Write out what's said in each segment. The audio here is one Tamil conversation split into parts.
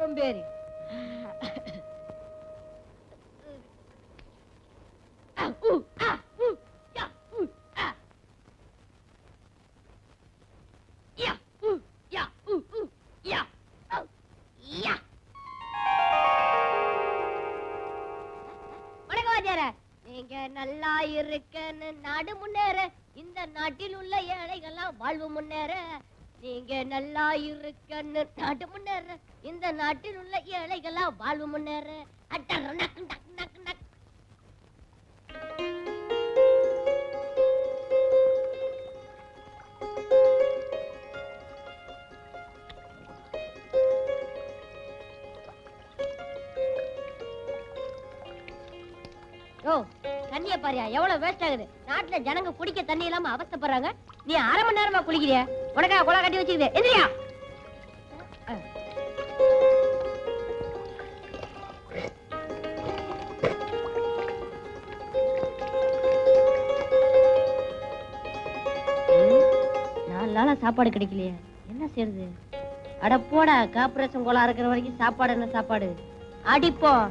சோம்பேறி. நீங்க நல்லா இருக்கன்னு நாடு முன்னேற, இந்த நாட்டில் உள்ள ஏழைகள்லாம் வாழ்வு முன்னேற. நீங்க நல்லா இருக்கன்னு நாடு முன்னேற, இந்த நாட்டில் உள்ள ஏழைகள்லாம் வாழ்வு முன்னேற. தண்ணிய பாரியா எவ்வளவு வேஸ்ட் ஆகுது. நாட்டுல ஜனங்க குடிக்க தண்ணி இல்லாம அவஸ்தைப்படுறாங்க. நீ அரை மணி நேரமா குளிக்கிறிய? உனக்கா குளம் கட்டி வச்சுக்குது. எந்திரியா. நாலு நாளா சாப்பாடு கிடைக்கலையே, என்ன செய்யறது? அட போடா, கார்பரேஷன் கோலா இருக்கிற வரைக்கும் சாப்பாடு என்ன சாப்பாடு? அடிப்போம்.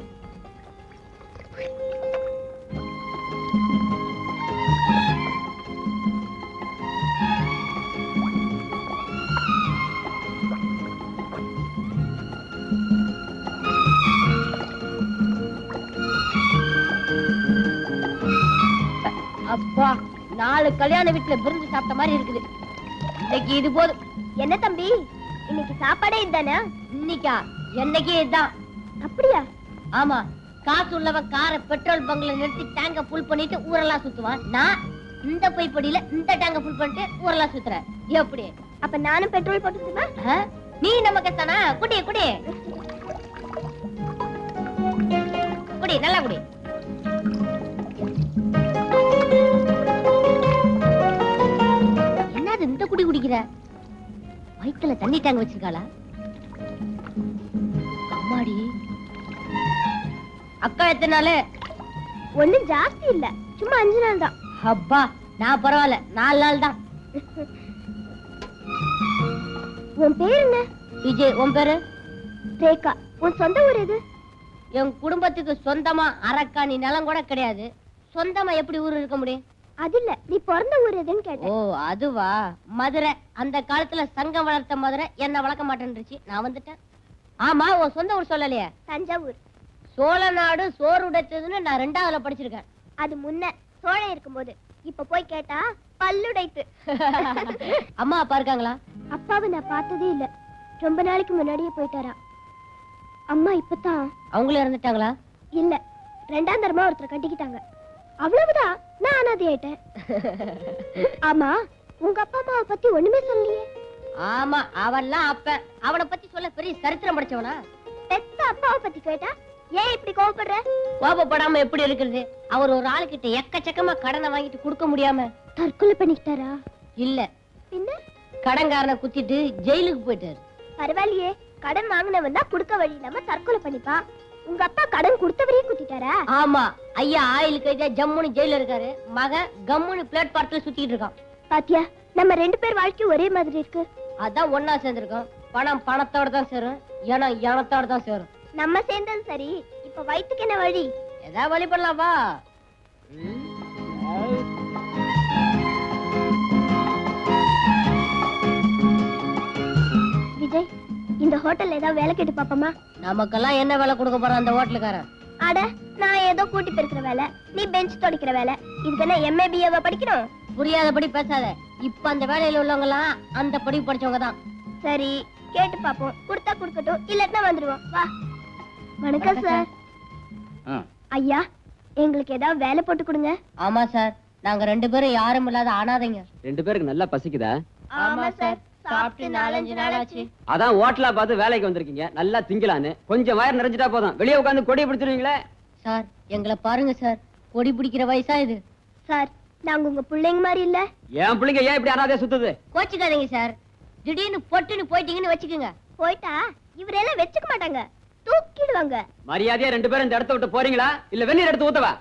அப்பா, 4 கல்யாண வீட்டுல விருந்து சாப்பிட்ட மாதிரி இருக்குது. இன்னைக்கு இது போதும். என்ன தம்பி, இன்னைக்கு சாப்பாடே இதுதானே? இன்னைக்கா? என்னைக்கு இதுதான். அப்படியா? ஆமா. காசு உள்ளவன் காரை பெட்ரோல் பங்க்ல நிறுத்தி டேங்க ஃபுல் பண்ணிட்டு ஊரெல்லாம் சுத்துவான். நான் இந்த பைப்படியில இந்த டேங்க ஃபுல் பண்ணிட்டு ஊரெல்லாம் சுத்துறேன். எப்படி? அப்ப நானும் பெட்ரோல் போட்டுமா? நீ நம்ம கத்தானா? குடி குடி குடி, நல்லா குடி. என்னது இந்த குடி குடிக்கிற? வயித்துல தண்ணி டேங்க் வச்சிருக்காளா? அம்மாடி, அக்கா எத்தனை நாள்? ஒண்ணும் ஜாஸ்தி இல்ல, சும்மா 5 நாள் தான். அப்பா நான் பரவாயில்ல, 4 நாள் தான். உன் பேர் என்ன? விஜய். உன் பேரு? ரேகா. உன் சொந்த ஊர் எது? என் குடும்பத்துக்கு சொந்தமா அரக்காணி நிலம் கூட கிடையாது. சொந்தமா எப்படி ஊர் இருக்க முடியும்? அது இல்ல, நீ பிறந்த ஊர் எதுன்னு கேட்டேன். ஓ அதுவா, மதுரை. அந்த காலத்துல சங்கம் வளர்த்த மதுரை என்ன வளர்க்க மாட்டேன்னுச்சு, நான் வந்துட்டேன். ஆமா, உன் சொந்த ஊர் சொல்லலையே? தஞ்சாவூர். சோழ நாடு சோறு உடைத்ததுன்னு நான் 2ஆவதுல படிச்சிருக்கேன். அது முன்ன சோழன் இருக்கும்போது. இப்ப போய் கேட்டா பல்லுடைத்து. அம்மா அப்பா இருக்காங்களா? அப்பாவை நான் பார்த்ததே இல்ல, ரொம்ப நாளைக்கு முன்னாடியே போயிட்டாரா. அம்மா இப்பதான். அவங்களும் இறந்துட்டாங்களா? இல்ல, 2ஆம் தரமா ஒருத்தர் கட்டிக்கிட்டாங்க, அவ்வளவுதான். நான் அனாதை ஆயிட்டேன். ஆமா, உங்க அப்பா அம்மாவை பத்தி ஒண்ணுமே சொல்லலையே. ஆமா, அவன்லாம் அப்ப அவனை பத்தி சொல்ல பெரிய சரித்திரம் படிச்சவனா? பெத்த அப்பாவை பத்தி கேட்டா ஏன் இப்படி கோவப்படுற? கோபப்படாம எப்படி இருக்கிறது? அவர் ஒரு ஆளுகிட்ட எக்கச்சக்கமா கடனை வாங்கிட்டு கொடுக்க முடியாம தற்கொலை பண்ணிக்கிட்டாரா? இல்ல, பின்ன கடன்காரனை குத்திட்டு ஜெயிலுக்கு போயிட்டாரு. பரவாயில்லையே, கடன் வாங்கினவன் தான் கொடுக்க வழி இல்லாம தற்கொலை பண்ணிப்பா. உங்க அப்பா கடன் கொடுத்தவரையே குத்திட்டாரா? ஆமா, ஐயா ஆயில் கைதா ஜம்முன்னு ஜெயில இருக்காரு, மக கம்முன்னு பிளாட்பாரத்துல சுத்திட்டு இருக்கான். பாத்தியா, நம்ம 2 பேர் வாழ்க்கை ஒரே மாதிரி இருக்கு. அதான் ஒன்னா சேர்ந்திருக்கோம். பணம் பணத்தோட தான் சேரும், இனம் இனத்தோட தான் சேரும். நம்ம சேர்ந்தது சரி, இப்ப வயிற்றுக்கு என்ன வழி? ஏதாவது வழி பண்ணலாம் வா. விஜய், இந்த ஹோட்டல்ல ஏதாவது வேலை கேட்டு பாப்போமா? நமக்கெல்லாம் என்ன வேலை கொடுக்க போறான் அந்த ஹோட்டலுக்காரன்? அட, நான் ஏதோ கூட்டி பெருக்கிற வேலை, நீ பெஞ்ச் துடைக்கிற வேலை. இதுக்கு என்ன MA BA படிக்கணும்? புரியாதபடி பேசாத. இப்ப அந்த வேலையில உள்ளவங்க எல்லாம் அந்த படிப்பு படிச்சவங்க தான். சரி, கேட்டு பாப்போம். கொடுத்தா கொடுக்கட்டும், இல்லன்னா வந்துருவோம். வா. வணக்கம் சார். ஐயா, எங்களுக்கு ஏதாவது வேலை போட்டு கொடுங்க. ஆமா சார், நாங்க 2 பேரும் யாரும் இல்லாத அனாதைங்க. 2 பேருக்கு நல்லா பசிக்குதா? ஆமா சார், சாப்பிட்டு 4-5 நாள் ஆச்சு. அதான் ஹோட்டலா பார்த்து வேலைக்கு வந்திருக்கீங்க, நல்லா திங்கலான்னு. கொஞ்சம் வயிறு நிறைஞ்சிட்டா போதும், வெளியே உட்காந்து கொடியை பிடிச்சிருவீங்களே. சார் எங்களை பாருங்க சார், கொடி பிடிக்கிற வயசா இது. சார், நாங்க உங்க பிள்ளைங்க மாதிரி இல்ல. என் பிள்ளைங்க ஏன் இப்படி அனாதையா சுத்துது? கோச்சுக்காதீங்க சார், திடீர்னு பொட்டுன்னு போயிட்டீங்கன்னு வச்சுக்கோங்க. போயிட்டா இவரெல்லாம் வச்சுக்க மாட்டாங்க, தூக்கிடுவாங்க. மரியாதையா 2 பேரும் இந்த இடத்த விட்டு போறீங்களா, இல்ல வெந்நீர் எடுத்து ஊத்தவா?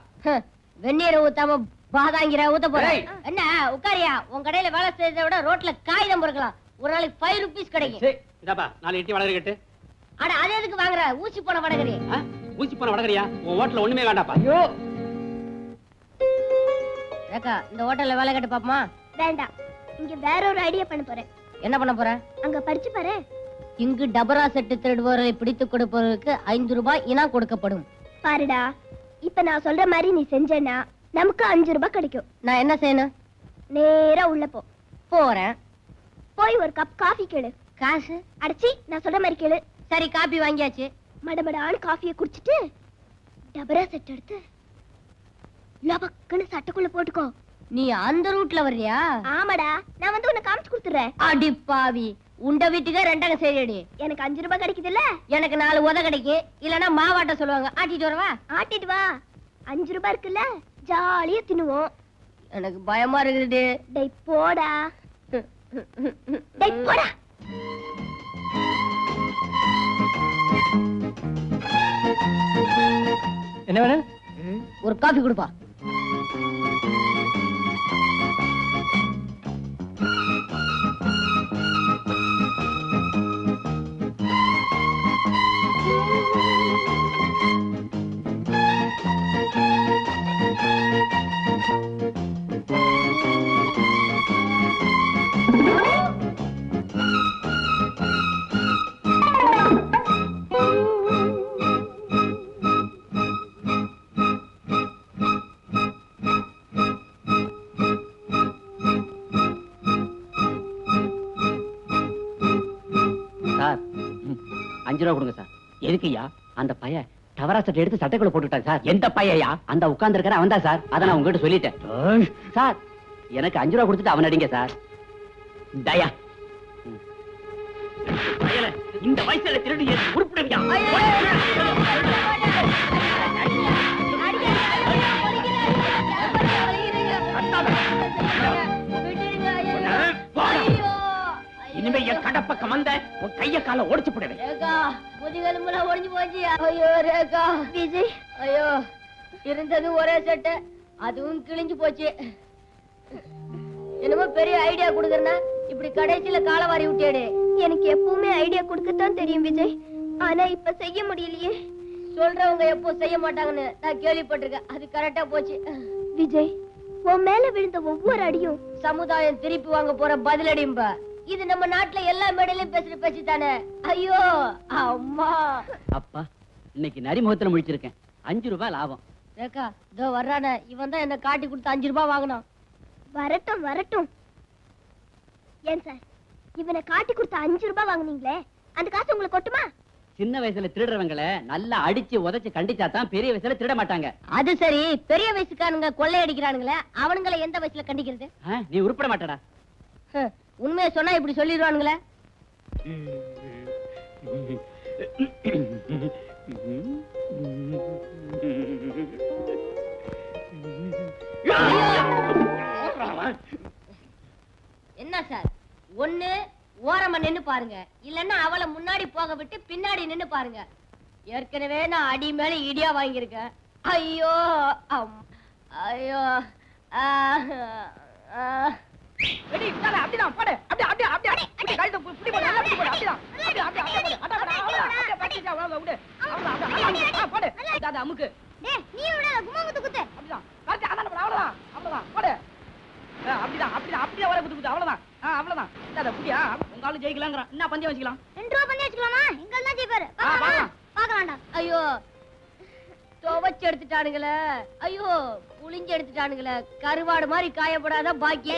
வெந்நீரை ஊத்தாம பாதாங்கிற ஊத்த போறேன். ஏய். என்ன உட்காரியா, உன் கடையில வேலை செய்யறதை விட ரோட்ல காகிதம் பொறுக்கலாம். ஒரு நாளைக்கு 5 ரூபீஸ் கிடைக்கும். சரி, இதாப்பா 4 இட்லி வடகரி கட்டு. அட அது எதுக்கு வாங்குற, ஊசி போன வடகரி. ஊசி போன வடகரியா? உன் ஹோட்டல்ல ஒண்ணுமே வேண்டாப்பா. ஐயோ, ரேகா, இந்த ஹோட்டல்ல வேலை கேட்டு பாப்போமா? வேண்டாம், இங்க வேற ஒரு ஐடியா பண்ண போறேன். என்ன பண்ண போற? அங்க படிச்சு பாரு. இங்கு டபரா செட்டு திருடுபவர்களை பிடித்து கொடுப்பவர்களுக்கு 5 ரூபாய் இனாம் கொடுக்கப்படும். பாருடா, இப்ப நான் சொல்ற மாதிரி நீ செஞ்சேன்னா நமக்கு 5 ரூபாய் கிடைக்கும். நான் என்ன செய்யணும்? நேரா உள்ள போ. போறேன். போய் ஒரு கப் காஃபி கேளு. காசு? அடச்சி, நான் சொல்ற மாதிரி கேளு. சரி, காபி வாங்கியாச்சு. மடமடான்னு காஃபியை குடிச்சிட்டு டபரா செட் எடுத்து லபக்குன்னு சட்டைக்குள்ள போட்டுக்கோ. நீ அந்த ரூட்ல வர்றியா? ஆமாடா, நான் வந்து உன்னை காமிச்சு கொடுத்துறேன். அடி பாவி, உண்ட வீட்டுக்கு 2 சரிடி. எனக்கு 5 ரூபாய் கிடைக்குதுல்ல? எனக்கு 4 உத கிடைக்கும். இல்லன்னா மாவாட்ட சொல்லுவாங்க, ஆட்டிட்டு வரவா? ஆட்டிட்டு வா. 5 ரூபாய் இருக்குல்ல, ஜாலியா தின்னுவோம். எனக்கு பயமா இருக்குது. டேய் போடா. டேய் போடா. என்ன வேணும்? ஒரு காஃபி கொடுப்பா. சார், 5 ரூபா கொடுங்க சார். எதுக்குயா? அந்த பையன் டவரா செட் எடுத்து சட்டைக்குள்ள போட்டுட்டான் சார். எந்த பையயா? அந்த உட்கார்ந்து இருக்கிற அவன் தான் சார். அதை நான் உங்ககிட்ட சொல்லிட்டேன் சார். எனக்கு 5 ரூபா கொடுத்துட்டு அவன் அடிங்க சார். தயா, இந்த வயசுல திருடி உருப்பிடுவியா? இனிமே என் கடப்பக்கம் வந்த உன் கைய கால ஓடிச்சு போடுவேன். ரேகா, முதுகெலும்புல ஒடிஞ்சு போச்சு. ஐயோ ரேகா. விஜய், ஐயோ இருந்தது ஒரே சட்டை, அதுவும் கிழிஞ்சு போச்சு. என்னமோ பெரிய ஐடியா கொடுக்கறனா இப்படி கடைசியில காலவாரி விட்டியாடு. எனக்கு எப்பவுமே ஐடியா கொடுக்கத்தான் தெரியும் விஜய், ஆனா இப்ப செய்ய முடியலையே. சொல்றவங்க எப்போ செய்ய மாட்டாங்கன்னு நான் கேள்விப்பட்டிருக்கேன். அது கரெக்டா போச்சு. விஜய், உன் மேல விழுந்த ஒவ்வொரு அடியும் சமுதாயம் திருப்பி வாங்க போற பதிலடிம்பா. இது நம்ம நாட்டுல எல்லா மேடையிலயும் பேசுற பேச்சு தானே. ஐயோ அம்மா. அப்பா, இன்னைக்கு நரிமுகத்துல முடிச்சிருக்கேன். 5 ரூபாய் லாபம். ரேகா, இதோ வர்றானே, இவன் தான் என்ன காட்டி கொடுத்து 5 ரூபாய் வாங்கினான். வரட்டும் வரட்டும். ஏன் சார், இவனை காட்டி கொடுத்த 5 ரூபாய் வாங்குனீங்களே, அந்த காசு உங்களுக்கு கொட்டுமா? சின்ன வயசுல திருடுறவங்கள நல்லா அடிச்சு உதைச்சு கண்டிச்சாதான் பெரிய வயசுல திருட மாட்டாங்க. அது சரி, பெரிய வயசுக்காரங்க கொள்ளை அடிக்கிறானுங்களே, அவனுங்களை எந்த வயசுல கண்டிக்கிறது? நீ உருப்பட மாட்டடா. உண்மையை சொன்னா இப்படி சொல்லிடுவானுங்களே. என்ன சார், ஒண்ணு ஓரமா நின்னு பாருங்க, இல்லன்னா அவளை முன்னாடி போக விட்டு பின்னாடி நின்னு பாருங்க. ஏற்கனவே நான் அடி மேல இடியா வாங்கியிருக்கேன். ஐயோ ஐயோ. ஜெயிக்கலாம். என்ன பந்தயம் வச்சுக்கலாம்? 2 ரூபாய் பண்ணி வச்சுக்கலாமா? எங்கள் தான் ஜெயிப்பாரு. பார்க்க வேண்டாம். ஐயோ, துவைச்சு எடுத்துட்டானுங்களே. ஐயோ, புளிஞ்சு எடுத்துட்டானுங்களே. கருவாடு மாதிரி காயப்படாத பாக்கி.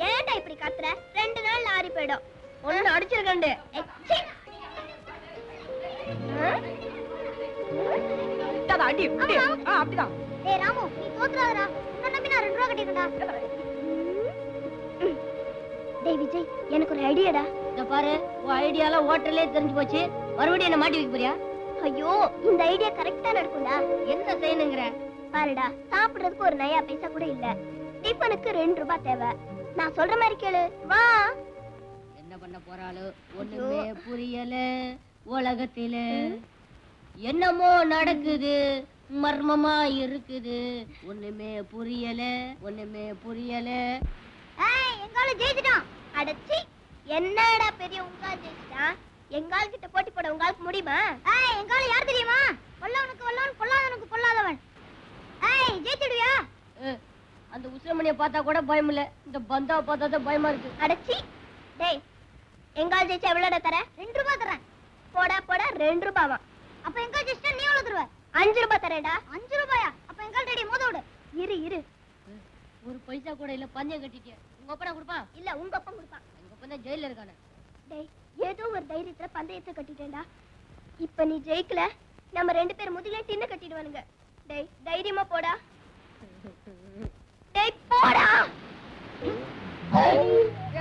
ஏன்டா இப்படி கத்துற? 2 நாள் ஆறி போயிடும். ஒண்ணு அடிச்சிருக்கண்டு. டேய் ராமு, நீ தோத்துறாதடா. உன்னை நம்பி நான் 2 ரூபாய் கட்டிட்டேன்டா. டேய் விஜய், எனக்கு ஒரு ஐடியாடா. இத பாரு, உன் ஐடியால ஹோட்டல்லே தெரிஞ்சு போச்சு. மறுபடியும் என்ன மாட்டி வைக்க போறியா? ஐயோ, இந்த ஐடியா கரெக்ட்டா நடக்கும்டா. என்ன செய்யணுங்கற? பாருடா, சாப்பிடுறதுக்கு ஒரு நயா பைசா கூட இல்ல. டிபனுக்கு 2 ரூபாய் தேவை. நான் சொல்ற மாதிரி கேளு. வா. என்ன பண்ண போறாளோ ஒண்ணுமே புரியல. உலகத்தில என்னமோ நடக்குது, மர்மமா இருக்குது. ஒண்ணுமே புரியல, ஒண்ணுமே புரியல. ஏய், எங்கால ஜெயிச்சிட்டான். அடச்சி, என்னடா பெரிய உங்கால் ஜெயிச்சிட்டான். எங்கால் கிட்ட போட்டி போட உங்களுக்கு முடியுமா? ஏய், எங்கால யார் தெரியுமா? வல்லவனுக்கு வல்லவன், பொல்லாதவனுக்கு பொல்லாதவன். ஏய், ஜெயிச்சிடுவியா? அந்த உசிரமணியை பார்த்தா கூட பயம் இல்ல, இந்த பந்தாவை பார்த்தா தான் பயமா இருக்கு. அடச்சி. டேய், எங்கால் ஜெயிச்சா எவ்வளோட தர? 2 ரூபாய் தரேன். போடா போடா, 2 ரூபாவா? அப்ப எங்கால் ஜெயிச்சா நீ எவ்வளவு தருவ? 5 ரூபாய் தரேடா. 5 ரூபாயா? அப்ப எங்கால் ரெடி மோத விடு. இரு இரு. ஒரு பைசா கூட இல்ல, பந்தயம் கட்டிட்டே. உங்க அப்பா கொடுப்பான்? இல்ல, உங்க அப்பா கொடுப்பான். உங்க அப்பா தான் ஜெயில இருக்கானே. டேய், ஏதோ ஒரு தைரியத்துல பந்தயத்தை கட்டிட்டேன்டா. இப்ப நீ ஜெயிக்கல, நம்ம 2 பேர் முதுகுல டின்ன கட்டிடுவானுங்க. டேய், தைரியமா போடா. டேய் போடா.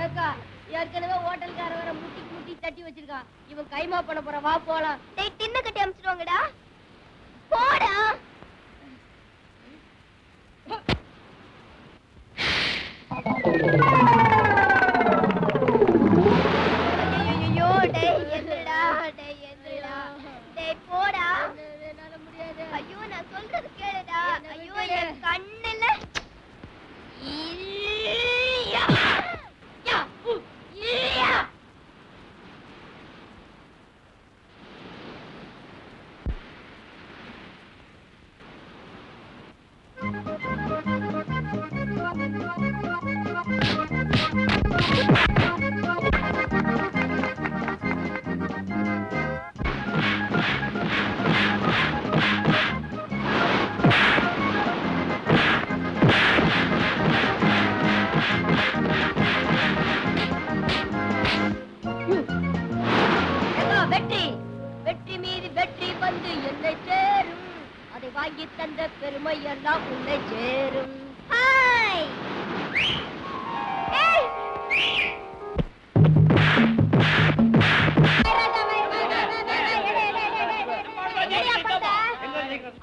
ஏக்கா, ஏற்கனவே ஹோட்டல்கார வர முட்டி முட்டி தட்டி வச்சிருக்கான். இவன் கைமா பண்ண போற, வா போலாம். டேய், டின்ன கட்டி அமிச்சிடுவாங்கடா. போடா. ஐயோ, டேய் எந்திரடா. டேய் எந்திரடா. டேய் போடா. என்னால முடியாது. ஐயோ, நான் சொல்றது கேளுடா. ஐயோ, என் கண்ணுல ஈயா. யா, ஈயா. வெற்றி, வெற்றி மீது வெற்றி வந்து என்னை சேரும். அதை வாங்கி தந்த பெருமை எல்லாம் உன்னை சேரும். ஹாய். ஏய்.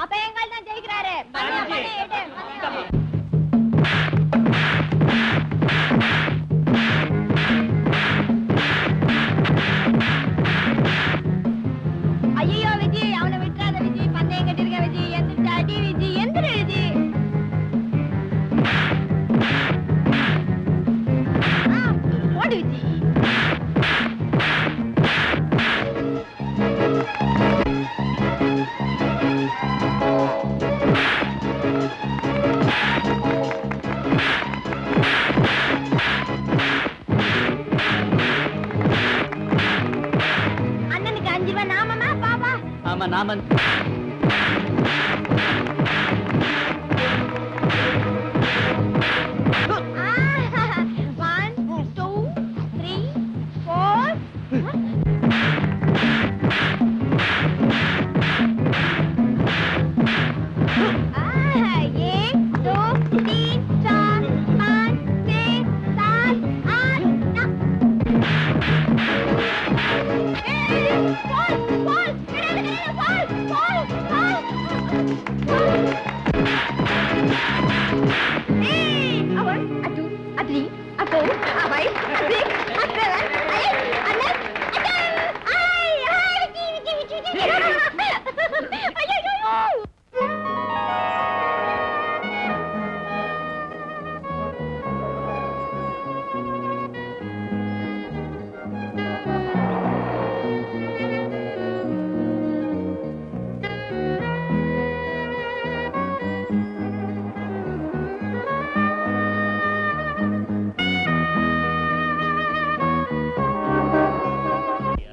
அப்ப எங்கால் தான் ஜெயிக்கிறாரு. ஐயோ விஜி, அவனை விட்டுறாத விஜி. பந்தயம் கட்டிருக்க விஜி. எந்திரிச்சு அடி விஜி, எந்திரு. அவன் அட்டு அத்ரி அப்போ அவை அத்ரி அத்ரவன் அண்ணன்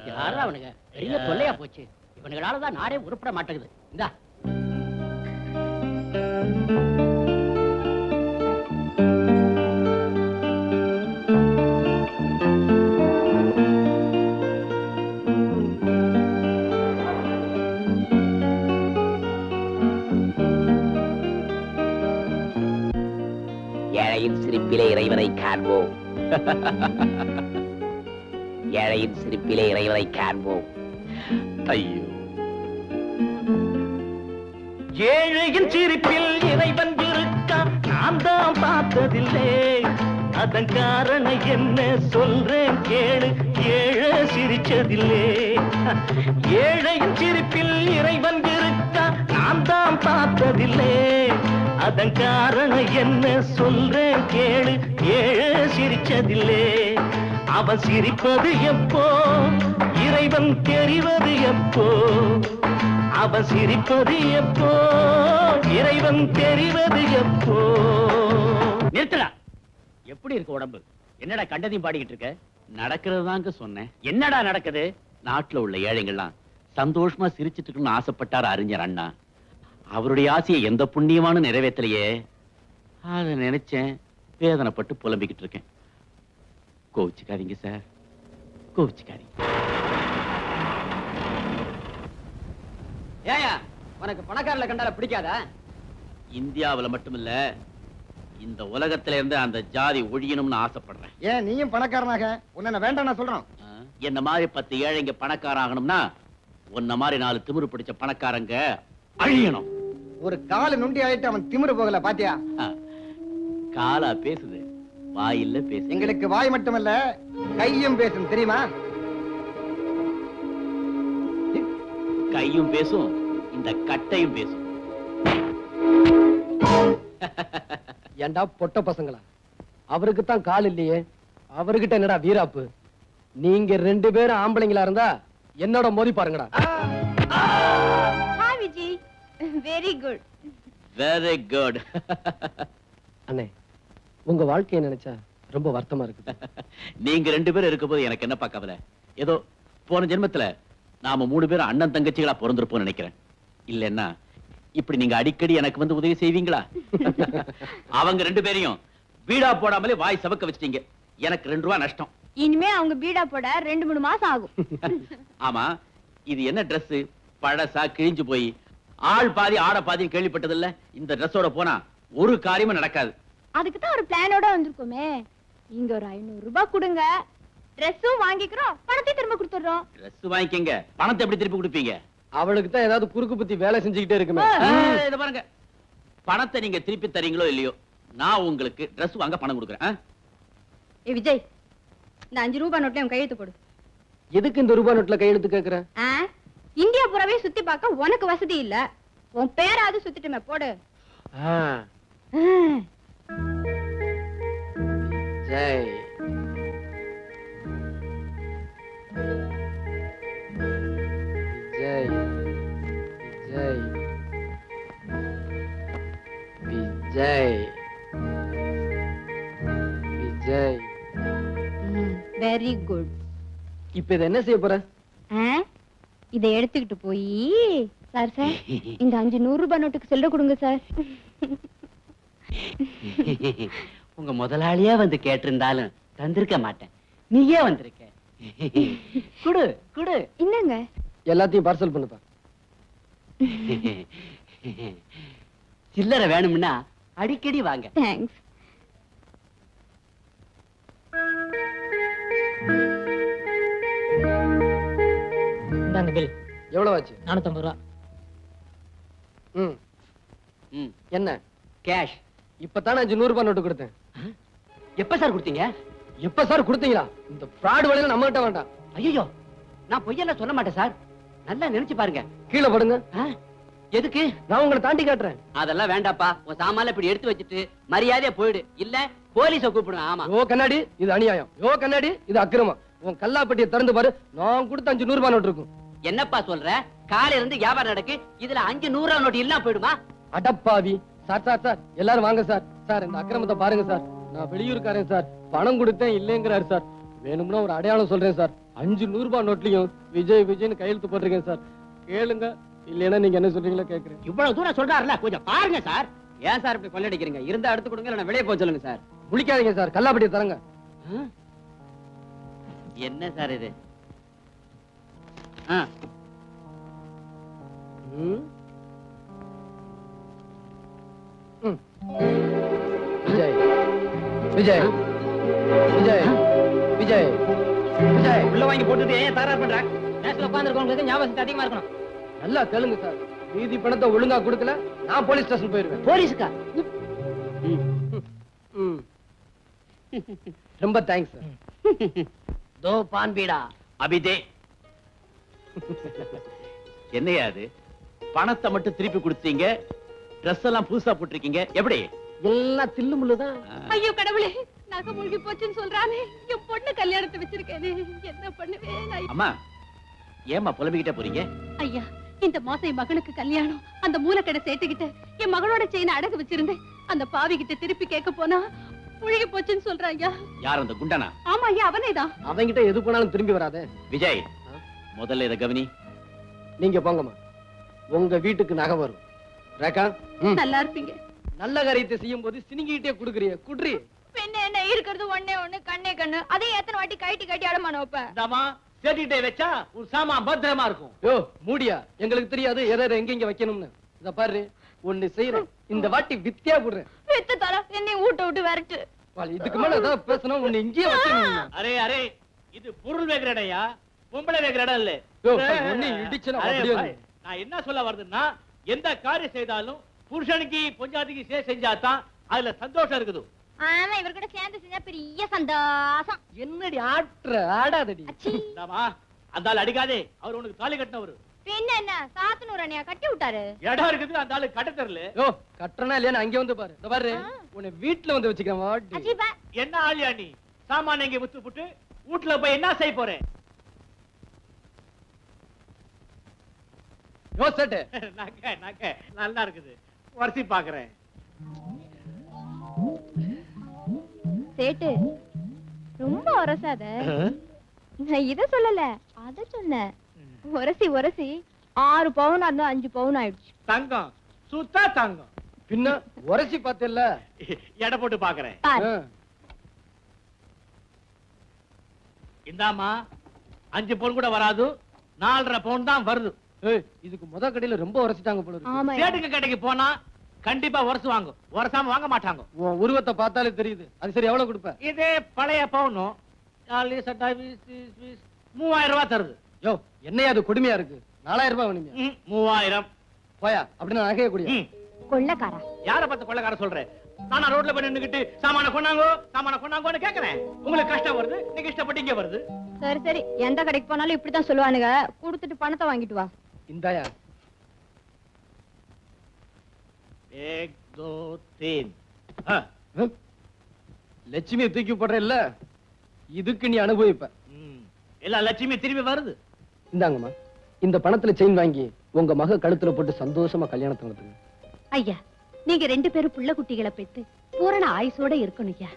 யாரா அவனுங்க பெரிய தொல்லையா போச்சு. இவனுங்களாலதான் நாடே உருப்பட மாட்டேங்குது. இந்தா ஏழையின் சிரிப்பிலே இறைவனை காண்போம். ஏழையின் சிரிப்பிலே இறைவனை காண்போம். ஐயோ, ஏழையின் சிரிப்பில் இறைவன் இருக்கா நான் தான் பார்த்ததில்லை. அதன் காரணம் என்ன சொல்றேன் கேளு, ஏழை சிரிச்சதில்லை. ஏழையின் சிரிப்பில் இறைவன் இருக்கா நான் தான் பார்த்ததில்லை. அதன் காரணம் என்ன சொல்றேன் கேளு, ஏழை சிரிச்சதில்லை. அவன் சிரிப்பது எப்போ, இறைவன் தெரிவது எப்போ. அவன் சிரிப்பது எப்போ, இறைவன் தெரிவது எப்போ. நிறுத்தடா. எப்படி இருக்கு உடம்பு? என்னடா கண்டதையும் பாடிக்கிட்டு இருக்க? நடக்கிறது தாங்க சொன்னேன். என்னடா நடக்குது? நாட்டுல உள்ள ஏழைங்கள்லாம் சந்தோஷமா சிரிச்சிட்டு இருக்கணும்னு ஆசைப்பட்டார் அறிஞர் அண்ணா. அவருடைய ஆசையை எந்த புண்ணியமான நிறைவேற்றலையே. அதை நினைச்சேன், வேதனைப்பட்டு புலம்பிக்கிட்டு இருக்கேன். கோவிச்சுக்காதீங்க சார், கோவிச்சுக்காதீங்க. ஏயா உனக்கு பணக்காரல கண்டால பிடிக்காதா? இந்தியாவுல மட்டுமில்ல, இந்த உலகத்துல இருந்து அந்த ஜாதி ஒழியணும்னு ஆசைப்படுறேன். ஏன் நீயும் பணக்காரனாக உன்ன வேண்டாம் நான் சொல்றோம். என்ன மாதிரி 10 ஏழைங்க பணக்காராகணும்னா உன்ன மாதிரி 4 திமிரு பிடிச்ச பணக்காரங்க அழியணும். ஒரு காலு நுண்டி ஆயிட்டு அவன் திமிரு போகல பாத்தியா? காலா பேசுது, வாயில்ல பேசு. எங்களுக்கு வாய் மட்டுமல்ல கையும் பேசும் தெரியுமா? கையும் பேசும், இந்த கட்டையும் பேசும். ஏண்டா பொட்ட பசங்களா, அவருக்கு தான் கால் இல்லையே, அவர்கிட்ட என்னடா வீராப்பு? நீங்க 2 பேரும் ஆம்பளைங்களா இருந்தா என்னோட மோதி பாருங்கடா. Hi Viji, very good. Very good. அண்ணே, உங்க வாழ்க்கையை நினைச்சா ரொம்ப வருத்தமா இருக்குது. நீங்க 2 பேரும் இருக்கும்போது எனக்கு என்னப்பா கவலை? ஏதோ போன ஜென்மத்துல நாம 3 பேரும் அண்ணன் தங்கச்சிகளா பிறந்திருப்போம் நினைக்கிறேன். இல்லன்னா இப்படி நீங்க அடிக்கடி எனக்கு வந்து உதவி செய்வீங்களா? அவங்க 2 பேரையும் பீடா போடாமலே வாய் சபக்க வச்சிட்டீங்க. எனக்கு 2 ரூபாய் நஷ்டம். இனிமே அவங்க பீடா போட 2-3 மாசம் ஆகும். ஆமா, இது என்ன Dress? பழசா கிழிஞ்சு போய் ஆள் பாதி ஆட பாதின்னு கேள்விப்பட்டதில்ல. இந்த Dressோட போனா ஒரு காரியமும் நடக்காது. அதுக்கு தான் ஒரு பிளானோட வந்திருக்கோமே. இங்க ஒரு 500 ரூபாய் கொடுங்க, Dressம் வாங்கிக்கிறோம், பணத்தை திரும்ப கொடுத்துறோம். Dress வாங்கிக்கங்க, பணத்தை எப்படி திருப்பி கொடுப்பீங்க? அவளுக்கு தான் ஏதாவது குறுக்கு புத்தி வேலை செஞ்சுக்கிட்டே இருக்குமே. இத பாருங்க, பணத்தை நீங்க திருப்பி தரீங்களோ இல்லையோ, நான் உங்களுக்கு Dress வாங்க பணம் கொடுக்குறேன். ஏ விஜய், இந்த 5 ரூபாய் நோட்ல உன் கையெழுத்து போடு. எதுக்கு இந்த ரூபாய் நோட்ல கையெழுத்து கேக்குற? இந்தியா பூராவே சுத்தி பார்க்க உனக்கு வசதி இல்ல, உன் பேராவது சுத்திட்டுமே போடு. ஜெய் விஜய், விஜய், விஜய், விஜய். Very good. இப்ப இதை என்ன செய்ய போற? இதை எடுத்துக்கிட்டு போய் சார் சார் இந்த 500 ரூபாய் நோட்டுக்கு செல்ல கொடுங்க சார். உங்க முதலாளியா வந்து கேட்டிருந்தாலும் தந்திருக்க மாட்டேன். நீயே வந்திருக்க. குடு குடு. என்னங்க? எல்லாத்தையும் பார்சல் பண்ணுப்பா. சில்லறை வேணும்னா அடிக்கடி வாங்க. தேங்க்ஸ். இந்தாங்க பில். எவ்வளவு ஆச்சு? 450 ரூபா. ம், ம். என்ன கேஷ் இப்பதானே 500 ரூபாய் நோட்டு கொடுத்தேன். எப்ப சார் கொடுத்தீங்க? எப்ப சார் கொடுத்தீங்களா? இந்த fraud வேலையில நம்ம கிட்ட வேண்டாம். ஐயோ, நான் பொய்யெல்லாம் சொல்ல மாட்டேன் சார். நல்லா நினைச்சு பாருங்க. கீழே படுங்க. ஆ? எதுக்கு? நான் உங்களை தாண்டி காட்டுறேன். அதெல்லாம் வேண்டாப்பா. உன் சாமான்ல இப்படி எடுத்து வச்சுட்டு மரியாதையா போயிடு. இல்ல போலீஸ கூப்பிடுவேன். ஆமா. யோ கண்ணாடி, இது அநியாயம். யோ கண்ணாடி, இது அக்கிரமம். உன் கல்லாப்பட்டியை திறந்து பாரு. நான் கொடுத்த 500 ரூபாய் நோட்டு இருக்கும். என்னப்பா சொல்ற? காலையில இருந்து வியாபாரம் நடக்கு. இதுல 500 நோட்டு இல்லாம போயிடுமா? அடப்பாவி. சார் சார் சார், எல்லாரும் வாங்க சார். சார் இந்த அக்கிரமத்தை பாருங்க சார். நான் வெளியூருக்காரன் சார். பணம் கொடுத்தேன் இல்லைங்கிறாரு சார். வேணும்னா ஒரு அடையாளம் சொல்றேன் சார். 500 ரூபாய் நோட்லயும் விஜய் விஜய்னு கையெழுத்து போட்டிருக்கேன் சார். கேளுங்க, இல்லைன்னா நீங்க என்ன சொல்றீங்களோ கேக்குறேன். இவ்வளவு தூரம் சொல்றாருல, கொஞ்சம் பாருங்க சார். ஏன் சார் இப்படி கொள்ளடிக்கிறீங்க? இருந்தா எடுத்து கொடுங்க, இல்ல வெளியே போக சொல்லுங்க சார். முழிக்காதீங்க சார், கல்லாப்பட்டியை தரங்க. என்ன சார் இது? ம். ம். விஜய் விஜய் விஜய் விஜய் விஜய், உள்ள வாங்கி போட்டுட்டு ஏன் தகராறு பண்ற? நேரத்துல உட்கார்ந்திருக்கவங்களுக்கு ஞாபகம் அதிகமா இருக்கணும். நல்லா கேளுங்க சார். மீதி பணத்தை ஒழுங்கா கொடுக்கல, நான் போலீஸ் ஸ்டேஷன் போயிருவேன். போலீஸுக்கா? ம். ரொம்ப தேங்க்ஸ் சார். தோ பான் பீடா. அபிதே, என்னையா அது? பணத்தை மட்டும் திருப்பி கொடுத்தீங்க, ட்ரெஸ் எல்லாம் புதுசா போட்டிருக்கீங்க. எப்படி? எல்லாம் தில்லு முள்ளுதான். ஐயோ கடவுளே, நகை மூழ்கி போச்சுன்னு சொல்றானே. என் பொண்ணு கல்யாணத்தை வச்சிருக்கேனே, என்ன பண்ணுவேன்? அம்மா, ஏம்மா புலம்பிக்கிட்டே போறீங்க? ஐயா, இந்த மாசம் என் மகனுக்கு கல்யாணம். அந்த மூலக்கடை சேர்த்துக்கிட்டு என் மகளோட செயினை அடகு வச்சிருந்தேன். அந்த பாவி கிட்ட திருப்பி கேட்க போனா முழுகி போச்சுன்னு சொல்றான் ஐயா. யார் அந்த குண்டனா? ஆமா ஐயா, அவனேதான். அவங்கிட்ட எது போனாலும் திரும்பி வராதே. விஜய், முதல்ல இத கவனி. நீங்க போங்கம்மா, உங்க வீட்டுக்கு நகை வரும். ரேகா, நல்லா இருப்பீங்க. நல்ல காரியத்தை செய்யும் போது சினிங்கிட்டே குடுக்குறிய குட்ரி. பின்ன என்ன இருக்கிறது ஒண்ணே ஒண்ணு, கண்ணே கண்ணு. அதே எத்தனை வாட்டி கட்டி அடமான வைப்ப. இந்தாமா, சேட்டிட்டே வச்சா ஒரு சாமான் பத்திரமா இருக்கும். யோ மூடியா, எங்களுக்கு தெரியாது எதை எங்க வைக்கணும்னு. இத பாரு, ஒண்ணு செய்யறேன். இந்த வாட்டி வித்தியா போடுறேன். வித்து தர என்னை ஊட்ட விட்டு விரட்டு. இதுக்கு மேல ஏதாவது பேசணும், ஒண்ணு இங்கேயே வைக்கணும். அரே அரே, இது பொருள் வைக்கிற இடம்யா, பொம்பளை வைக்கிற இடம் இல்ல. யோ, ஒண்ணு இடிச்சுனா அரே, அப்படியே பாய், நான் என்ன சொல்ல வருதுன்னா, எந்த காரியம் செய்தாலும் புருஷனுக்கு பொஞ்சாதிக்கு செஞ்சாதான் அதுல சந்தோஷம் இருக்குது. ஆமா, இவர்கிட்ட சேர்ந்து செஞ்சா பெரிய சந்தோஷம். என்னடி ஆட்ற ஆடாதடி. இந்தாமா, அந்த ஆள் அடிக்காதே, அவர் உனக்கு தாலி கட்டினவரு. பின்ன என்ன, சாத்தனூர் அண்ணியா கட்டி விட்டாரு. இடம் இருக்குது, அந்த ஆளு கட்ட தெரியல. யோ கட்டறனா இல்லையா, அங்க வந்து பாரு. இந்த பாரு, உன்னை வீட்டுல வந்து வச்சுக்கிறேன் வாடி. அஜிபா, என்ன ஆளியா நீ? சாமான இங்க வித்து புட்டு வீட்டுல போய் என்ன செய்ய போறேன்? யோ சேட்டு, நகை நல்லா இருக்குது, வரிசை பாக்குறேன். சேட்டு ரொம்ப உரசாத. நான் இத சொல்லல, அத சொன்னேன். உரசி உரசி 6 பவுன் அந்த 5 பவுன் ஆயிடுச்சு. தங்கம், சுத்தா தங்கம். பின்ன உரசி பார்த்தேல்ல. எடை போட்டு பாக்குறேன். பாரு. இந்தாமா, 5 பவுன் கூட வராது, 4.5 பவுன் தான் வருது. ஏய், இதுக்கு முத கடையில ரொம்ப உரசிட்டாங்க போல இருக்கு. ஆமா. சேட்டுக்கு கடைக்கு போனா கண்டிப்பா உரசு வாங்கும், உரசாம வாங்க மாட்டாங்க. உன் உருவத்தை பார்த்தாலே தெரியுது. அது சரி, எவ்வளவு கொடுப்ப? இதே பழைய பவுனும் 3000 ரூபாய் தருது. யோ, என்னையா அது கொடுமையா இருக்கு? 4000 ரூபாய் வேணுமியா? 3000. போயா, அப்படின்னா நகைய குடியா. கொள்ளக்காரா. யார பார்த்து கொள்ளக்கார சொல்றேன்? நானா ரோட்ல போய் நின்னுக்கிட்டு சாமான கொண்டாங்கோன்னு கேக்குறேன். உங்களுக்கு கஷ்டம் வருது, நீங்க இஷ்டப்பட்டு இங்க வருது. சரி சரி, எந்த கடைக்கு போனாலும் இப்படித்தான் சொல்லுவானுங்க. கொடுத்துட்டு பணத்தை வாங்கிட்டு வா. இந்தாயா. 1 2 3. லட்சுமியை தூக்கி போடுற இல்ல, இதுக்கு நீ அனுபவிப்ப. எல்லா லட்சுமி திரும்பி வருது. இந்தாங்கம்மா, இந்த பணத்துல செயின் வாங்கி உங்க மக கழுத்துல போட்டு சந்தோஷமா கல்யாணத்தை நடத்துங்க. ஐயா, நீங்க 2 பேரும் புள்ள குட்டிகளை பெத்து பூரண ஆயுசோட இருக்கணும் ஐயா.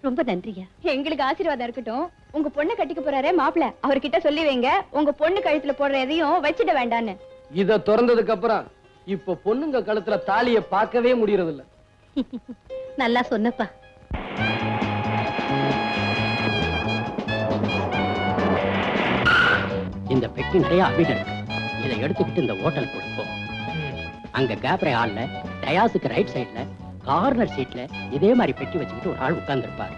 ரொம்ப நன்றியா. எங்களுக்கு ஆசீர்வாதம் இருக்கட்டும். உங்க பொண்ணு கட்டிக்க போறாரே மாப்பிள்ள, அவர்கிட்ட சொல்லி வைங்க, உங்க பொண்ணு கழுத்துல போடுற எதையும் வச்சிட வேண்டான்னு. இத திறந்ததுக்கு அப்புறம் இப்ப பொண்ணுங்க கழுத்துல தாலிய பார்க்கவே முடியறது இல்ல. நல்லா சொன்னப்பா. இந்த பெட்டி நிறைய அபிடன் இதை எடுத்துக்கிட்டு இந்த ஹோட்டல் கொடுப்போம். அங்க கேப்ரே ஹால்ல டயாஸுக்கு ரைட் சைடுல கார்னர் சீட்ல இதே மாதிரி பெட்டி வச்சுக்கிட்டு ஒரு ஆள் உட்கார்ந்து இருப்பாரு.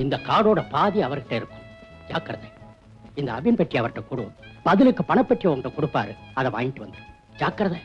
இந்த கார்டோட பாதி அவர்கிட்ட இருக்கும், ஜாக்கிரதை. இந்த அபின் பெட்டி அவர்கிட்ட கொடு, பதிலுக்கு பணப்பெட்டி உங்ககிட்ட கொடுப்பாரு, அதை வாங்கிட்டு வந்து ஜாக்கிரதை.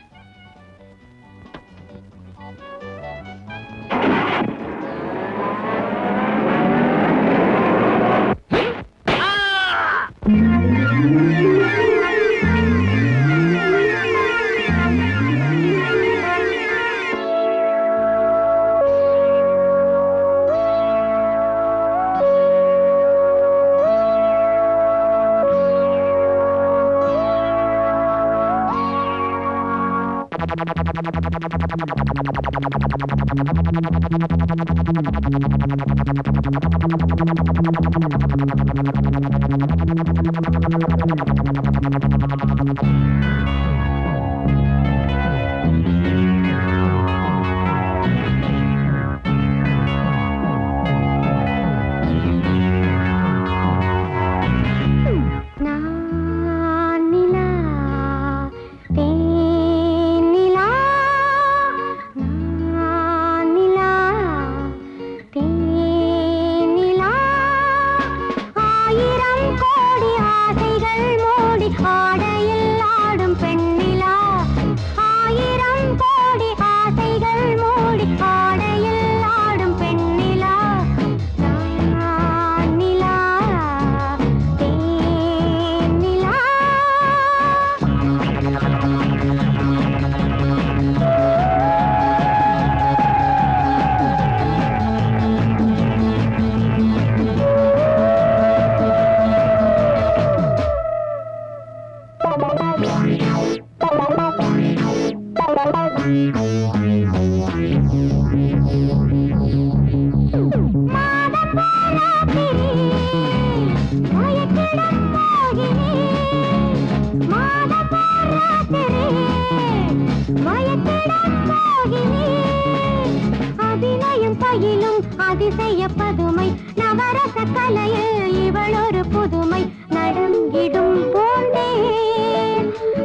அதிசய பதுமை நவரச கலையில் இவள் ஒரு புதுமை நடங்கிடும் பூண்டே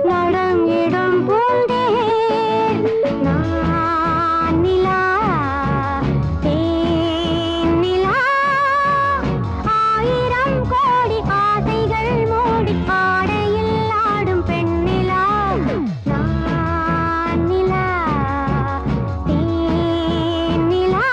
நடங்கிடும் பூண்டே நான் நிலா தேன் நிலா ஆயிரம் கோடி ஆசைகள் மூடி ஆடையில் ஆடும் பெண்ணிலா நான் நிலா தேன் நிலா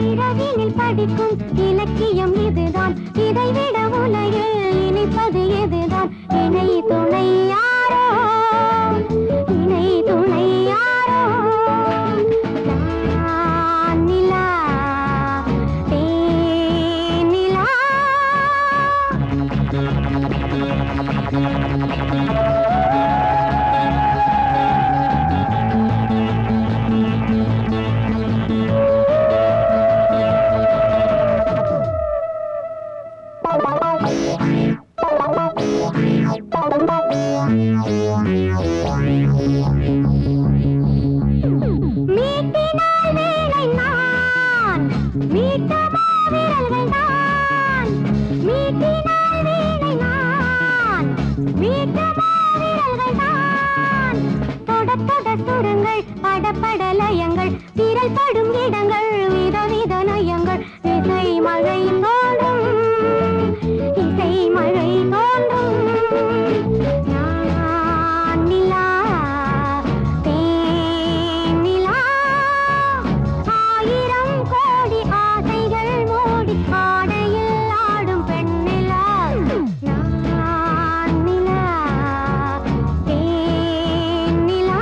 இரவினில் படிக்கும் இலக்கியம் இதுதான் இதைவிட உலகில் இனிப்பது எதுதான் இணை துணை யாரோ இணை துணை யாரோ நான் நிலா தேன் நிலா மீட்டினால் வீணை நான் மீட்டவோ விரல்கள் தான் மீட்டினால் வீணை நான் மீட்டவோ விரல்கள் தான் தொட தொட சுரங்கள் படபட லயங்கள் விரல் படும் இடங்கள் விதவித நயங்கள் இசை மழை தோன்றும் இசை மழை தோன்றும் நான் நிலா தேன் நிலா ஆயிரம் கோடி ஆசைகள் மூடி ஆடையில் ஆடும் பெண்ணிலா நான் நிலா தேன் நிலா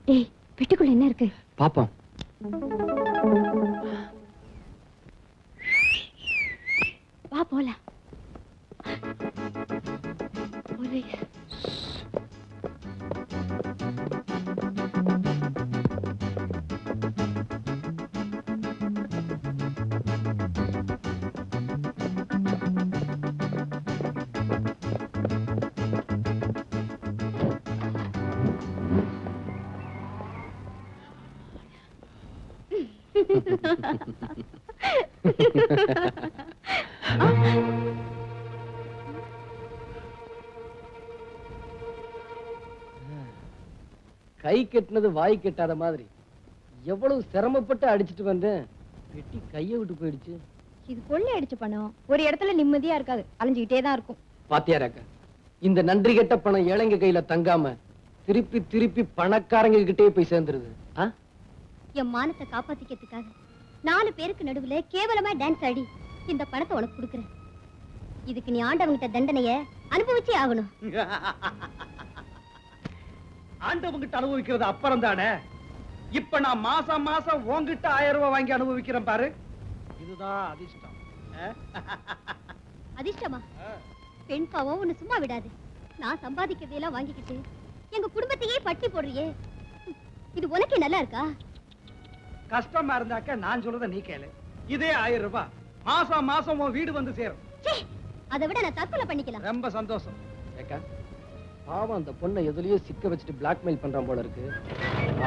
டேய் பெட்டிக்குள்ள என்ன இருக்கு பாப்போம். வா போலாம் போலீஸ் கை கெட்டினது வாய் கெட்டாத மாதிரி எவ்வளவு சிரமப்பட்டு அடிச்சிட்டு வந்தேன், வெட்டி கைய விட்டு போயிடுச்சு. இது கொள்ளை அடிச்ச பணம் ஒரு இடத்துல நிம்மதியா இருக்காது, அலைஞ்சுக்கிட்டே தான் இருக்கும். பாத்தியாராக்கா, இந்த நன்றி கெட்ட பணம் ஏழைங்க கையில தங்காம திருப்பி திருப்பி பணக்காரங்க கிட்டே போய் சேர்ந்துருது. என் மானத்தை காப்பாத்திக்கிறதுக்காக 4 பேருக்கு நடுவுல கேவலமா டான்ஸ் ஆடி இந்த பணத்தை உனக்கு கொடுக்குறேன். இதுக்கு நீ ஆண்டவங்கிட்ட தண்டனைய அனுபவிச்சே ஆகணும். ஆண்டவங்கிட்ட அனுபவிக்கிறது அப்புறம் தானே. இப்ப நான் மாசம் மாசம் உன்கிட்ட 1000 ரூபாய் வாங்கி அனுபவிக்கிறேன் பாரு. இதுதான் அதிர்ஷ்டம். அதிர்ஷ்டமா? பெண் பாவம் உன்னை சும்மா விடாது. நான் சம்பாதிக்கிறதையெல்லாம் வாங்கிக்கிட்டு எங்க குடும்பத்தையே பட்டி போடுறியே, இது உனக்கே நல்லா இருக்கா? கஷ்டமா இருந்தாக்க நான் சொல்றத நீ கேளு. இதே 1000 ரூபாய் மாசம் மாசம் உன் வீடு வந்து சேரும். அதை விட நான் தற்கொலை பண்ணிக்கலாம். ரொம்ப சந்தோஷம். ஏக்கா, பாவம் அந்த பொண்ணை எதுலயோ சிக்க வச்சுட்டு பிளாக்மெயில் பண்றான் போல இருக்கு.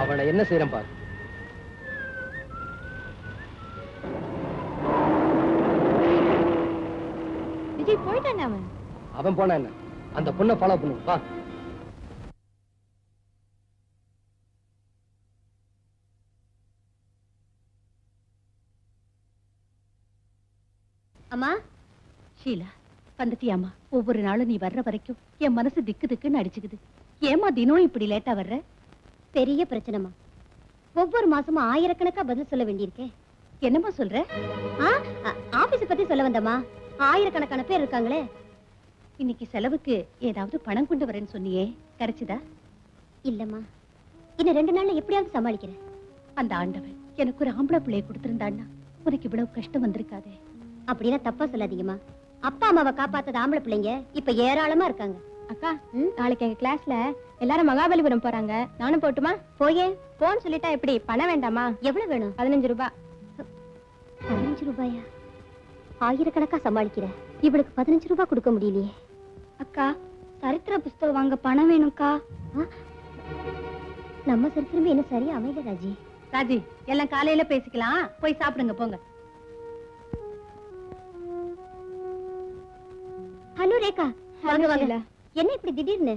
அவனை என்ன செய்யறான் பாரு. விஜய் போயிட்டான். அவன் போனா என்ன, அந்த பொண்ணை ஃபாலோ பண்ணும் வா. அம்மா, ஷீலா வந்துட்டியாமா? ஒவ்வொரு நாளும் நீ வர்ற வரைக்கும் என் மனசு திக்கு திக்குன்னு அடிச்சுக்குது. ஏமா தினம் இப்படி லேட்டா வர்ற? பெரிய பிரச்சனைமா. ஒவ்வொரு மாசமும் ஆயிரக்கணக்கா பதில் சொல்ல வேண்டியிருக்கே. என்னம்மா சொல்ற? ஆபீஸ் பத்தி சொல்ல வந்தம்மா. ஆயிரக்கணக்கான பேர் இருக்காங்களே. இன்னைக்கு செலவுக்கு ஏதாவது பணம் கொண்டு வரேன்னு சொன்னியே, கிடைச்சுதா? இல்லம்மா, இன்னும் 2 நாள்ல எப்படியாவது சமாளிக்கிறேன். அந்த ஆண்டவன் எனக்கு ஒரு ஆம்பளை பிள்ளைய கொடுத்திருந்தான்னா உனக்கு இவ்வளவு கஷ்டம் வந்திருக்காதே. அப்படின்னா தப்பா சொல்லாதீங்கம்மா. அப்பா அம்மாவை காப்பாத்தது ஆம்பளை பிள்ளைங்க இப்ப ஏராளமா இருக்காங்க. அக்கா, நாளைக்கு எங்க கிளாஸ்ல எல்லாரும் மகாபலிபுரம் போறாங்க. நானும் போட்டுமா? போயே. போன்னு சொல்லிட்டா எப்படி? பணம் வேண்டாமா? எவ்வளவு வேணும்? 15 ரூபாய். 15 ரூபாயா? ஆயிரக்கணக்கா சமாளிக்கிறேன், இவளுக்கு 15 ரூபாய் கொடுக்க முடியலையே. அக்கா, சரித்திர புஸ்தகம் வாங்க பணம் வேணும்க்கா. நம்ம சரித்திரமே என்ன சரியா அமையல ராஜி. ராஜி, எல்லாம் காலையில பேசிக்கலாம், போய் சாப்பிடுங்க போங்க. ஹலோ ரேகா, வாங்க வாங்க. என்ன இப்படி திடீர்னு?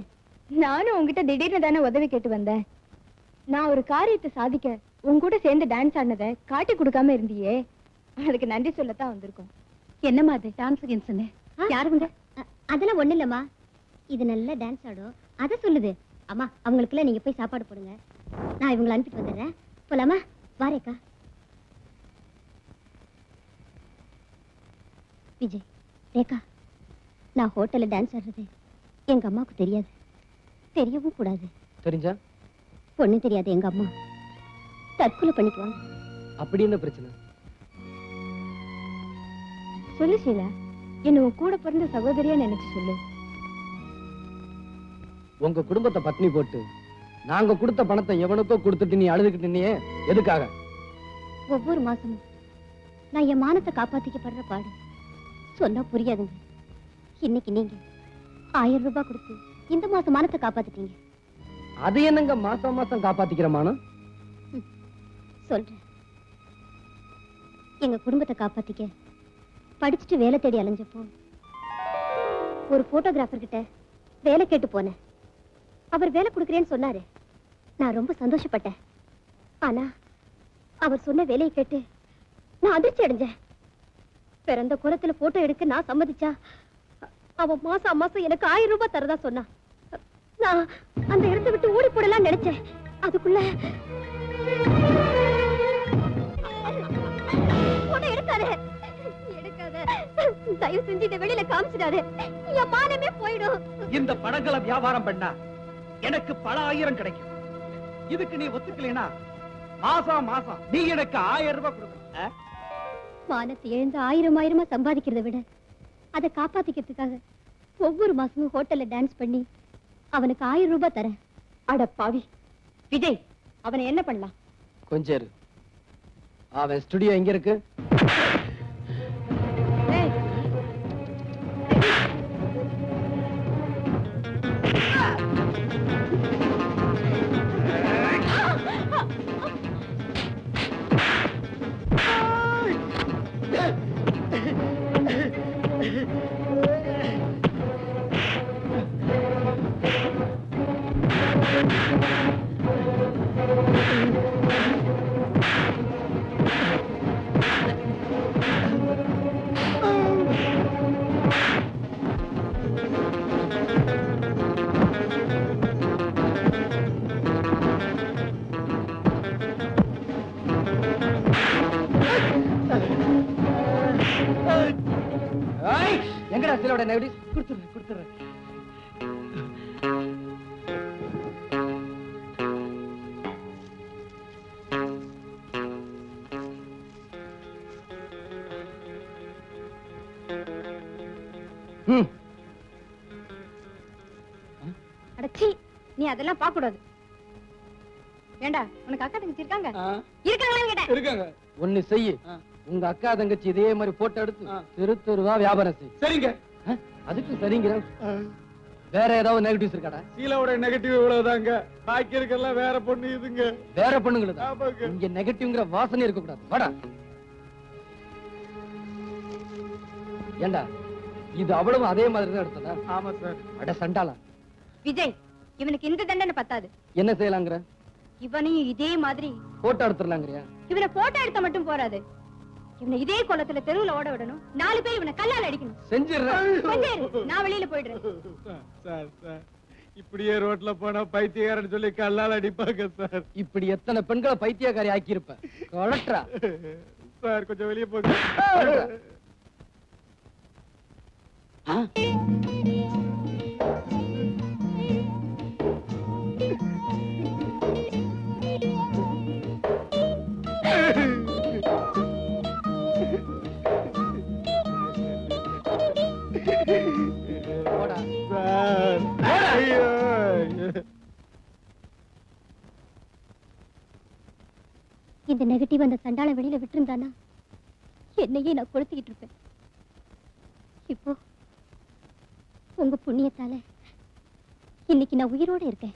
நானும் உங்ககிட்ட திடீர்னு தானே உதவி கேட்டு வந்தேன். நான் ஒரு காரியத்தை சாதிக்க உன் கூட சேர்ந்து டான்ஸ் ஆடினதை காட்டி கொடுக்காம இருந்தியே, அதுக்கு நன்றி சொல்லத்தான் வந்திருக்கோம். என்னம்மா அது டான்ஸ் கேம்ஸ்னு? யாருங்க? அதெல்லாம் ஒண்ணு இல்லம்மா, இது நல்ல டான்ஸ் ஆடும் அத சொல்லுது. அம்மா, அவங்களுக்குள்ள நீங்க போய் சாப்பாடு போடுங்க, நான் இவங்களை அனுப்பிட்டு வந்துடுறேன். போலாமா? வாரேக்கா. விஜய், ரேகா, நான் ஹோட்டல்ல டான்ஸ் ஆடுறது எங்க அம்மாவுக்கு தெரியாது, தெரியவும் கூடாது. தெரிஞ்சா? பொண்ணு தெரியாது எங்க அம்மா தற்கொலை பண்ணிக்குவாங்க. அப்படி என்ன பிரச்சனை? சொல்லு ஷீலா, என்ன உன் கூட பிறந்த சகோதரியா நினைச்சு சொல்லு. உங்க குடும்பத்தை பட்னி போட்டு நாங்க கொடுத்த பணத்தை எவனுக்கோ கொடுத்துட்டு நீ அழுதுகிட்டு நின்னியே, எதுக்காக? ஒவ்வொரு மாசமும் நான் என் மானத்தை காப்பாத்திக்கப்படுற பாடு சொன்னா புரியாதுங்க. இன்னைக்கு நீங்க 1000 ரூபாய் கொடுத்து இந்த மாசம் மானத்தை காப்பாத்திட்டீங்க. அது என்னங்க மாசம் மாசம் காப்பாத்திக்கிற மானம்? சொல்றேன். எங்க குடும்பத்தை காப்பாத்திக்க படிச்சுட்டு வேலை தேடி அலைஞ்சப்போ ஒரு போட்டோகிராஃபர் கிட்ட வேலை கேட்டு போனேன். அவர் வேலை கொடுக்குறேன்னு சொன்னாரு. நான் ரொம்ப சந்தோஷப்பட்டேன். ஆனா அவர் சொன்ன வேலையை கேட்டு நான் அதிர்ச்சி அடைஞ்சேன். பிறந்த குலத்துல போட்டோ எடுக்க நான் சம்மதிச்சா அவன் மாசம் மாசம் எனக்கு 1000 ரூபாய் தரதா சொன்னா. நான் அந்த இடத்தை விட்டு ஓடி போடலாம் நினைச்சேன். அதுக்குள்ள போட்டோ எடுக்காதே, எடுக்காதே, தயவு செஞ்சு இதை வெளியில காமிச்சிடாதே, என் மானமே போயிடும். இந்த படங்களை வியாபாரம் பண்ணா எனக்கு பல 1000 கிடைக்கும். இதுக்கு நீ ஒத்துக்கலைனா மாசம் மாசம் நீ எனக்கு 1000 ரூபாய் கொடுக்கணும். மானத்தை எழுந்து 1000 சம்பாதிக்கிறத விட அதை காப்பாத்திக்கிறதுக்காக ஒவ்வொரு மாசமும் ஹோட்டல்ல டான்ஸ் பண்ணி அவனுக்கு 1000 ரூபாய் தரேன். அட பாவி விஜய், அவனை என்ன பண்ணலாம்? கொஞ்சம் இரு. அவன் ஸ்டுடியோ எங்க இருக்கு? எங்கடா சிலோட நெகடி கொடுத்துறேன் அடச்சி, நீ அதெல்லாம் பார்க்க கூடாது. ஏண்டா உனக்கு அக்கா தங்கச்சி இருக்காங்க? இருக்காங்களான்னு கேட்டேன். இருக்காங்க. ஒண்ணு செய்யு, உங்க அக்கா தங்கச்சி இதே மாதிரி போட்டோ எடுத்து தெருவா வியாபாரம் செய். சரிங்க. அதுக்கு சரிங்க. வேற ஏதாவது நெகட்டிவ்ஸ் இருக்காடா? சீலாவோட நெகட்டிவ் இவ்வளவுதாங்க. பாக்கி இருக்கெல்லாம் வேற பொண்ணு இதுங்க. வேற பொண்ணுங்களுக்கு ஆமாங்க. இங்க நெகட்டிவ்ங்கிற வாசனை இருக்க கூடாது. வாடா. ஏண்டா இது அவ்வளவு அதே மாதிரி தான் எடுத்ததா? ஆமா சார். அட சண்டாளா. விஜய், இவனுக்கு இந்த தண்டனை பத்தாது. என்ன செய்யலாங்கிற? இவனையும் இதே மாதிரி போட்டோ எடுத்துடலாங்கிறியா? இவனை போட்டோ எடுத்த மட்டும் போறாது. இவனை இதே கோலத்துல தெருவுல ஓட விடணும். 4 பேர் இவனை கல்லால் அடிக்கணும். செஞ்சிடுறேன். கொஞ்சம் இரு, நான் வெளியில போயிடுறேன். சார் சார் இப்படியே ரோட்ல போனா பைத்தியக்காரன்னு சொல்லி கல்லால் அடிப்பாங்க சார். இப்படி எத்தனை பெண்களை பைத்தியக்காரி ஆக்கி இருப்ப. கலெக்டரா சார் கொஞ்சம் வெளியே போங்க. போடா. சார் ஐயோ. இந்த நெகட்டிவ் அந்த சண்டாள வெளியில விட்டுருந்தானா என்னையே நான் கொளுத்திக்கிட்டு இருப்பேன். இப்போ உங்க புண்ணியத்தால இன்னைக்கு நான் உயிரோட இருக்கேன்.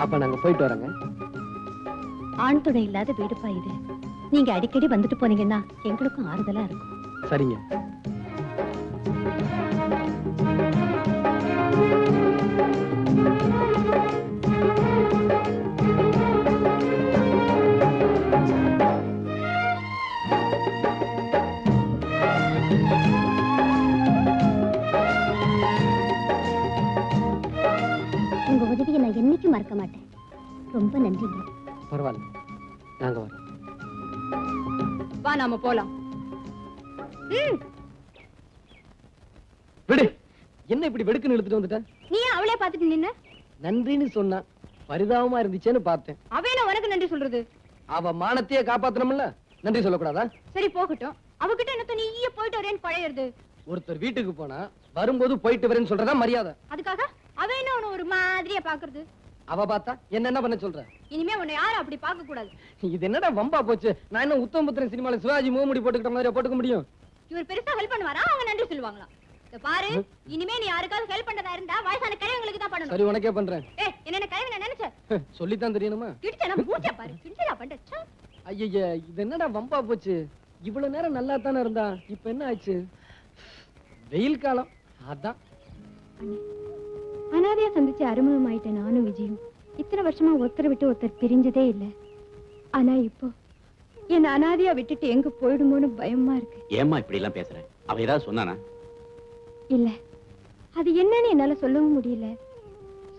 அப்ப நாங்க போயிட்டு வரோங்க. ஆண் துணை இல்லாத வீடுப்பா இது. நீங்க அடிக்கடி வந்துட்டு போனீங்கன்னா எங்களுக்கும் ஆறுதலா இருக்கும். சரிங்க. உங்க உதவியை நான் என்னைக்கும் மறக்க மாட்டேன். ரொம்ப நன்றிங்க. பரவாயில்ல, நாங்க வரோம். வா, நாம போலாம். விடு. என்ன இப்படி வெடுக்குன்னு இழுத்துட்டு வந்துட்ட? நீ ஏன் அவளே பாத்துட்டு நின்ன? நன்றின்னு சொன்னா பரிதாபமா இருந்துச்சேன்னு பார்த்தேன். அவன் உனக்கு நன்றி சொல்றது? அவ மானத்தையே காப்பாத்தணும்ல, நன்றி சொல்லக்கூடாதா? சரி போகட்டும். அவகிட்ட என்னத்த நீயே போயிட்டு வரேன்னு பழையிறது? ஒருத்தர் வீட்டுக்கு போனா வரும்போது போயிட்டு வரேன்னு சொல்றதா மரியாதை. அதுக்காக அவன் என்ன உன்னை ஒரு மாதிரியா பாக்குறது? அவ பார்த்தா என்ன பண்ண சொல்ற? இனிமே உன்னை யாரும் அப்படி பார்க்க கூடாது. இது என்னடா வம்பா போச்சு? நான் என்ன உத்தமபுத்திரன் சினிமால சிவாஜி முகமுடி போட்டுக்கிட்ட மாதிரி போட்டுக்க முடியும்? இவர் பெருசா ஹெல்ப் பண்ணுவாரா? அவங்க நன்றி சொல்லுவாங்களாம். இத பாரு, இனிமே நீ யாருக்காவது ஹெல்ப் பண்றதா இருந்தா வயசான கிழவங்களுக்கு தான் பண்ணணும். சரி, உனக்கே பண்றேன். என்ன கிழவி நான் நினைச்ச சொல்லித்தான் தெரியணுமா? கிட்டனா பூச்சா பாரு, கிட்டடா பண்ற. ஐயா, இது என்னடா வம்பா போச்சு? இவ்வளவு நேரம் நல்லா தானே இருந்தா, இப்ப என்ன ஆச்சு? வெயில் காலம் அதான். அனாதையா சந்திச்சு அறிமுகம் ஆயிட்டேன் நானும் விஜயும். இத்தனை வருஷமா ஒருத்தரை விட்டு ஒருத்தர் பிரிஞ்சதே இல்ல. ஆனா இப்போ என்ன அனாதையா விட்டுட்டு எங்க போயிடுமோன்னு பயமா இருக்கு. ஏம்மா இப்படி எல்லாம் பேசுறேன்? அவ ஏதாவது சொன்னானா? இல்ல, அது என்னன்னு என்னால சொல்லவும் முடியல,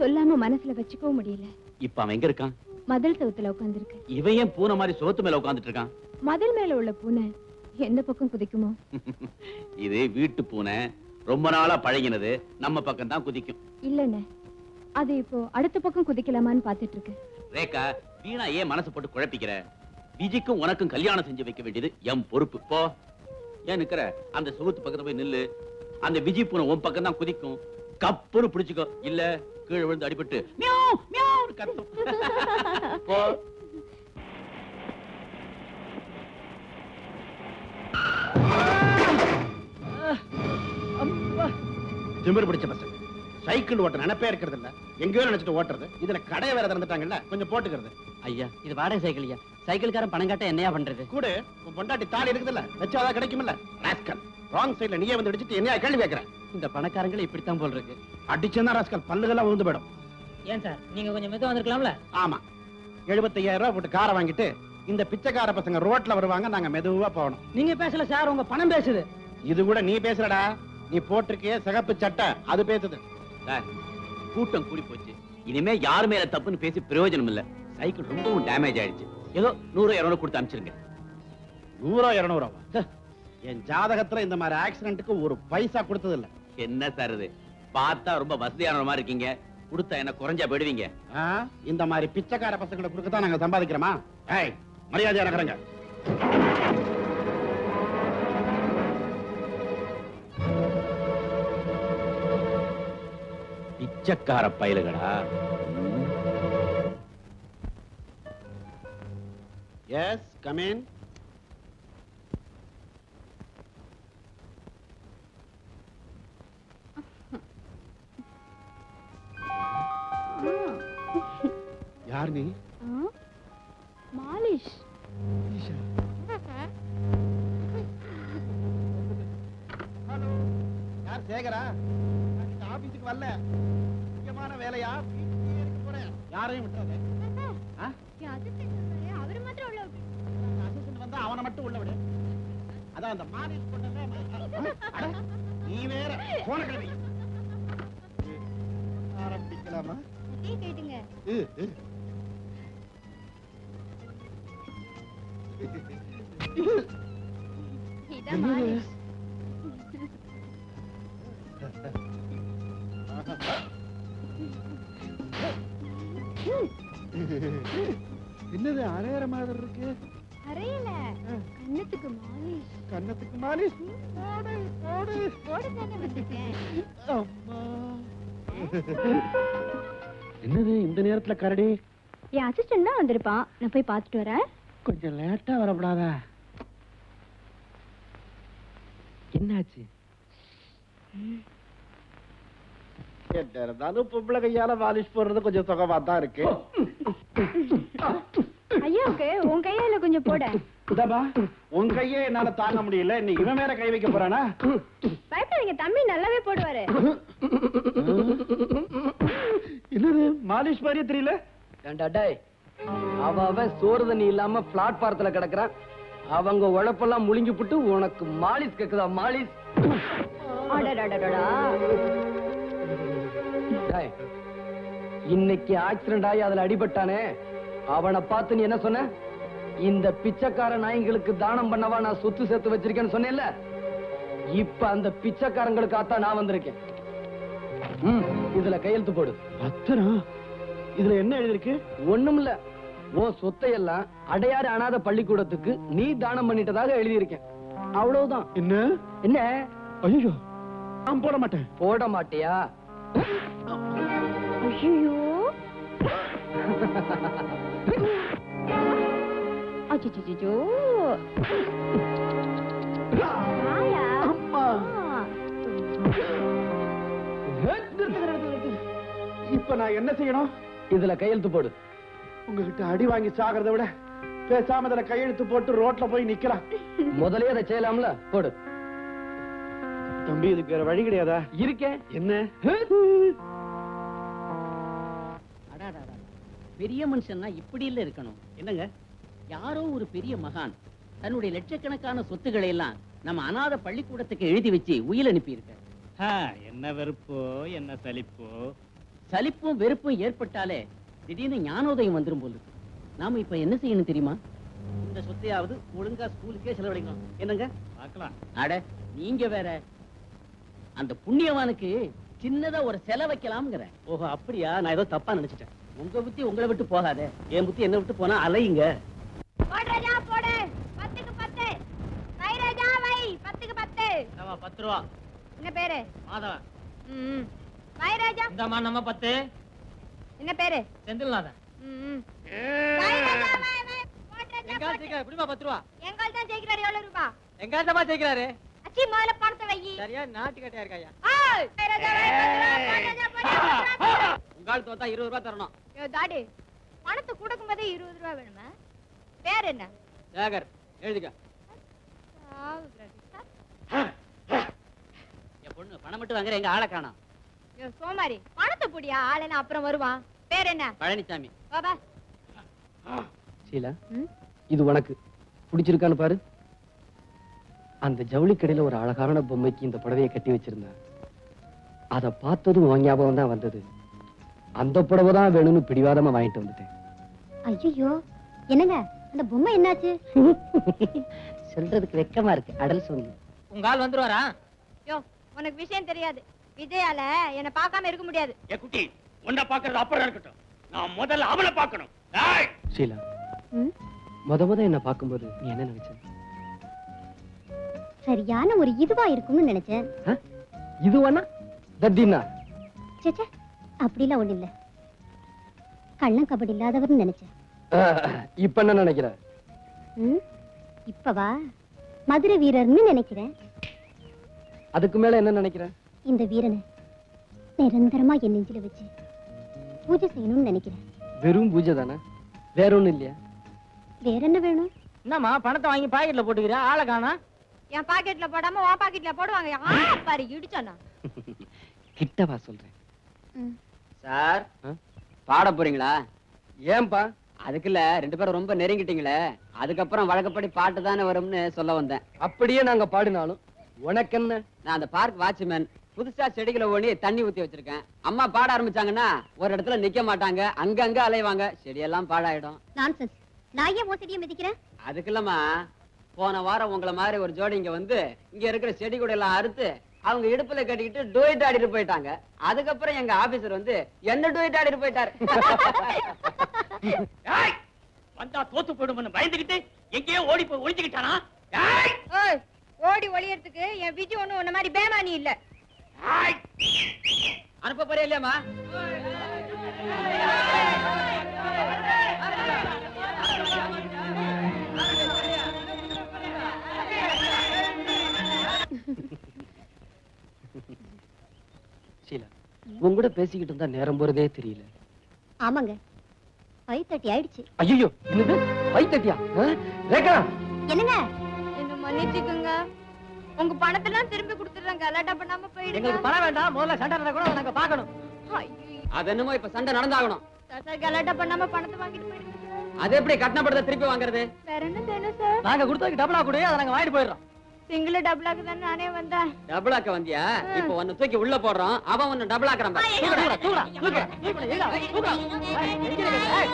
சொல்லாம மனசுல வச்சுக்கவும் முடியல. இப்ப அவன் எங்க இருக்கான்? மதில் சவுத்துல உட்கார்ந்துருக்கு. இவன் ஏன் பூனை மாதிரி சுவத்து மேல உட்கார்ந்துட்டு இருக்கான்? மதில் மேல உள்ள பூனை எந்த பக்கம் குதிக்குமோ? இது வீட்டு பூனை, ரொம்ப நாளா பழகினது, நம்ம பக்கம் தான் குதிக்கும். இல்லண்ணே, அது இப்போ அடுத்த பக்கம் குதிக்கலாமான்னு பாத்துட்டு இருக்கு. ரேகா, வீணா ஏன் மனசு போட்டு குழப்பிக்கிற? விஜய்க்கும் உனக்கும் கல்யாணம் செஞ்சு வைக்க வேண்டியது என் பொறுப்பு. போ. ஏன் நிக்கிற? அந்த சுவத்து பக்கத்துல போய் நில்லு. அந்த விஜய் பூனை உன் பக்கம் தான் குதிக்கும். கப்புன்னு பிடிச்சுக்கோ, இல்ல கீழே விழுந்து அடிபட்டு மியாவ் மியாவ்னு கத்தும். போ. திமிரு பிடிச்ச பசங்க. சைக்கிள் ஓட்ட நினைப்பே இருக்கிறது இல்ல, எங்கேயோ நினைச்சிட்டு ஓட்டுறது. இதுல கடையை வேற திறந்துட்டாங்கல்ல, கொஞ்சம் போட்டுக்கிறது. ஐயா, இது வாடகை சைக்கிள்யா. சைக்கிள்காரன் பணம் காட்ட என்னையா பண்றது? கூட உன் பொண்டாட்டி தாலி இருக்குதுல்ல, வச்சாதான் கிடைக்கும்ல. ராஸ்கல், ராங் சைடுல நீயே வந்து அடிச்சிட்டு என்னையா கேள்வி கேட்கற? இந்த பணக்காரங்களை இப்படித்தான் போல் இருக்கு. அடிச்சேன்னா ராஸ்கல் பல்லுகள்லாம் விழுந்து போயிடும். ஏன் சார், நீங்க கொஞ்சம் மெதுவா வந்திருக்கலாம்ல? ஆமா, 75,000 ரூபாய் போட்டு காரை வாங்கிட்டு இந்த பிச்சைக்கார பசங்க ரோட்ல வருவாங்க, நாங்க மெதுவா போகணும். நீங்க பேசல சார், உங்க பணம் பேசுது. இது கூட நீ பேசுறடா. நீ போட்டிருக்கிய சிகப்பு சட்டை அது பேசுது. சார், கூட்டம் கூடி போச்சு. இனிமே யார் மேல தப்புன்னு பேசி பிரயோஜனம் இல்ல. சைக்கிள் ரொம்பவும் டேமேஜ் ஆயிடுச்சு. ஏதோ 100-200 கொடுத்து அனுப்பிச்சிருங்க. 100-200 என் ஜாதகத்துல இந்த மாதிரி ஆக்சிடென்ட்டுக்கு ஒரு பைசா கொடுத்தது இல்ல. என்ன சார் இது? பார்த்தா ரொம்ப வசதியான மாதிரி இருக்கீங்க. கொடுத்தா என்ன குறைஞ்சா போயிடுவீங்க? இந்த மாதிரி பிச்சைக்கார பசங்களை கொடுக்கத்தான் நாங்க சம்பாதிக்கிறோமா? ஏய், மரியாதையா நடக்கிறங்க. பிச்சைக்கார பயலுகளா? S, come in. யார் நீ? மாலிஷ். ஹலோ, யார் சேகரா? நான் ஆபீஸுக்கு வரல. முக்கியமான வேலையா? வீட்டுக்கே இருக்க போறேன். யாரையும் விட்டுறாதே. அவரு மாத்திரம் உள்ள அசிஸ்டன்ட் வந்தா அவனை மட்டும் உள்ள விடு. அதான் அந்த மாலிஷ் போட்டல. நீ வேற போன கிளம்பி. ஆரம்பிக்கலாமா? கேட்டுங்க. இதான் மாலிஷ். என்னது அரையற மாதிரி இருக்கு? அறையல, கண்ணத்துக்கு மாலிஷ். கண்ணத்துக்கு மாலிஷ்? போடு போடு. போட தானே வந்துட்டேன். அம்மா, என்னது இந்த நேரத்துல கரடி? என் அசிஸ்டன்ட் தான் வந்திருப்பான். நான் போய் பார்த்துட்டு வரேன். கொஞ்சம் லேட்டா வரப்படாதா? என்னாச்சு? இருந்தாலும் பொம்பளை கையால மாலிஷ் போடுறது கொஞ்சம் சுகமா தான் இருக்கு. ஐயாவுக்கு உன் கையால கொஞ்சம் போட. இதப்பா, உன் கையே என்னால தாங்க முடியல. நீ இவன் மேல கை வைக்க போறானா? பயப்படாதீங்க, தம்பி நல்லாவே போடுவாரு. என்னது மாலிஷ் மாதிரியே தெரியல? ஏண்டா டேய், அவன் சோறு தண்ணி இல்லாம பிளாட்பாரத்துல கிடக்குறான். அவங்க உழைப்பெல்லாம் முழுங்கி புட்டு உனக்கு மாலிஷ் கேக்குதா? மாலிஷ்? அடடடடடா. டேய், இன்னைக்கு ஆக்சிடென்ட் ஆகி அதுல அடிபட்டானே, அவனை பார்த்து நீ என்ன சொன்ன? இந்த பிச்சைக்கார நாய்களுக்கு தானம் பண்ணவா நான் சொத்து சேர்த்து வச்சிருக்கேன்னு சொன்னேன்ல? இப்ப அந்த பிச்சைக்காரங்களுக்காகத்தான் நான் வந்திருக்கேன். இதுல கையெழுத்து போடு. பத்திரம்? இதுல என்ன எழுதிருக்கு? ஒண்ணுமில்ல, உன் சொத்தையெல்லாம் அடையாறு அனாதை பள்ளிக்கூடத்துக்கு நீ தானம் பண்ணிட்டதாக எழுதியிருக்கேன். அவ்வளவுதான். என்ன? என்ன? ஐயோ, நான் போட மாட்டேன். போட மாட்டியா? ஐயோ, அச்சச்சோ. ஆயா. அம்மா. இப்ப நான் என்ன செய்யணும்? இதுல கையெழுத்து போடு. உங்ககிட்ட அடி வாங்கி சாகிறத விட பேசாம இதுல கையெழுத்து போட்டு ரோட்ல போய் நிக்கலாம். முதலே அதை செய்யலாம்ல? போடு. தம்பி, இதுக்கு வேற வழி கிடையாதா? இருக்கேன். என்ன? பெரிய மனுஷன்னா இப்படி இல்ல இருக்கணும். என்னங்க, யாரோ ஒரு பெரிய மகான் தன்னுடைய லட்சக்கணக்கான சொத்துக்களை எல்லாம் நம்ம அனாதை பள்ளிக்கூடத்துக்கு எழுதி வச்சு உயில் அனுப்பி இருக்க. என்ன வெறுப்போ என்ன சலிப்போ? சலிப்பும் வெறுப்பும் ஏற்பட்டாலே திடீர்னு ஞானோதயம் வந்துரும் போல இருக்கு. நாம இப்ப என்ன செய்யணும் தெரியுமா? இந்த சொத்தையாவது ஒழுங்கா ஸ்கூலுக்கே செலவழிக்கணும். என்னங்க பார்க்கலாம். அட, நீங்க வேற. அந்த புண்ணியவானுக்கு சின்னதா ஒரு செலை வைக்கலாம்ங்கிற. ஓஹோ, அப்படியா? நான் ஏதோ தப்பா நினைச்சிட்டேன். உங்க புத்தி உங்களை விட்டு போகாதே, என் புத்தி என்ன விட்டு போனா அலையுங்க. போடுறா, போடு. 10க்கு 10. வை ராஜா, வை. 10க்கு 10. 10 ரூபா. என்ன பேரு? மாதவன். ம். வை ராஜா. இந்தாம்மா நம்ம 10. என்ன பேரு? செந்தில்நாதன். ம். வை ராஜா, வை, வை. போடுறா, எங்க ஜெயிக்கிறாரு? எப்படிமா 10 ரூபா? எங்கால் தான் ஜெயிக்கிறாரு. எவ்வளவு ரூபா? எங்க ஆட்டமா ஜெயிக்கிறாரு? அச்சி, முதல்ல பணத்தை வை. சரியா நாட்டு கட்டையா இருக்காயா? ஏய், வை ராஜா, வை. 10 ரூபா, போடு. உங்கால் தோத்தா 20 ரூபாய் தரணும். யோ தாடி, பணத்தை கொடுக்கும்போதே 20 ரூபா வேணுமா? பேர் என்ன? சேகர், எழுதிக்க. என் பொண்ணு பணம் மட்டும் வாங்குற, எங்க ஆளை காணோம். யோ சோமாரி, பணத்தை புடியா, ஆளேனா அப்புறம் வருவான். பேர் என்ன? பழனிசாமி. பாபா. சீலா, இது உனக்கு பிடிச்சிருக்கான்னு பாரு. அந்த ஜவுளி கடையில ஒரு அழகான பொம்மைக்கு இந்த புடவையை கட்டி வச்சிருந்தேன். அதை பார்த்ததும் உன் ஞாபகம் தான் வந்தது. அந்த புடவை தான் வேணும்னு பிடிவாதமா வாங்கிட்டு வந்துட்டேன். ஐயோ என்னங்க அந்த பொம்மை என்னாச்சு? சொல்றதுக்கு வெக்கமா இருக்கு. அடல் சொல்லு. உங்க ஆள் வந்துருவாரா? யோ உனக்கு விஷயம் தெரியாது. விஜயால என்ன பார்க்காம இருக்க முடியாது. ஏ குட்டி, உன்னை பாக்குறது அப்புறம் இருக்கட்டும். நான் முதல்ல அவளை பார்க்கணும். டேய், ஷீலா, ம், முத என்ன பார்க்கும்போது நீ என்ன நினைச்ச? சரியான ஒரு இதுவா இருக்கும்னு நினைச்சேன். இதுவானா தத்தினா? சேச்சே அப்படிலாம் ஒண்ணு இல்ல. கள்ளம் கபடி இல்லாதவர்னு நினைச்சேன். இப்ப என்ன நினைக்கிற? ம், இப்பவா மதுரை வீரர்னு நினைக்கிறேன். அதுக்கு மேல என்ன நினைக்கிற? இந்த வீரனை நிரந்தரமா என் நெஞ்சில வச்சு பூஜை செய்யணும்னு நினைக்கிறேன். வெறும் பூஜை தானே, வேற ஒண்ணும் இல்லையா? வேற என்ன வேணும்? என்னம்மா பணத்தை வாங்கி பாக்கெட்ல போட்டுக்கிற, ஆளை காணா? என் பாக்கெட்ல போடாம உன் பாக்கெட்ல போடுவாங்க. பாரு இடிச்சானா. கிட்டவா சொல்றேன். ம். சார், பாட போறீங்களா? ஏன்பா? அதுக்குல்ல 2 பேரும் ரொம்ப நெருங்கிட்டீங்களே, அதுக்கப்புறம் வழக்கப்படி பாட்டு தானே வரும்னு சொல்ல வந்தேன். அப்படியே நாங்க பாடினாலும் உனக்கு என்ன? நான் அந்த பார்க் வாட்ச்மேன். புதுசா செடிகளை ஓடி தண்ணி ஊத்தி வச்சிருக்கேன். அம்மா பாட ஆரம்பிச்சாங்கன்னா ஒரு இடத்துல நிக்க மாட்டாங்க, அங்கங்க அலைவாங்க, செடியெல்லாம் பாழாயிடும். நான்சென்ஸ். நான் ஏன் உன் செடியை மிதிக்கிறேன்? அதுக்குல்லமா போன வாரம் உங்களை மாதிரி ஒரு ஜோடி இங்க வந்து இங்க இருக்கிற செடி கூட எல்லாம் அறுத்து அவங்க இடுப்புல கட்டிக்கிட்டு டூயிட் ஆடிட்டு போயிட்டாங்க. அதுக்கப்புறம் எங்க ஆபீசர் வந்து என்ன டூயிட் ஆடிட்டு போயிட்டாரு. டேய், வந்தா தோத்து போயிடும்னு பயந்துகிட்டு எங்கேயோ ஓடி போய் ஒளிஞ்சுக்கிட்டானா? டேய், ஓய் ஓடி ஒளியறதுக்கு என் விஜி ஒண்ணு உன்ன மாதிரி பேமானி இல்ல. டேய், அனுப்ப போறே இல்லையாமா? ஷீலா, உன் கூட பேசிக்கிட்டு இருந்தா நேரம் போறதே தெரியல. ஆமாங்க 5:30 ஆயிடுச்சு. ஐயோ, என்னது 5:30? ரேகா, என்னங்க? என்ன மன்னிச்சுக்குங்க. உங்க பணத்தெல்லாம் திரும்பி கொடுத்துறேன். கலாட்டா பண்ணாம போயிடுங்க. எங்களுக்கு பணம் வேண்டாம், முதல்ல சண்டை நடக்க கூட நாங்க பாக்கணும். ஐயோ, அது என்னமோ இப்ப சண்டை நடந்தாகணும். சார் கலாட்டா பண்ணாம பணத்தை வாங்கிட்டு போயிடுங்க சார். அது எப்படி கட்டணப்படுத்த திருப்பி வாங்குறது? வேற என்ன வேணும் சார்? நாங்க கொடுத்ததுக்கு டபுளா கொடு, அதை நாங்க வாங்கிட்டு போயிடுறோம். சிங்கிள் டபுளாக்கு தான் நானே வந்தேன். டபுள் ஆக்க வந்தியா? இப்ப ஒன்னு தூக்கி உள்ள போடுறோம், அவன் ஒன்னு டபுள் ஆக்குறான் பாரு. தூக்குடா, தூக்குடா, தூக்கு, தூக்குடா, இல்ல, தூக்குடா. ஏய், எங்க இருக்கு? ஏய்.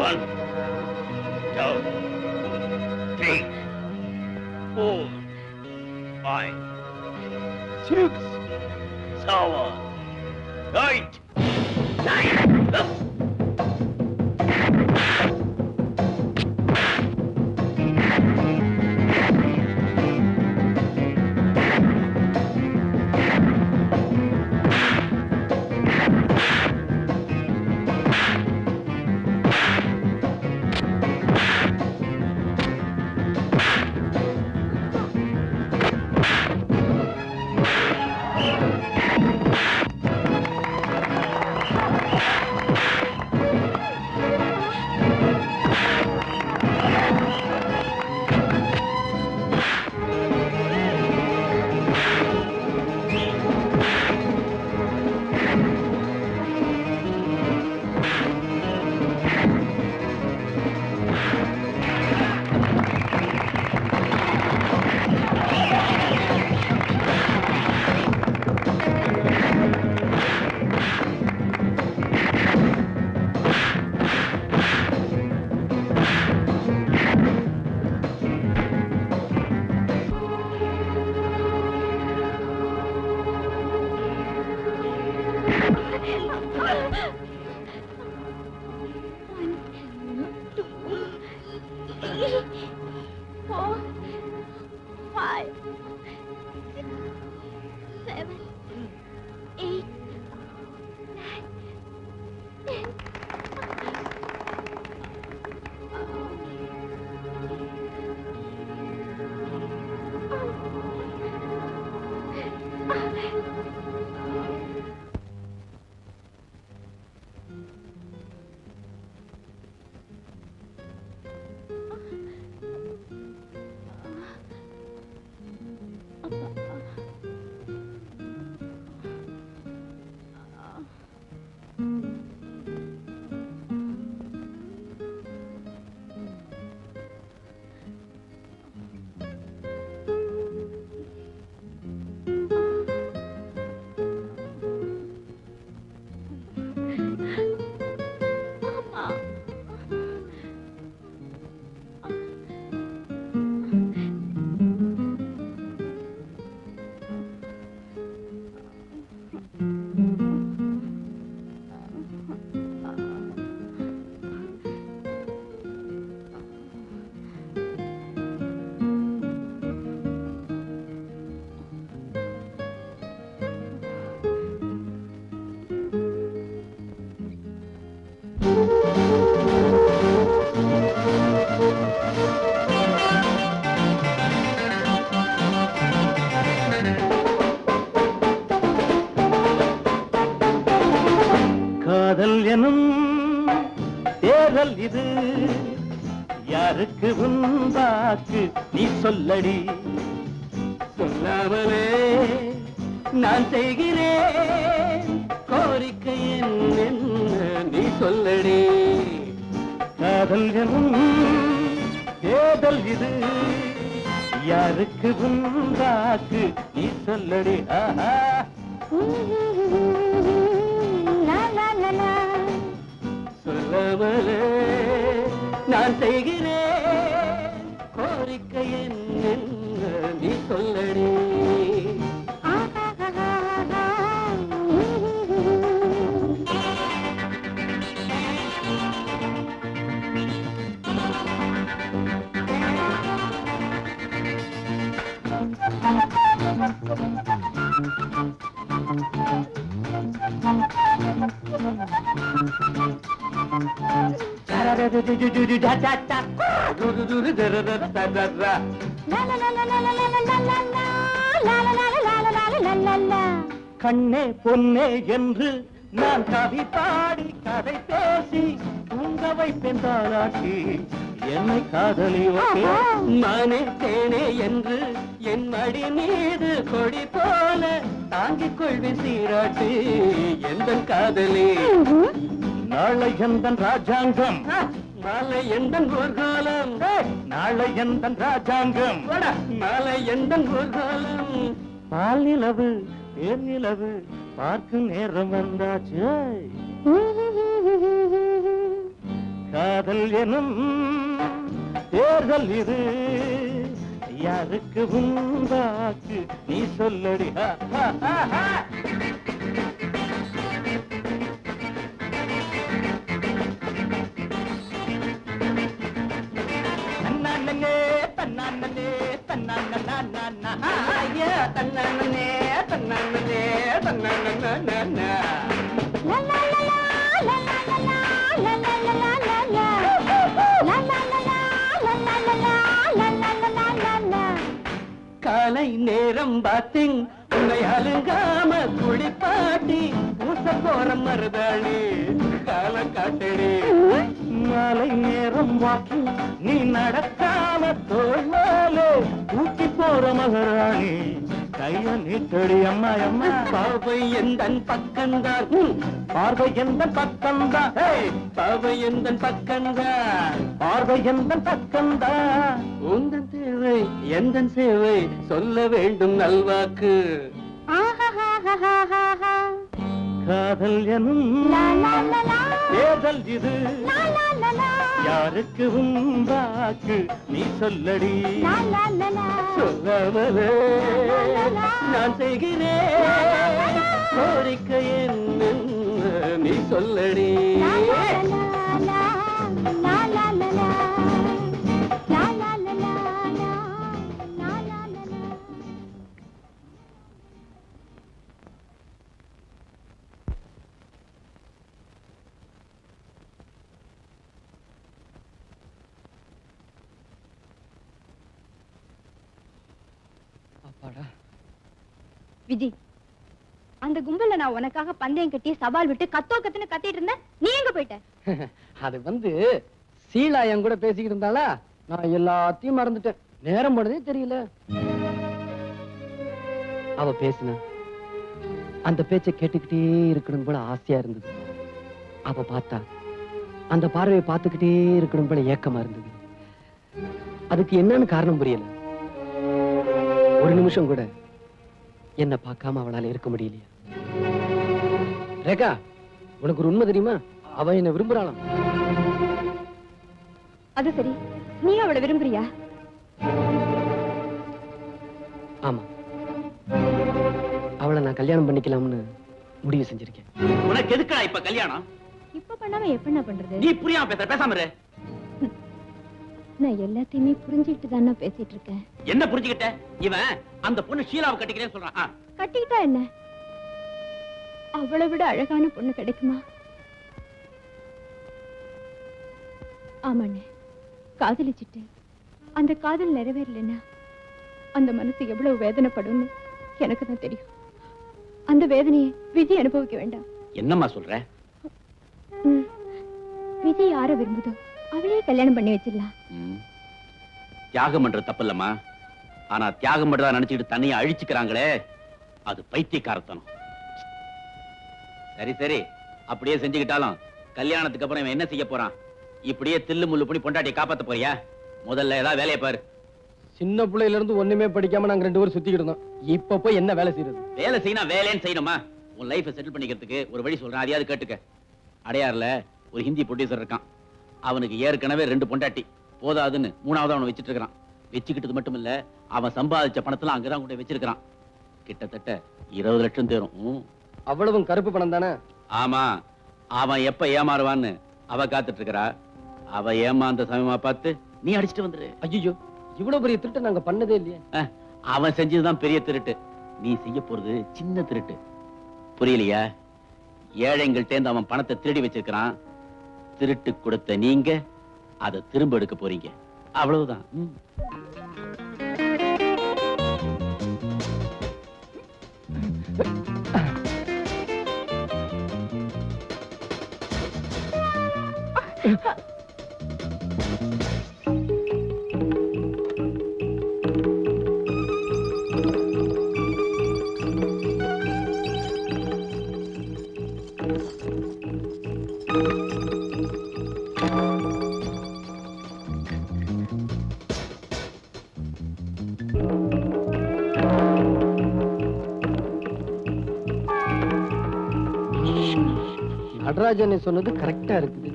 One, two, 3, 4, 5, 6, 7, 8, 9. இது யாருக்கு உண்டாக்கு நீ சொல்லடி சொல்லாமலே நான் செய்கிறேன் கோரிக்கை என்ன நீ சொல்லடி காதல் எனும் ஏதல் இது யாருக்கு உண்டாக்கு நீ சொல்லடி ஆஹா சொல்லவலே நான் செய்கிறேன் கோரிக்கை என்ன நீ சொல்லடி கண்ணே பொன்னே என்று நான் கவி பாடி கதை பேசி தூங்க வைப்பேன் தாராட்டி என்னை காதலி நானே தேனே என்று என் மடி மீது கொடி போல தாங்கிக் கொள்வேன் சீராட்டி எந்த காதலி நாளை எந்தன் ராஜாங்கம் நாளை எந்தன் ஊர்காலம் நாளை எந்தன் ராஜாங்கம் நாளை எந்தன் ஊர்காலம் பால் நிலவு தேர் நிலவு பார்க்கும் நேரம் வந்தாச்சு காதல் எனும் தேர்தல் இது யாருக்கு உண்டாக்கு நீ சொல்லடி தன்னானே தன்னானே தன்னானே தன்னானே தன்னானே தன்னானே காலை நேரம் பாத்திங் உன்னை அலுங்காம குளிப்பாட்டி பூச போற மருதாளி கால காட்டடி மாலை நேரம் வாக்கிங் நீ நடக்காம தோல் மேலே ஊட்டி போற மகராணி கைய நீட்டடி அம்மா அம்மா பாவை எந்தன் பக்கந்தான் பார்வை எந்தன் பக்கந்தான் பாவை எந்தன் பக்கந்தான் பார்வை எந்தன் பக்கந்தான் உந்தன் தேவை எந்தன் சேவை சொல்ல வேண்டும் நல்வாக்கு காதல் எனும் தேர்தல் இது யாருக்கு உண்டாக்கு நீ சொல்லடி சொல்லவலே நான் செய்கிறேன் கோரிக்கை என்ன நீ சொல்லடி விஜி, அந்த கும்பல்ல நான் உனக்காக பந்தயம் கட்டி சவால் விட்டு கத்துன்னு கத்திட்டு இருந்தேன். நீ எங்க போயிட்ட? அது வந்து சீலா என் கூட பேசிக்கிட்டு இருந்தாளா, நான் எல்லாத்தையும் மறந்துட்டேன். நேரம் போனதே தெரியல. அவ பேசின அந்த பேச்சை கேட்டுக்கிட்டே இருக்கணும் போல ஆசையா இருந்தது. அவ பார்த்தா அந்த பார்வையை பார்த்துக்கிட்டே இருக்கணும் போல ஏக்கமா இருந்தது. அதுக்கு என்னன்னு காரணம் புரியல. ஒரு நிமிஷம் கூட என்ன பார்க்காம அவளால இருக்க முடியலையா? ரேகா, உனக்கு ஒரு உண்மை தெரியுமா? அவ என்ன விரும்புறாளாம். அது சரி, நீ அவளை விரும்புறியா? ஆமா, அவளை நான் கல்யாணம் பண்ணிக்கலாம்னு முடிவு செஞ்சிருக்கேன். உனக்கு எதுக்கா இப்ப கல்யாணம்? இப்ப பண்ணாம எப்ப பண்றது? நீ புரியாம பேசாம இரு. நான் எல்லாத்தையுமே புரிஞ்சுக்கிட்டு தானே பேசிட்டு இருக்கேன். என்ன புரிஞ்சுக்கிட்ட? இவன் அந்த பொண்ணு ஷீலாவை கட்டிக்கிறேன்னு சொல்றான். கட்டிக்கிட்டா என்ன? அவளை விட அழகான பொண்ணு கிடைக்குமா? ஆமாண்ணே, காதலிச்சுட்டு அந்த காதல் நிறைவேறலன்னா அந்த மனசு எவ்வளவு வேதனைப்படும்னு எனக்கு தான் தெரியும். அந்த வேதனையை விதி அனுபவிக்க வேண்டாம். என்னம்மா சொல்ற? விதி யார விரும்புதோ அவளையே கல்யாணம் பண்ணி வச்சிடலாம். ம். தியாகம் பண்ற தப்பு இல்லம்மா. ஆனா தியாகம் பண்றதா நினைச்சுக்கிட்டு தண்ணியை அழிச்சுக்கிறாங்களே, அது பைத்தியக்காரத்தனம். சரி சரி, அப்படியே செஞ்சுக்கிட்டாலும் கல்யாணத்துக்கு அப்புறம் இவன் என்ன செய்ய போறான்? இப்படியே தில்லு முள்ளு பண்ணி பொண்டாட்டியை காப்பாத்த போறியா? முதல்ல ஏதாவது வேலையை பாரு. சின்ன பிள்ளையில இருந்து ஒண்ணுமே படிக்காம நாங்க 2 பேரும் சுத்திக்கிட்டு இருந்தோம். இப்ப போய் என்ன வேலை செய்யறது? வேலை செய்யணும், வேலைன்னு செய்யணுமா? உன் லைஃபை செட்டில் பண்ணிக்கிறதுக்கு ஒரு வழி சொல்றேன், அதையாவது கேட்டுக்க. அடையாறுல ஒரு ஹிந்தி ப்ரொடியூசர் இருக்கான். அவனுக்கு ஏற்கனவே 2 பொண்டாட்டி போதாதுன்னு 3வது அவனை வச்சிட்டு இருக்கிறான். வச்சுக்கிட்டது மட்டும் இல்ல, அவன் சம்பாதிச்ச பணத்துல அங்கதான் கொண்டு வச்சிருக்கான். கிட்டத்தட்ட 20 லட்சம் தேரும். அவ்வளவும் கருப்பு பணம் தானே? ஆமா, அவன் எப்ப ஏமாறுவான்னு அவ காத்துட்டு இருக்கிறா. அவ ஏமாந்த சமயமா பார்த்து நீ அடிச்சுட்டு வந்துரு. ஐயோ, இவ்வளவு பெரிய திருட்டு நாங்க பண்ணதே இல்லையே. அவன் செஞ்சதுதான் பெரிய திருட்டு, நீ செய்ய போறது சின்ன திருட்டு. புரியலையா? ஏழைங்கள்ட்ட அவன் பணத்தை திருடி வச்சிருக்கிறான். திருட்டு கொடுத்த நீங்க அதை திரும்ப எடுக்க போறீங்க, அவ்வளவுதான். நடராஜன் சொன்னது கரெக்டா இருக்குது.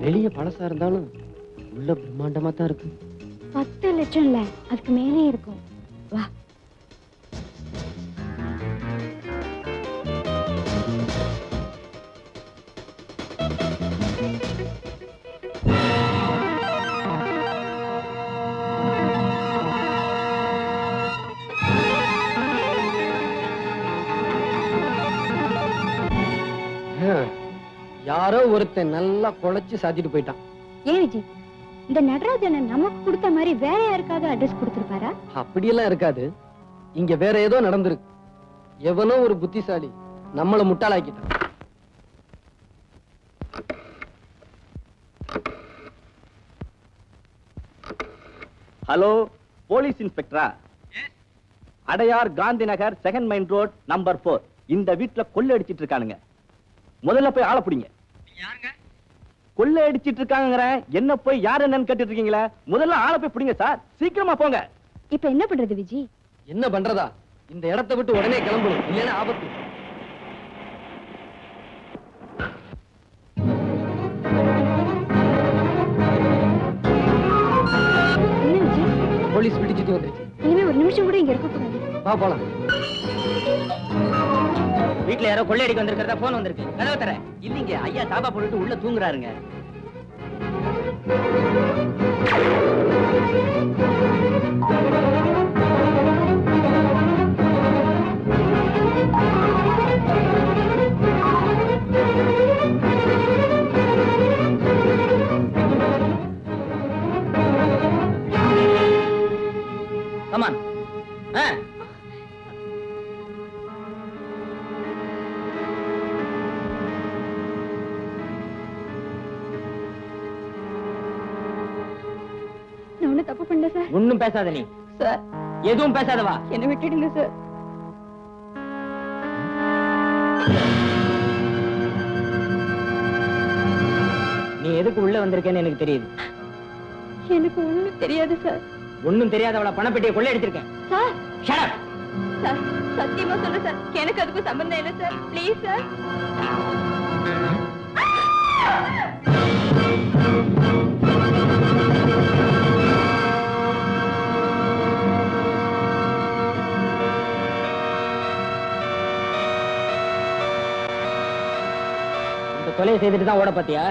வெளிய பழசா இருந்தாலும் உள்ள பிரம்மாண்டமா தான் இருக்கு. 10 லட்சம் இல்ல, அதுக்கு மேலே இருக்கும். வா. யாரோ ஒருத்தன் நல்லா குழைச்சு சாத்திட்டு போயிட்டான். ஏன் விஜய், இந்த நடராஜனை நமக்கு கொடுத்த மாதிரி வேற யாருக்காவது அட்ரஸ் கொடுத்திருப்பாரா? அப்படியெல்லாம் இருக்காது. இங்க வேற ஏதோ நடந்திருக்கு. எவனோ ஒரு புத்திசாலி நம்மள முட்டாளாக்கிட்டான். ஹலோ, போலீஸ் இன்ஸ்பெக்டரா? Adyar Gandhi Nagar 2nd main road number 4. இந்த வீட்டுல கொள்ளை அடிச்சிட்டு இருக்கானுங்க. முதல்ல போய் ஆளை பிடிங்க. கொள்ளை அடிச்சிட்டு இருக்காங்க, என்ன போய் யார் என்னன்னு கேட்டுட்டு இருக்கீங்களா? முதல்ல ஆளை போய் பிடிங்க சார், சீக்கிரமா போங்க. இப்ப என்ன பண்றது விஜய்? என்ன பண்றதா? இந்த இடத்தை விட்டு உடனே கிளம்பணும், இல்லைன்னா ஆபத்து. என்ன விஜய்? போலீஸ் பிடிச்சிட்டு வந்துருச்சு. இனிமே ஒரு நிமிஷம் கூட இங்க இருக்க கூடாது. வா போலாம். வீட்டுல யாரோ கொள்ளையடிக்க வந்திருக்கிறதா போன் வந்திருக்கு. கதவை தர. இல்லீங்க, ஐயா தாபா போட்டுட்டு உள்ள தூங்குறாருங்க. கமான். நான் ஒண்ணும் தப்பு பண்ணல சார். ஒண்ணும் பேசாத நீ. சார், எதுவும் பேசாதவா. என்ன விட்டுடுங்க சார். நீ எதுக்கு உள்ள வந்திருக்கேன்னு எனக்கு தெரியுது. எனக்கு ஒண்ணும் தெரியாது சார். ஒண்ணும் தெரியாதவள பணப்பெட்டியை கொள்ளையடிச்சிருக்கேன். Sir, shut up. சார், சத்தியமா சொல்ல சார், எனக்கு அதுக்கு சம்பந்தம் இல்லை சார். Please sir. இந்த கொலையை செய்துட்டு தான் ஓட பாத்தியா?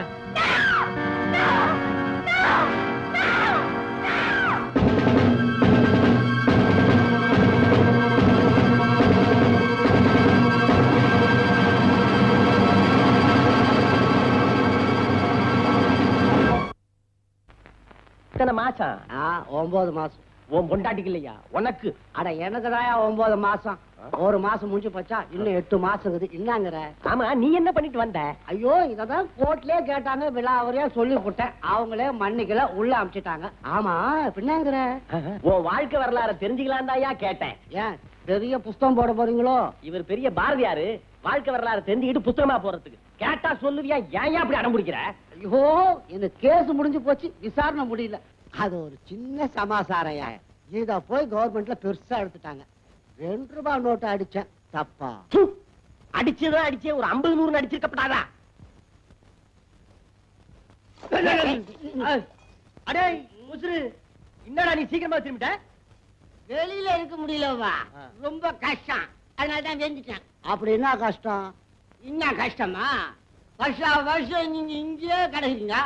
எத்தனை மாசம்? 9 மாசம். உன் பொண்டாட்டிக்கு இல்லையா உனக்கு? அட எனக்குதாயா 9 மாசம். ஒரு மாசம் முடிஞ்சு போச்சா, இன்னும் 8 மாசம் இருக்குது. என்னங்கிற? ஆமா, நீ என்ன பண்ணிட்டு வந்த? ஐயோ, இததான் கோர்ட்லயே கேட்டாங்க, விழாவறியா சொல்லி போட்டேன். அவங்களே மன்னிக்கல, உள்ள அமிச்சிட்டாங்க. ஆமா, பின்னாங்கிற? உன் வாழ்க்கை வரலாற தெரிஞ்சுக்கலாம் தாயா கேட்டேன். ஏன் பெரிய புஸ்தகம் போட போறீங்களோ? இவர் பெரிய பாரதியாரு, வாழ்க்கை வரலாறு தெரிஞ்சுக்கிட்டு புத்தகமா போறதுக்கு. கேட்டா சொல்லுவியா, ஏன் அப்படி அடம் பிடிக்கிற? ஐயோ, இந்த கேஸ் முடிஞ்சு போச்சு, விசாரணை முடியல. அது ஒரு சின்ன சமாசாரையா. இத போய் கவர்மெண்ட்ல பெருசா எடுத்துட்டாங்க. 2 ரூபாய் நோட்டு அடிச்சேன், தப்பா? அடிச்சதா அடிச்சே ஒரு 50-100 அடிச்சிருக்கப்படாதா? அடே உசுரு, என்னடா நீ சீக்கிரமா திரும்பிட்ட? வெளியில இருக்க முடியலவா, ரொம்ப கஷ்டம், அதனாலதான் வெந்துட்டேன். அப்படி என்ன கஷ்டம்? என்ன கஷ்டமா? வருஷம் நீங்க இங்கேயே கிடைக்கிறீங்க.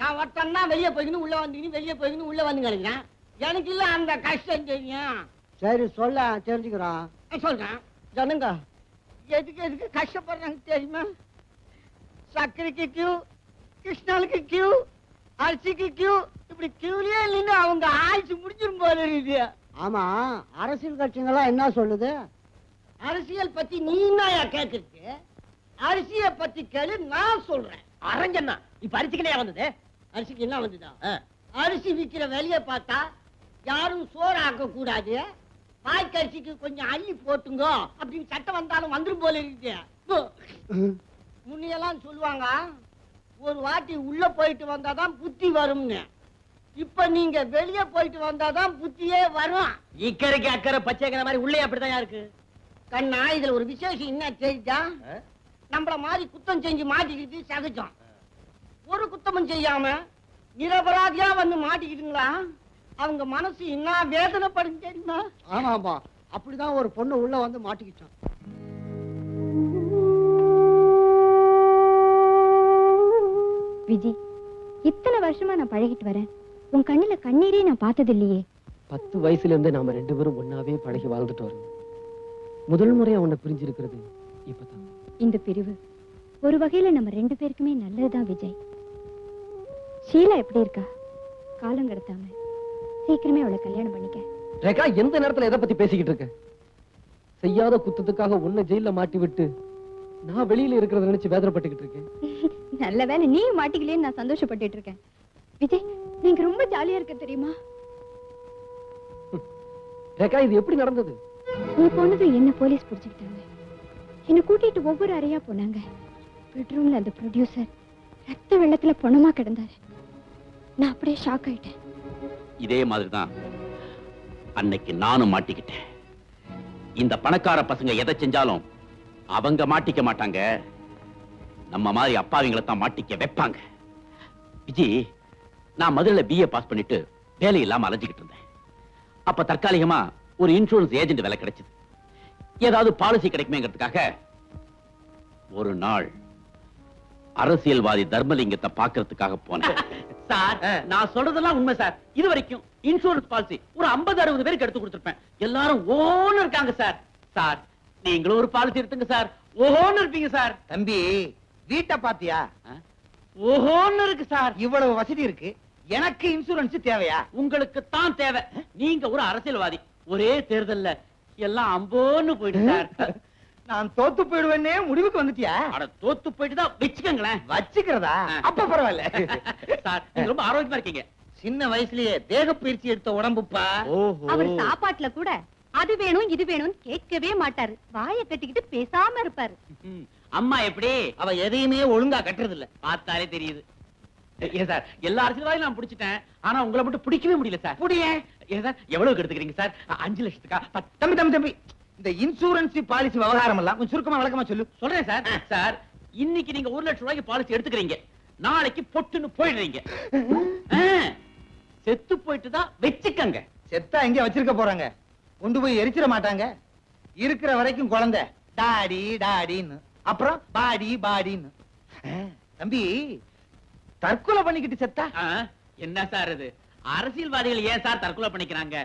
நான் ஒருத்தன்னா வெளியே போய்க்கணும், உள்ள வந்துக்கணும், வெளியே போய்க்கணும், உள்ள வந்து கிடைக்கிறேன். எனக்கு இல்ல அந்த கஷ்டம் தெரியும். சரி சொல்ல, தெரிஞ்சுக்கிறோம். சொல்றேன். ஜனங்க எதுக்கு கஷ்டப்படுறாங்க தெரியுமா? சர்க்கரைக்கு கியூ, கிருஷ்ணாலுக்கு கியூ, அரிசிக்கு கியூ, இப்படி கியூலயே நின்று அவங்க ஆயுசு முடிஞ்சிரும் போல இருக்குது. ஆமா, அரசியல் கட்சிங்கெல்லாம் என்ன சொல்லுது? அரசியல் பத்தி நீ என்னயா கேக்குறது? அரிசிய பத்தி கேளு, நான் சொல்றேன். அரஞ்சன்னா இப்ப அரிசிக்கலையா வந்தது? அரிசிக்கு என்ன வந்ததா? அரிசி விக்கிற வேலையை பார்த்தா யாரும் சோறு ஆக்க கூடாது, பாய்க்கரிசிக்கு கொஞ்சம் அள்ளி போட்டுங்க அப்படின்னு சட்டம் வந்தாலும் வந்துரும் போல இருக்குது. முன்னையெல்லாம் சொல்லுவாங்க, ஒரு வாட்டி உள்ள போயிட்டு வந்தாதான் புத்தி வரும்னு. இப்ப நீங்க வெளியே போயிட்டு வந்தாதான் புத்தியே வரும். இக்கரைக்கு அக்கறை பச்சைக்கிற மாதிரி உள்ளே அப்படிதான் இருக்கு. கண்ணா, இதுல ஒரு விசேஷம் என்ன தெரியுதா? நம்மள மாதிரி குத்தம் செஞ்சு மாட்டிக்கிட்டு சகஜம். ஒரு குத்தமும் செய்யாம நிரபராதியா வந்து மாட்டிக்கிட்டுங்களா, அவங்க மனசு என்ன வேதனைப்படும் தெரியுமா? ஆமாப்பா, அப்படிதான் ஒரு பொண்ணு உள்ள வந்து மாட்டிக்கிட்டான். விஜி, இத்தனை வருஷமா நான் பழகிட்டு வரேன், உன் கண்ணுல கண்ணீரே நான் பார்த்தது இல்லையே. 10 வயசுல இருந்து நாம 2 பேரும் ஒன்னாவே பழகி வாழ்ந்துட்டு வரோம். முதல் முறையா உன்னை பிரிஞ்சிருக்கிறது இப்பதான். இந்த பிரிவு ஒரு வகையில நம்ம 2 பேருக்குமே நல்லதுதான் விஜய். ஷீலா எப்படி இருக்கா? காலம் கடத்தாம சீக்கிரமே அவளை கல்யாணம் பண்ணிக்க. ரேகா, எந்த நேரத்துல எதை பத்தி பேசிக்கிட்டு இருக்க? செய்யாத குத்தத்துக்காக உன்னை ஜெயில மாட்டி விட்டு நான் வெளியில இருக்கிறத நினைச்சு வேதனைப்பட்டுக்கிட்டு இருக்கேன். நல்ல வேலை நீ மாட்டிக்கலையே, நான் சந்தோஷப்பட்டுட்டு இருக்கேன். விஜய், நீங்க ரொம்ப ஜாலியா இருக்க தெரியுமா? ரேகா, இது எப்படி நடந்தது? நீ போனது என்ன போலீஸ் பிடிச்சுக்கிட்டாங்க. என்ன கூட்டிட்டு ஒவ்வொரு அறையா போனாங்க. பெட்ரூம்ல அந்த ப்ரொடியூசர் ரத்த வெள்ளத்துல பொணமா கிடந்தாரு. நான் அப்படியே ஷாக் ஆயிட்டேன். இதே மாதிரிதான் அன்னைக்கு நானும் மாட்டிக்கிட்டேன். இந்த பணக்கார பசங்க எதை செஞ்சாலும் அவங்க மாட்டிக்க மாட்டாங்க, நம்ம மாதிரி அப்பாவிங்களை தான் மாட்டிக்க வைப்பாங்க. விஜி, நான் மதுரையில BA பாஸ் பண்ணிட்டு வேலை இல்லாம அலைஞ்சுக்கிட்டு இருந்தேன். அப்ப தற்காலிகமா ஒரு இன்சூரன்ஸ் ஏஜென்ட் வேலை கிடைச்சது. ஏதாவது பாலிசி கிடைக்குமேங்கிறதுக்காக ஒரு நாள் அரசியல்வாதி தர்மலிங்கத்தை பாக்குறதுக்காக போனேன். சார், நான் சொல்றதெல்லாம் உண்மை சார். இது வரைக்கும் இன்சூரன்ஸ் பாலிசி ஒரு 50-60 பேருக்கு எடுத்து கொடுத்திருப்பேன். எல்லாரும் ஓன்னு இருக்காங்க சார். சார், நீங்களும் ஒரு பாலிசி எடுத்துங்க சார், ஓஹோன்னு இருப்பீங்க சார். தம்பி, வீட்டை பாத்தியா? ஓஹோன்னு இருக்கு சார். இவ்வளவு வசதி இருக்கு, எனக்கு இன்சூரன்ஸ் தேவையா? உங்களுக்கு தான் தேவை. நீங்க ஒரு அரசியல்வாதி. ஒரே தேர்தல்ல எல்லாம் அம்போன்னு போயிட்டு சார். நான் தோத்து போயிடுவேன்னே முடிவுக்கு வந்துட்டியா? அட, தோத்து போயிட்டு தான் வச்சுக்கங்களேன். வச்சுக்கிறதா? அப்ப பரவாயில்ல சார், நீங்க ரொம்ப ஆரோக்கியமா இருக்கீங்க. சின்ன வயசுலயே தேக பயிற்சி எடுத்த உடம்புப்பா. அவர் சாப்பாட்டுல கூட அது வேணும் இது வேணும்னு கேட்கவே மாட்டாரு. வாயை கட்டிக்கிட்டு பேசாம இருப்பாரு. அம்மா எப்படி? அவ எதையுமே ஒழுங்கா கட்டுறது இல்ல, பார்த்தாலே தெரியுது. ஏன் சார், எல்லா அரசியல்வாதியும் நான் பிடிச்சிட்டேன், ஆனா உங்களை மட்டும் பிடிக்கவே முடியல சார். புடியேன். ஏன் சார், எவ்வளவு எடுத்துக்கிறீங்க சார்? 5 லட்சத்துக்கா? தம்பி தம்பி தம்பி, இந்த இன்சூரன்ஸ் பாலிசி விவகாரம் எல்லாம் கொஞ்சம் சுருக்கமா விளக்கமா சொல்லு. சொல்றேன் சார். சார், இன்னைக்கு நீங்க 1 லட்சம் ரூபாய்க்கு பாலிசி எடுத்துக்கிறீங்க, நாளைக்கு பொட்டுன்னு போயிடுறீங்க. செத்து போயிட்டு தான் வச்சுக்கங்க. செத்தா எங்க வச்சிருக்க போறாங்க? கொண்டு போய் எரிச்சிட மாட்டாங்க. இருக்கிற வரைக்கும் குழந்தை டாடி டாடின்னு, அப்புறம் பாடி பாடின்னு. தம்பி, தற்கொலை பண்ணிக்கிட்டு செத்தா என்ன சார் இது? அரசியல்வாதிகள் ஏன் சார் தற்கொலை பண்ணிக்கிறாங்க?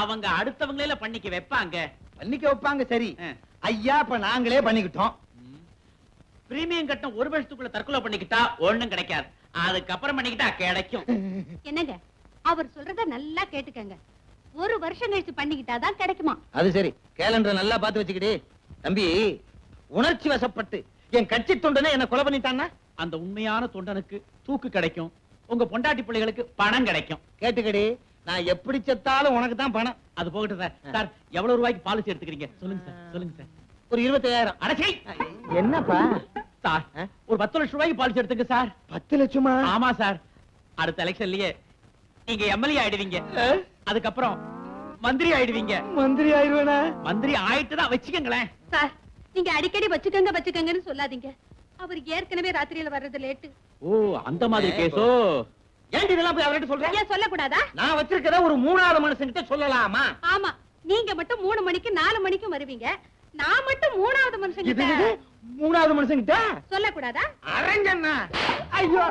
அவங்க அடுத்தவங்களே பண்ணிக்க வைப்பாங்க. பண்ணிக்க வைப்பாங்க, சரி. ஐயா, இப்ப நாங்களே பண்ணிக்கிட்டோம். பிரீமியம் கட்டம் 1 வருஷத்துக்குள்ள தற்கொலை பண்ணிக்கிட்டா ஒண்ணும் கிடைக்காது, அதுக்கப்புறம் பண்ணிக்கிட்டா கிடைக்கும். என்னங்க, அவர் சொல்றத நல்லா கேட்டுக்கங்க. 1 வருஷம் கழிச்சு பண்ணிக்கிட்டாதான் கிடைக்குமா. அது சரி, கேலண்டர் நல்லா பார்த்து வச்சுக்கிடு. தம்பி, உணர்ச்சி வசப்பட்டு என் கட்சி தொண்டனே என்ன கொலை பண்ணிட்டான்னா அந்த உண்மையான தொண்டனுக்கு தூக்கு கிடைக்கும், உங்க பொண்டாட்டி பிள்ளைகளுக்கு பணம் கிடைக்கும். கேட்டுக்கடி, நான் எப்படி செத்தாலும் உனக்கு தான் பணம். அது போகட்டும் சார். சார் எவ்வளவு ரூபாய்க்கு பாலிசி எடுத்துக்கிறீங்க சொல்லுங்க சார், சொல்லுங்க சார். ஒரு 25,000. அடச்சை. என்னப்பா சார் ஒரு 10 லட்சம் ரூபாய்க்கு பாலிசி எடுத்துங்க சார். 10 லட்சமா? ஆமா சார். அடுத்த எலெக்ஷன்லயே நீங்க எம்எல்ஏ ஆயிடுவீங்க, அதுக்கப்புறம் மந்திரி ஆயிடுவீங்க. மந்திரி ஆயிடுவேனா? மந்திரி ஆயிட்டுதான் வச்சுக்கங்களேன். சார் நீங்க அடிக்கடி வச்சுக்கங்கன்னு சொல்லாதீங்க. அவர் ஏற்கனவே ராத்திரியில வர்றது லேட்டு. ஓ அந்த மாதிரி கேஸோ. ஏன் இதெல்லாம் போய் அவர்கிட்ட சொல்றேன்? ஏன் சொல்லக்கூடாதா? நான் வச்சிருக்கத ஒரு 3வது மனுஷன்கிட்ட சொல்லலாமா? ஆமா, நீங்க மட்டும் 3 மணிக்கு 4 மணிக்கு வருவீங்க, நான் மட்டும் 3வது மனுஷங்கிட்ட 3வது மனுஷன்கிட்ட சொல்லக்கூடாதா? அரஞ்சண்ணா. ஐயோ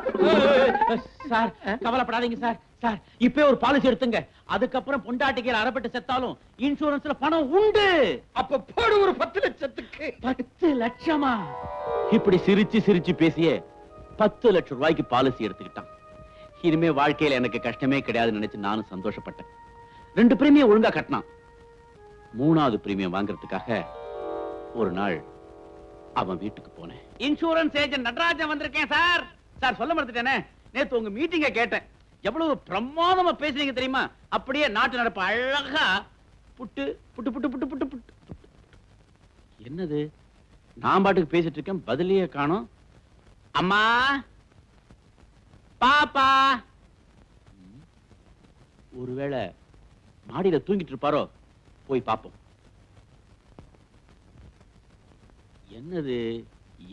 சார் கவலைப்படாதீங்க சார். சார் இப்பவே ஒரு பாலிசி எடுத்துங்க, அதுக்கப்புறம் பொண்டாட்டிக்கு அறப்பட்டு செத்தாலும் இன்சூரன்ஸ்ல பணம் உண்டு. அப்ப போடு ஒரு 10 லட்சத்துக்கு. 10 லட்சமா? இப்படி சிரிச்சு சிரிச்சு பேசியே 10 லட்சம் ரூபாய்க்கு பாலிசி எடுத்துக்கிட்டான். இனிமே வாழ்க்கையில எனக்கு கஷ்டமே கிடையாதுன்னு நினைச்சு நானும் சந்தோஷப்பட்டேன். 2 பிரீமியம் ஒழுங்கா கட்டினான். 3வது பிரீமியம் வாங்குறதுக்காக ஒரு நாள் அவன் வீட்டுக்கு போனேன். இன்சூரன்ஸ் ஏஜென்ட் நடராஜன் வந்திருக்கேன் சார். சார் சொல்ல மறந்துட்டேனே, நேத்து உங்க மீட்டிங்க கேட்டேன். எவ்வளவு பிரமாதமா பேசுறீங்க தெரியுமா? அப்படியே நாட்டு நடப்பு அழகா புட்டு புட்டு புட்டு புட்டு புட்டு புட்டு. என்னது, நான் பாட்டுக்கு பேசிட்டு இருக்கேன், பதிலையே காணோம். அம்மா, பாப்பா. ஒருவேளை மாடியில தூங்கிட்டு இருப்பாரோ, போய் பாப்போம். என்னது,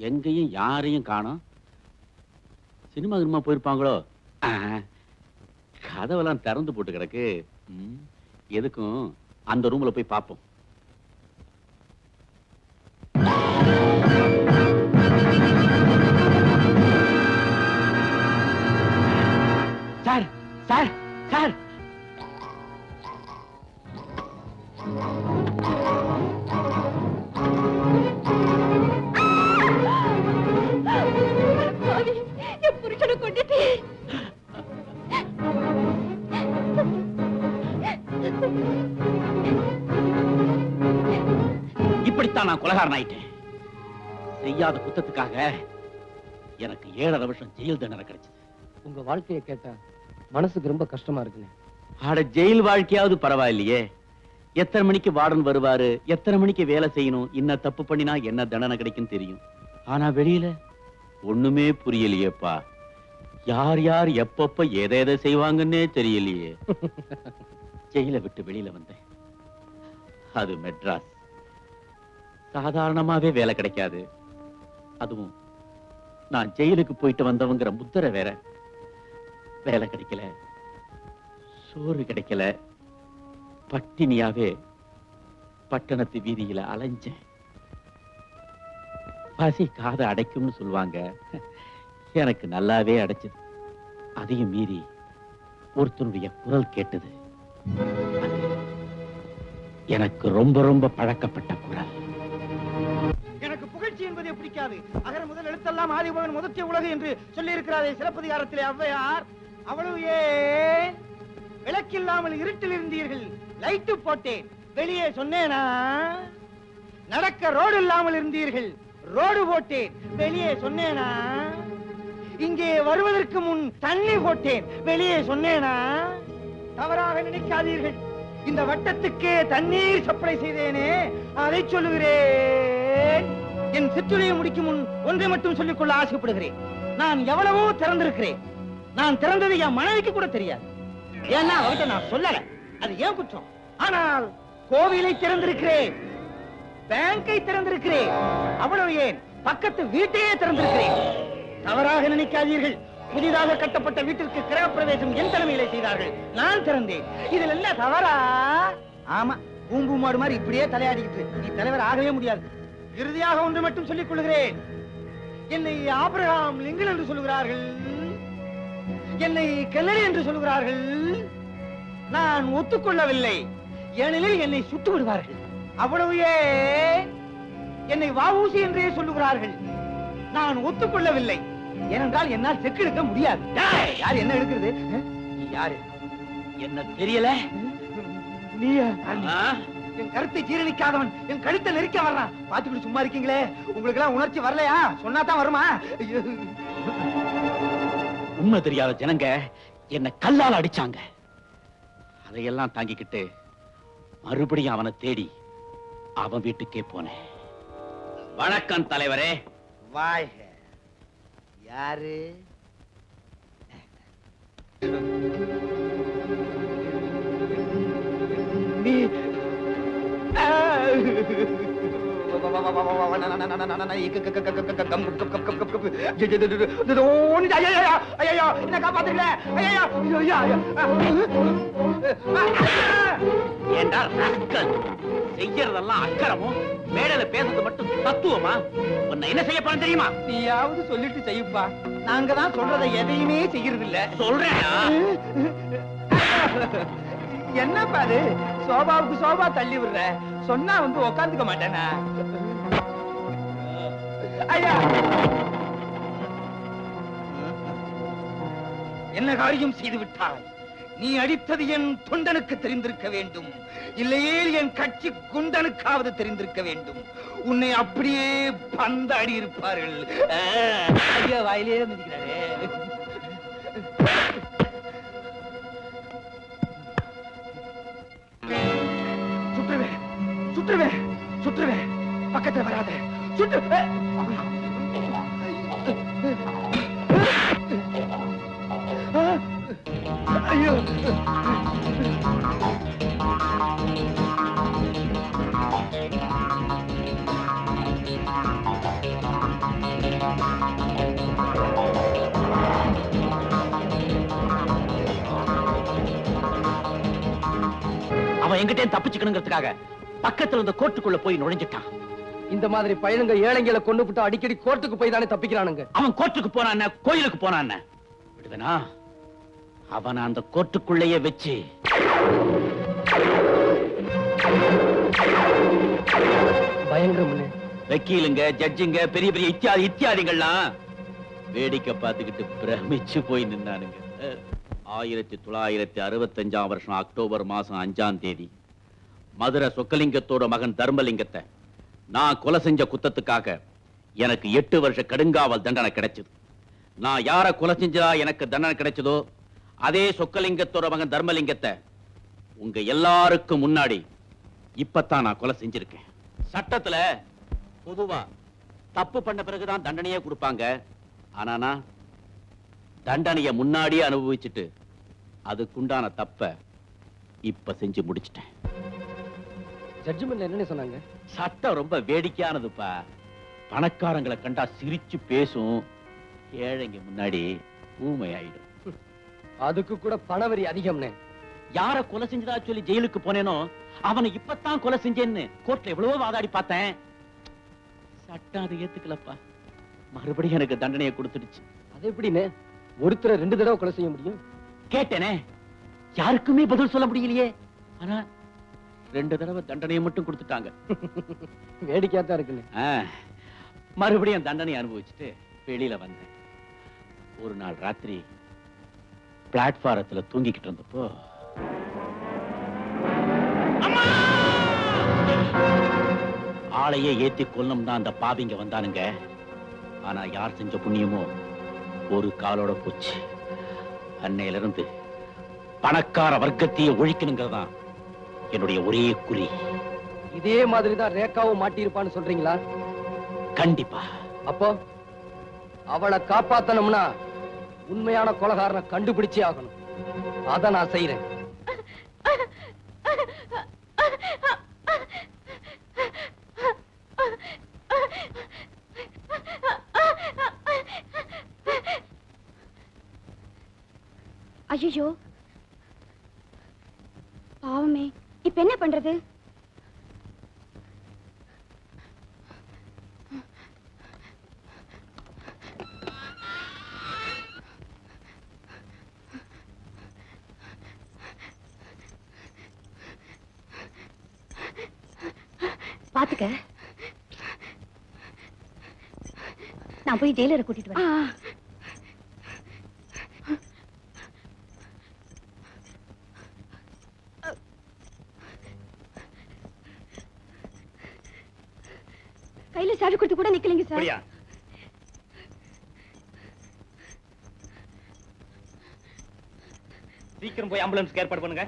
எங்கேயும் யாரையும் காணோம். சினிமா கினிமா போயிருப்பாங்களோ? கதவெல்லாம் திறந்து போட்டு கிடக்கு. எதுக்கும் அந்த ரூம்ல போய் பாப்போம். சார் சார் சார், என் புருஷனை கொண்டுட்டு இப்படித்தான் நான் கொலைகாரன் ஆயிட்டேன். செய்யாத குத்தத்துக்காக எனக்கு 7.5 வருஷம் ஜெயில் தண்டனை கிடைச்சது. உங்க வாழ்க்கையை கேட்டா மனசுக்கு ரொம்ப கஷ்டமா இருக்குண்ணே. ஆட ஜெயில் வாழ்க்கையாவது பரவாயில்லையே. எத்தனை மணிக்கு வார்டன் வருவாரு, எத்தனை மணிக்கு வேலை செய்யணும், என்ன தப்பு பண்ணினா என்ன தண்டனை கிடைக்கும் தெரியும். ஆனா வெளியில ஒண்ணுமே புரியலையேப்பா. யார் யார் எப்பப்ப எதை எதை செய்வாங்கன்னே தெரியலையே. ஜெயில விட்டு வெளியில வந்தேன். அது மெட்ராஸ். சாதாரணமாவே வேலை கிடைக்காது. அதுவும் நான் ஜெயிலுக்கு போயிட்டு வந்தவங்கிற முத்திரை வேற. வேலை கிடைக்கல, சோறு கிடைக்கல, பட்டினியாவே பட்டணத்து வீதியில அலைஞ்சேன். பசி காத அடைக்கும்னு சொல்லுவாங்க, எனக்கு நல்லாவே அடைச்சது. அதையும் மீறி ஒருத்தனுடைய குரல் கேட்டது. அது எனக்கு ரொம்ப ரொம்ப பழக்கப்பட்ட குரல். எனக்கு புகழ்ச்சி என்பதை பிடிக்காது. அகர முதல் எழுத்தெல்லாம் ஆதிபகவன் முதற்கே உலகு என்று சொல்லி இருக்கிறாரே சிலப்பதிகாரத்திலே ஔவையார். அவ்வளவு ஏன் விளக்கில்லாமல் இருட்டில் இருந்தீர்கள், லைட்டு போட்டேன், வெளியே சொன்னேனா? நடக்க ரோடு இல்லாமல் இருந்தீர்கள், ரோடு போட்டேன், வெளியே சொன்னேனா? இங்கே வருவதற்கு முன் தண்ணி போட்டேன், வெளியே சொன்னேனா? தவறாக நினைக்காதீர்கள், இந்த வட்டத்துக்கே தண்ணீர் சப்ளை செய்தேனே, அதை சொல்லுகிறேன். என் சிற்றுரையை முடிக்கும் முன் ஒன்றை மட்டும் சொல்லிக் கொள்ள ஆசைப்படுகிறேன். நான் எவ்வளவோ திறந்திருக்கிறேன். நான் திறந்தது என் மனைவிக்கு கூட தெரியாது. ஏன்னா அவர்கிட்ட நான் சொல்லல, அது ஏன் குற்றம். ஆனால் கோவிலை திறந்திருக்கிறேன், பேங்கை திறந்திருக்கிறேன், அவ்வளவு ஏன் பக்கத்து வீட்டையே திறந்திருக்கிறேன். தவறாக நினைக்காதீர்கள், புதிதாக கட்டப்பட்ட வீட்டிற்கு கிரகப்பிரவேசம் என் தலைமையிலே செய்தார்கள், நான் திறந்தேன். இதில் என்ன தவறா? ஆமா, பூம்பு மாடு மாதிரி இப்படியே தலையாடிக்கிட்டு நீ தலைவர் ஆகவே முடியாது. இறுதியாக ஒன்று மட்டும் சொல்லிக் கொள்கிறேன். என்னை ஆபிரகாம் லிங்கன் என்று சொல்லுகிறார்கள், என்னை கென்னடி என்று சொல்லுகிறார்கள். நான் ஒத்துக்கொள்ளவில்லை, ஏனெனில் என்னை சுட்டு விடுவார்கள். அவ்வளவு ஏன் என்னை வஉசி என்றே சொல்லுகிறார்கள். நான் ஒத்துக்கொள்ளவில்லை, ஏனென்றால் என்னால் செக் எடுக்க முடியாது. யார் என்ன எடுக்கிறது? யாரு என்ன தெரியல? நீயா ஆ? என் கருத்தை ஜீரணிக்காதவன் என் கழுத்தை நெரிக்க வர்றான். பாத்துக்கிட்டு சும்மா இருக்கீங்களே, உங்களுக்கு எல்லாம் உணர்ச்சி வரலையா? சொன்னாதான் வருமா? ஐயோ. உண்மை தெரியாத ஜனங்க என்ன கல்லால அடிச்சாங்க. அதையெல்லாம் தாங்கிக்கிட்டு மறுபடியும் அவனை தேடி அவன் வீட்டுக்கே போனேன். வணக்கம் தலைவரே. வாழ்க. யாரு? நீ என்ன காப்பாத்துக்கல. ஏண்டா ராஸ்கல், செய்யறதெல்லாம் அக்கறமும் மேடையில பேசுறது மட்டும் தத்துவமா? உன்னை என்ன செய்ய போறேன் தெரியுமா? நீயாவது சொல்லிட்டு செய்யுப்பா. நாங்க தான் சொல்றதை எதையுமே செய்யறது இல்ல. சொல்றேனா? என்னப்பா அது? சோபாவுக்கு சோபா தள்ளி விடுற. சொன்னா வந்து உக்காந்துக்க மாட்டேனா? ஐயா, என்ன காரியம் செய்து விட்டாய்? நீ அடித்தது என் தொண்டனுக்கு தெரிந்திருக்க வேண்டும், இல்லையே என் கட்சி குண்டனுக்காவது தெரிந்திருக்க வேண்டும். உன்னை அப்படியே பந்தாடி இருப்பார்கள். ஐயா, வாயிலே மிதிக்கிறாரே. சுற்றுவேன், சுற்றுவேன், சுற்றுவேன். பக்கத்துல வராத. சுற்று. ஐயோ. அவன் எங்கிட்டே தப்பிச்சுக்கணுங்கிறதுக்காக பக்கத்துல இருந்த கோர்ட்டுக்குள்ள போய் நுழைஞ்சிட்டான். இந்த மாதிரி பையனுங்க ஏழைங்களை கொண்டு விட்டு அடிக்கடி கோர்ட்டுக்கு போய் தானே தப்பிக்கிறானுங்க. அவன் கோர்ட்டுக்கு போனான், கோயிலுக்கு போனான். விடுவனா? அவன் அந்த கோர்ட்டுக்குள்ளேயே வச்சு பயங்கரம். வக்கீலுங்க, ஜட்ஜுங்க, பெரிய பெரிய இத்தியாதிகள்லாம் வேடிக்கை பார்த்துக்கிட்டு பிரமிச்சு போய் நின்னானுங்க. 1965 வருஷம் அக்டோபர் மாசம் 5ஆம் தேதி மதுரை சொக்கலிங்கத்தோட மகன் தர்மலிங்கத்தை நான் கொலை செஞ்ச குத்தத்துக்காக எனக்கு 8 வருஷ கடுங்காவல் தண்டனை கிடைச்சது. நான் யார கொலை செஞ்சா எனக்கு தண்டனை கிடைச்சதோ அதே சொக்கலிங்கத்தோட மகன் தர்மலிங்கத்தை உங்க எல்லாருக்கும் முன்னாடி இப்பத்தான் நான் கொலை செஞ்சிருக்கேன். சட்டத்துல பொதுவா தப்பு பண்ண பிறகுதான் தண்டனையே கொடுப்பாங்க. ஆனா நான் தண்டனைய முன்னாடியே அனுபவிச்சுட்டு அதுக்குண்டான தப்ப இப்ப செஞ்சு முடிச்சிட்டேன். ஜட்ஜ்மென்ட்ல என்ன சொன்னாங்க? சட்டம் ரொம்ப வேடிக்கையானதுப்பா. பணக்காரங்களை கண்டா சிரிச்சு பேசும், ஏழைங்க முன்னாடி ஊமையாயிடும். அதுக்கு கூட பணவரி அதிகம்னே. யார கொலை செஞ்சதா சொல்லி ஜெயிலுக்கு போனேனோ அவனை இப்பத்தான் கொலை செஞ்சேன்னு கோர்ட்ல எவ்வளவோ வாதாடி பார்த்தேன். சட்டம் அதை ஏத்துக்கலப்பா. மறுபடியும் எனக்கு தண்டனையை கொடுத்துடுச்சு. அது எப்படின்னு ஒருத்தரை 2 தடவை கொலை செய்ய முடியும்? கேட்டேனே, யாருக்குமே பதில் சொல்ல முடியலையே. ஆனா 2 தடவை தண்டனையை மட்டும் கொடுத்துட்டாங்க. வேடிக்கையா தான் இருக்குன்னு. மறுபடியும் தண்டனை அனுபவிச்சுட்டு வெளியில வந்தேன். ஒரு நாள் ராத்திரி பிளாட்பாரத்துல தூங்கிக்கிட்டு இருந்தப்போ ஆளையே ஏத்தி கொல்லும் தான் அந்த பாவிங்க வந்தானுங்க. ஆனா யார் செஞ்ச புண்ணியமோ ஒரு காலோட போச்சு. அன்னையில இருந்து பணக்கார வர்க்கத்தையே ஒழிக்கணுங்கிறதான் என்னுடைய ஒரே குறி. இதே மாதிரிதான் ரேகாவும் மாட்டியிருப்பான்னு சொல்றீங்களா? கண்டிப்பா. அப்போ அவளை காப்பாத்தணும்னா உண்மையான கொலைகாரனை கண்டுபிடிச்சே ஆகணும். அத நான் செய்யறேன். ஐயோ, பாவமே, இப்ப என்ன பண்றது? பாத்துக்க, நான் போய் ஜெயிலரை கூட்டிட்டு வரேன். கையில சாவி கொடுத்து கூட நிக்கலீங்க சார். அப்படியா? சீக்கிரம் போய் ஆம்புலன்ஸ்க்கு ஏற்பாடு பண்ணுங்க.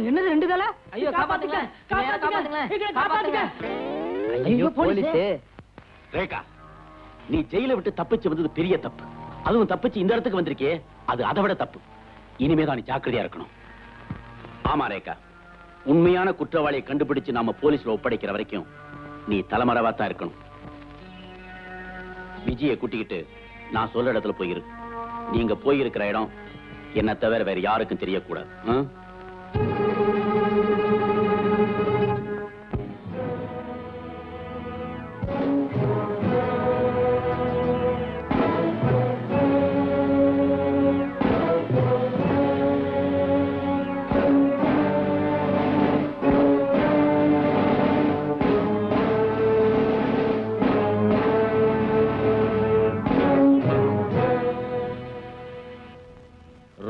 என்னது 2 தலை? ஐயோ காப்பாத்துங்க, காப்பாத்துங்க. ஐயோ போலீஸ். ரேகா, நீ ஜெயில விட்டு தப்பிச்சு வந்தது பெரிய தப்பு. அதுவும் தப்பிச்சு இந்த இடத்துக்கு வந்திருக்கே, அது அதை விட தப்பு. இனிமேதான் நீ ஜாக்கிரதையா இருக்கணும். ஆமா ரேகா, உண்மையான குற்றவாளியை கண்டுபிடிச்சு நாம போலீஸ்ல ஒப்படைக்கிற வரைக்கும் நீ தலைமறைவாத்தான் இருக்கணும். விஜயை கூட்டிக்கிட்டு நான் சொல்ற இடத்துல போயிரு. நீங்க போயிருக்கிற இடம் என்ன தவிர வேற யாருக்கும் தெரியக்கூடாது.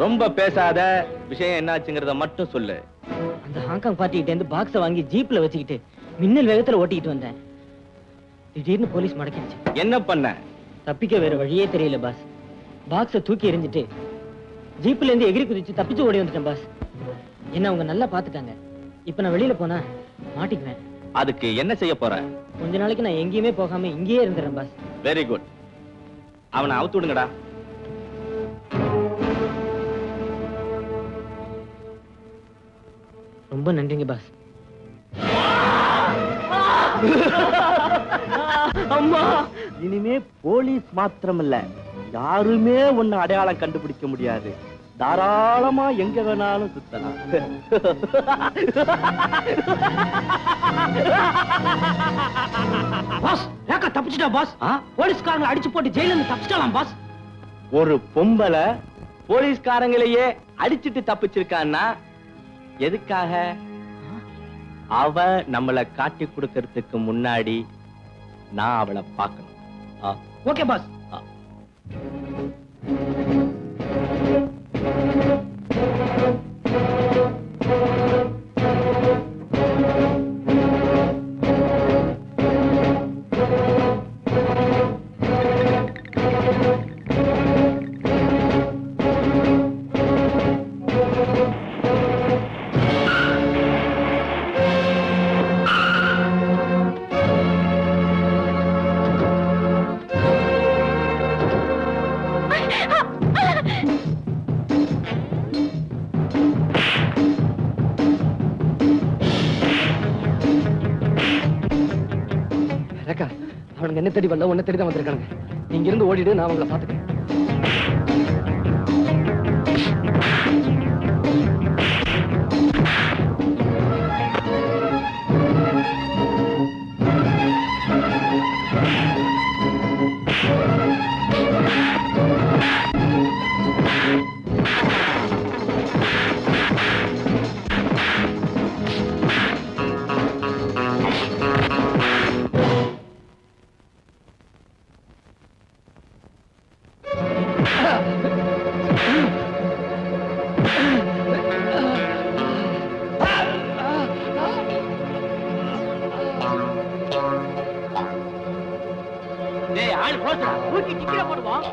ரொம்ப பேசாத, விஷயம் என்னாச்சுங்கிறத மட்டும் சொல்லு. அந்த ஹாங்காங் பார்ட்டிகிட்ட இருந்து பாக்ஸ வாங்கி ஜீப்ல வச்சுக்கிட்டு மின்னல் வேகத்துல ஓட்டிட்டு வந்தேன். திடீர்னு போலீஸ் மடக்கிடுச்சு. என்ன பண்ண? தப்பிக்க வேற வழியே தெரியல பாஸ். பாக்ஸ தூக்கி எறிஞ்சிட்டு ஜீப்ல இருந்து எகிரி குதிச்சு தப்பிச்சு ஓடி வந்துட்டேன் பாஸ். என்ன அவங்க நல்லா பாத்துட்டாங்க. இப்ப நான் வெளியில போனா மாட்டிக்குவேன். அதுக்கு என்ன செய்ய போற? கொஞ்ச நாளைக்கு நான் எங்கேயுமே போகாம இங்கேயே இருந்துறேன் பாஸ். Very good. அவனை அவுத்து விடுங்கடா. ரொம்ப நன்றிங்க பாஸ். அம்மா, இனிமே போலீஸ் மாத்திரமில்ல, யாருமே உன்னை அடையாளம் கண்டுபிடிக்க முடியாது. தாராளமா எங்க வேணாலும் சுத்தலாம். பாஸ், ரேகா தப்பிச்சிட்டா பாஸ். போலீஸ்காரங்களை அடிச்சு போட்டு ஜெயில இருந்து தப்பிச்சிட்டாலாம் பாஸ். ஒரு பொம்பளை போலீஸ்காரங்களையே அடிச்சிட்டு தப்பிச்சிருக்கான்னா எதுக்காக? அவ நம்மளை காட்டி கொடுக்கறதுக்கு முன்னாடி நான் அவளை பார்க்கணும். Okay pass. ரேகா, அவனுங்க என்ன தேடி வரல, உன்னை தேடி தான் வந்திருக்கானுங்க. நீங்க இருந்து ஓடிடு, நான் அவங்கள பாத்துக்கிறேன். ஆள் போடுறா, ஊக்கி டிக்கில போடுவோம்.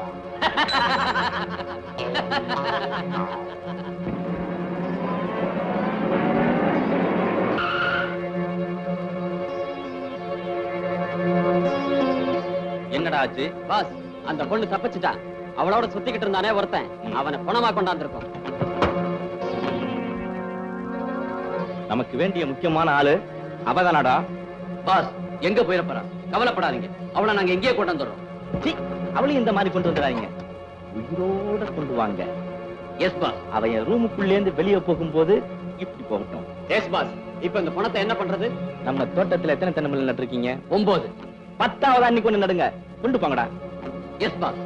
என்னடா ஆச்சு? பாஸ், அந்த பொண்ணு தப்பிச்சுட்டா. அவளோட சுத்திக்கிட்டு இருந்தானே ஒருத்தன், அவனை பணமா கொண்டாந்துருக்கோம். நமக்கு வேண்டிய முக்கியமான ஆளு அவதானடா. பாஸ் எங்க போயிடப்பறா, கவலைப்படாதீங்க, அவளை நாங்க எங்கேயே கொண்டு வந்துடுறோம். சீ, அவளையும் இந்த மாதிரி கொண்டு வந்துடாதீங்க, உயிரோட கொண்டு வாங்க. Yes boss. அவ என் ரூமுக்குள்ளே இருந்து வெளியே போகும்போது இப்படி போகட்டும். Yes boss. இப்ப இந்த பணத்தை என்ன பண்றது? நம்ம தோட்டத்துல எத்தனை தென்னமரம் நட்டுருக்கீங்க? 9. 10வது அன்னைக்கு ஒண்ணு நடுங்க, கொண்டு போங்கடா. Yes boss.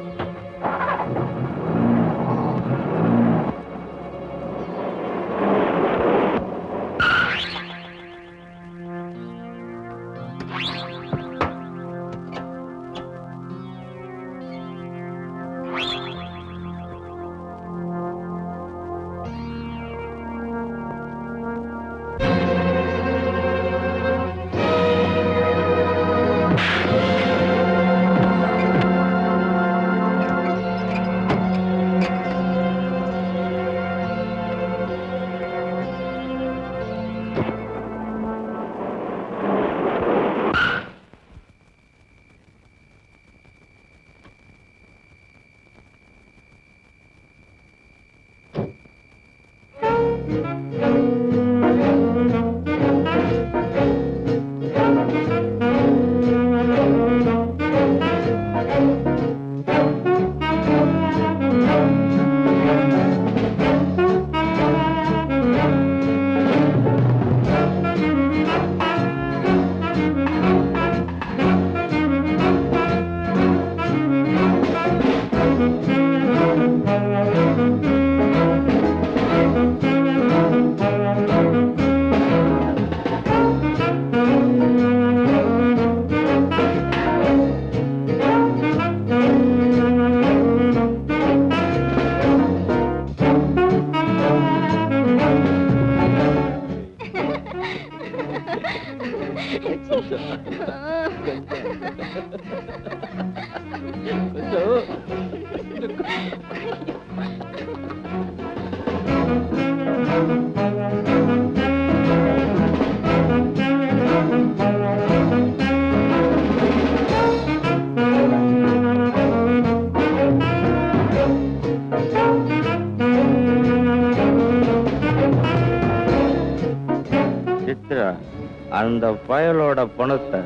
அந்த பயலோட பணத்தை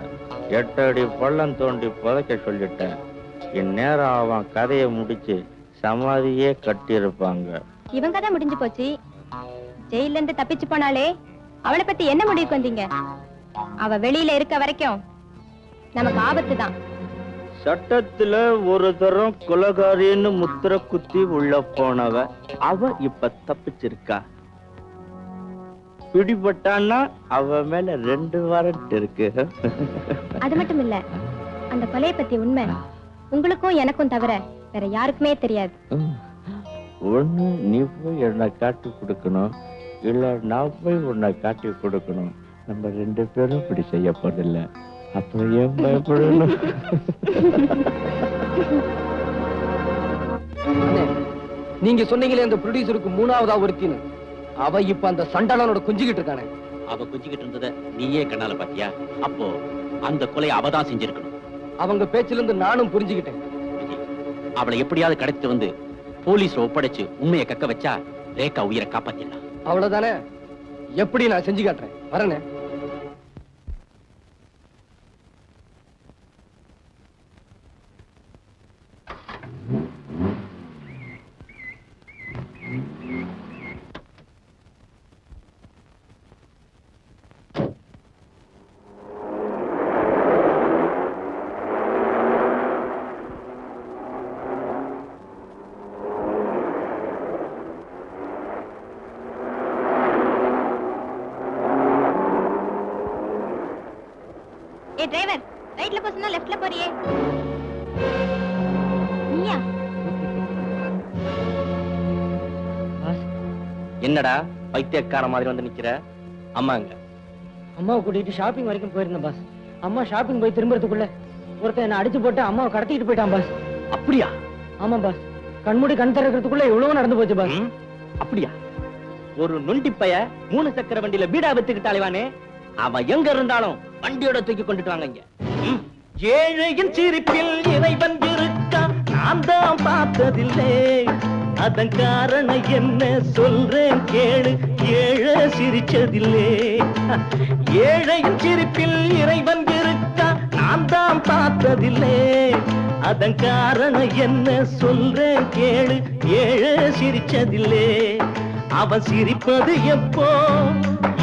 8 அடி பள்ளம் தோண்டி புதைக்க சொல்லிட்டேன். இந்நேரம் அவன் கதையை முடிச்சு சமாதியே கட்டியிருப்பாங்க. இவன் கதை முடிஞ்சு போச்சு. ஜெயில இருந்து தப்பிச்சு போனாலே அவளை பத்தி என்ன முடிவுக்கு வந்தீங்க? அவ வெளியில இருக்க வரைக்கும் நமக்கு ஆபத்து தான். சட்டத்துல ஒரு தரம் குலகாரின்னு முத்திர குத்தி உள்ள போனவ அவ இப்ப தப்பிச்சிருக்கா. பிடிபட்டான்னா அவ மேல 2 வாரண்ட் இருக்கு. அது மட்டும் இல்ல, அந்த கொலையை பத்தி உண்மை உங்களுக்கும் எனக்கும் தவிர வேற யாருக்குமே தெரியாது. ஒண்ணு நீ போய் என்னை காட்டி கொடுக்கணும், இல்ல நான் போய் உன்னை காட்டி கொடுக்கணும். நம்ம 2 பேரும் இப்படி செய்ய போறதில்ல. அப்புறம் ஏன் பயப்படணும்? நீங்க சொன்னீங்களே அந்த ப்ரொடியூசருக்கு 3ஆவதா ஒருத்தின்னு, அவ இப்ப அந்த சண்டாளனோட குஞ்சிக்கிட்டு இருக்கானே. அவ குஞ்சிக்கிட்டு இருந்தத நீயே கண்ணால பாத்தியா? அப்போ அந்த கொலையை அவதான் செஞ்சிருக்கணும். அவங்க பேச்சில இருந்து நானும் புரிஞ்சுக்கிட்டேன். அவளை எப்படியாவது கடத்திட்டு வந்து போலீஸ்ல ஒப்படைச்சு உண்மையை கக்க வச்சா ரேகா உயிரை காப்பாத்திடலாம். அவ்வளவுதானே? எப்படி நான் செஞ்சு காட்டுறேன், வரனே. ஏ டிரைவர், ரைட்ல போறதுனா லெஃப்ட்ல போறியே. நீயா? என்னடா பைத்தியக்கார மாதிரி வந்து நிக்கிற? அம்மாங்க அம்மாவை கூட்டிட்டு ஷாப்பிங் வரைக்கும் போயிருந்தேன் பாஸ். அம்மா ஷாப்பிங் போய் திரும்புறதுக்குள்ள ஒருத்தன் என்ன அடிச்சு போட்டு அம்மாவை கடத்திட்டு போயிட்டான் பாஸ். அப்படியா? ஆமா பாஸ், கண்மூடி கண் திறக்கிறதுக்குள்ள எவ்வளவு நடந்து போச்சு பாஸ். அப்படியா? ஒரு நொண்டி பைய 3 சக்கர வண்டியில பீடா வித்துக்கிட்டாலேவானே, அவன் எங்க இருந்தாலும் வண்டியோட தூக்கி கொண்டுட்டு வாங்க இங்க. ஏழையின் சிரிப்பில் இறைவன் இருக்கா, நான் தான் பார்த்ததில்லை. அதன் காரணம் என்ன சொல்றேன் கேளு. ஏழை சிரிச்சதில்லே, ஏழையின் சிரிப்பில் இறைவன் இருக்கா நான் தான் பார்த்ததில்லே. அதன் காரணம் என்ன சொல்றேன் கேளு. ஏழை சிரிச்சதில்லே, அவன் சிரிப்பது எப்போ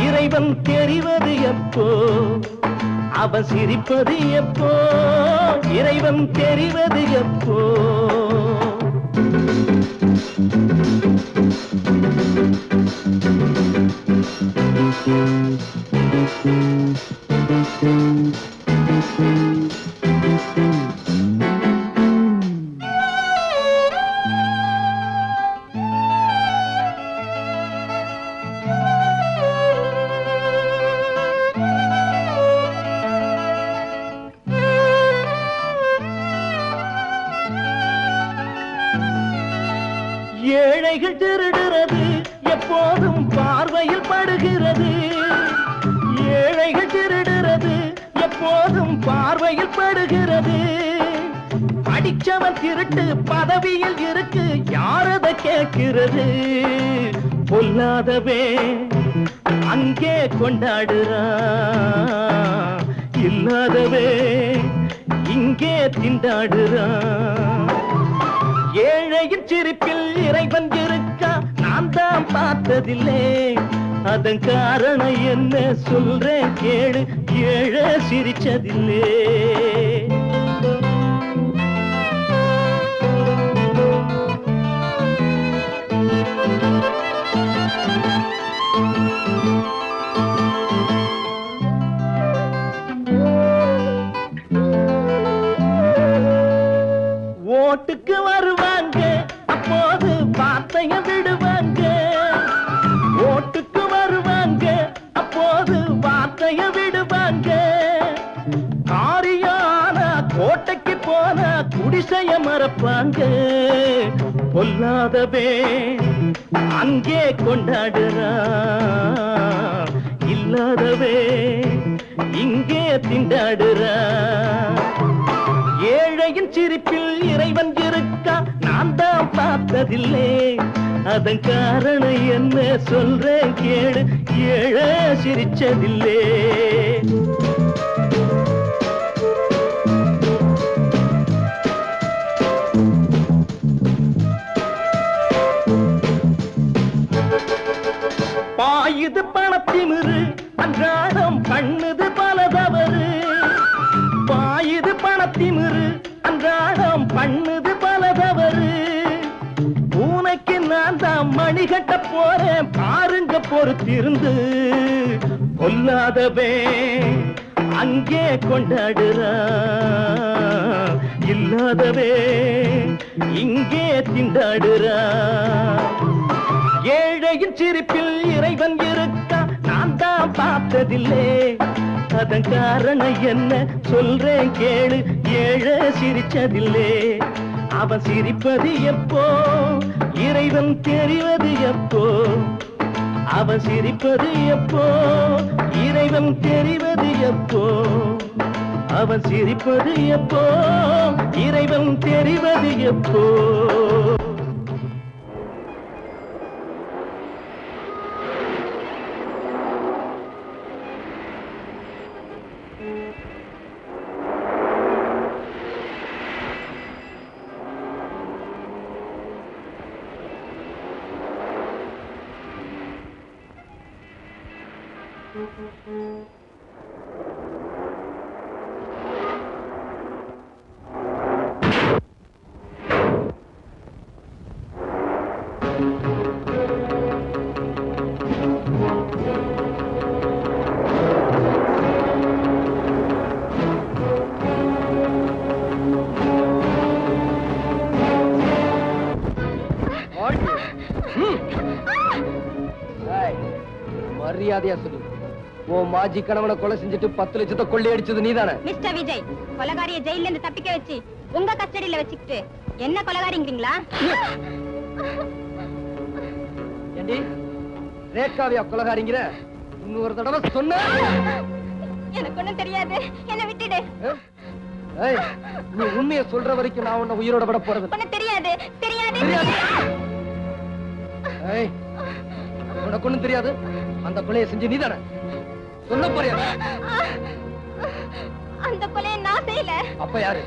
இறைவன் தெரிவது எப்போ. அவன் சிரிப்பது எப்போ இறைவன் தெரிவது எப்போ. ஏழைகள் திருடுறது எப்போதும் பார்வையில் படுகிறது. ஏழைகள் திருடுறது எப்போதும் பார்வையில் படுகிறது. படிச்சவன் திருட்டு பதவியில் இருக்கு யாரத கேட்கிறது. பொல்லாதவே அங்கே கொண்டாடுறான், இல்லாதவே இங்கே திண்டாடுறான். ஏழையின் சிரிப்பில் இறைவன் இருக்கா நான் தான் பார்த்ததில்லை. அதன் காரணம் என்ன சொல்றேன் கேளு. ஏழை சிரிச்சதில்லே. ஓட்டுக்கு வருவாங்க அப்போது வார்த்தைய விடுவாங்க. ஓட்டுக்கு வருவாங்க அப்போது வார்த்தைய விடுவாங்க. காரியான கோட்டைக்கு போன குடிசைய மறப்பாங்க. பொல்லாதவே அங்கே கொண்டாடுறான், இல்லாதவே இங்கே திண்டாடுறான். ஏழையின் சிரிப்பில் இறைவன் இருக்கா நான் தான் பார்த்ததில்லை. அதன் காரணம் என்ன சொல்றேன் கேளு. ஏழை சிரிச்சதில்லே. பாயுது பணத்திமிரு அன்றாடம் பண்ணுது பல தவறு. பாயுது பணத்திமிரு அன்றாடம் பண்ணுது பல தவறு. பூனைக்கு நான் தான் மணி கட்ட போறேன் பாருங்க பொறுத்திருந்து. பொல்லாதவே அங்கே கொண்டாடுறான், இல்லாதவே இங்கே திண்டாடுறான். ஏழையின் சிரிப்பில் இறைவன் இருக்கா நான் தான் பார்த்ததில்லை. அதன் காரணம் என்ன சொல்றேன் கேளு. ஏழை சிரிச்சதில்லே, அவன் சிரிப்பது எப்போ இறைவன் தெரிவது எப்போ. அவன் சிரிப்பது எப்போ இறைவன் தெரிவது எப்போ. அவன் சிரிப்பது எப்போ இறைவன் தெரிவது எப்போ. மரியாதையா சொல்லு, உன் மாஜி கணவனை கொலை செஞ்சுட்டு 10 லட்சத்தை கொள்ளை அடிச்சது நீதானே? மிஸ்டர் விஜய், கொலகாரிய ஜெயில இருந்து தப்பிக்க வச்சு உங்க கஸ்டடியில வச்சுக்கிட்டு என்ன கொலகாரிங்கிறீங்களா? ஏண்டி ரேகாவியா கொலகாரிங்கிற? இன்னொரு தடவை சொன்ன எனக்கு ஒண்ணும் தெரியாது, என்ன விட்டுடு. நீ உண்மையை சொல்ற வரைக்கும் நான் உன்னை உயிரோட விட போறது. ஒண்ணும் தெரியாது தெரியாது. உனக்கு ஒண்ணும் தெரியாது. அந்த கொலையை செஞ்சு நீதானே சொல்ல போறியா? அந்த கொலையை நான் செய்யல. அப்ப யாரு?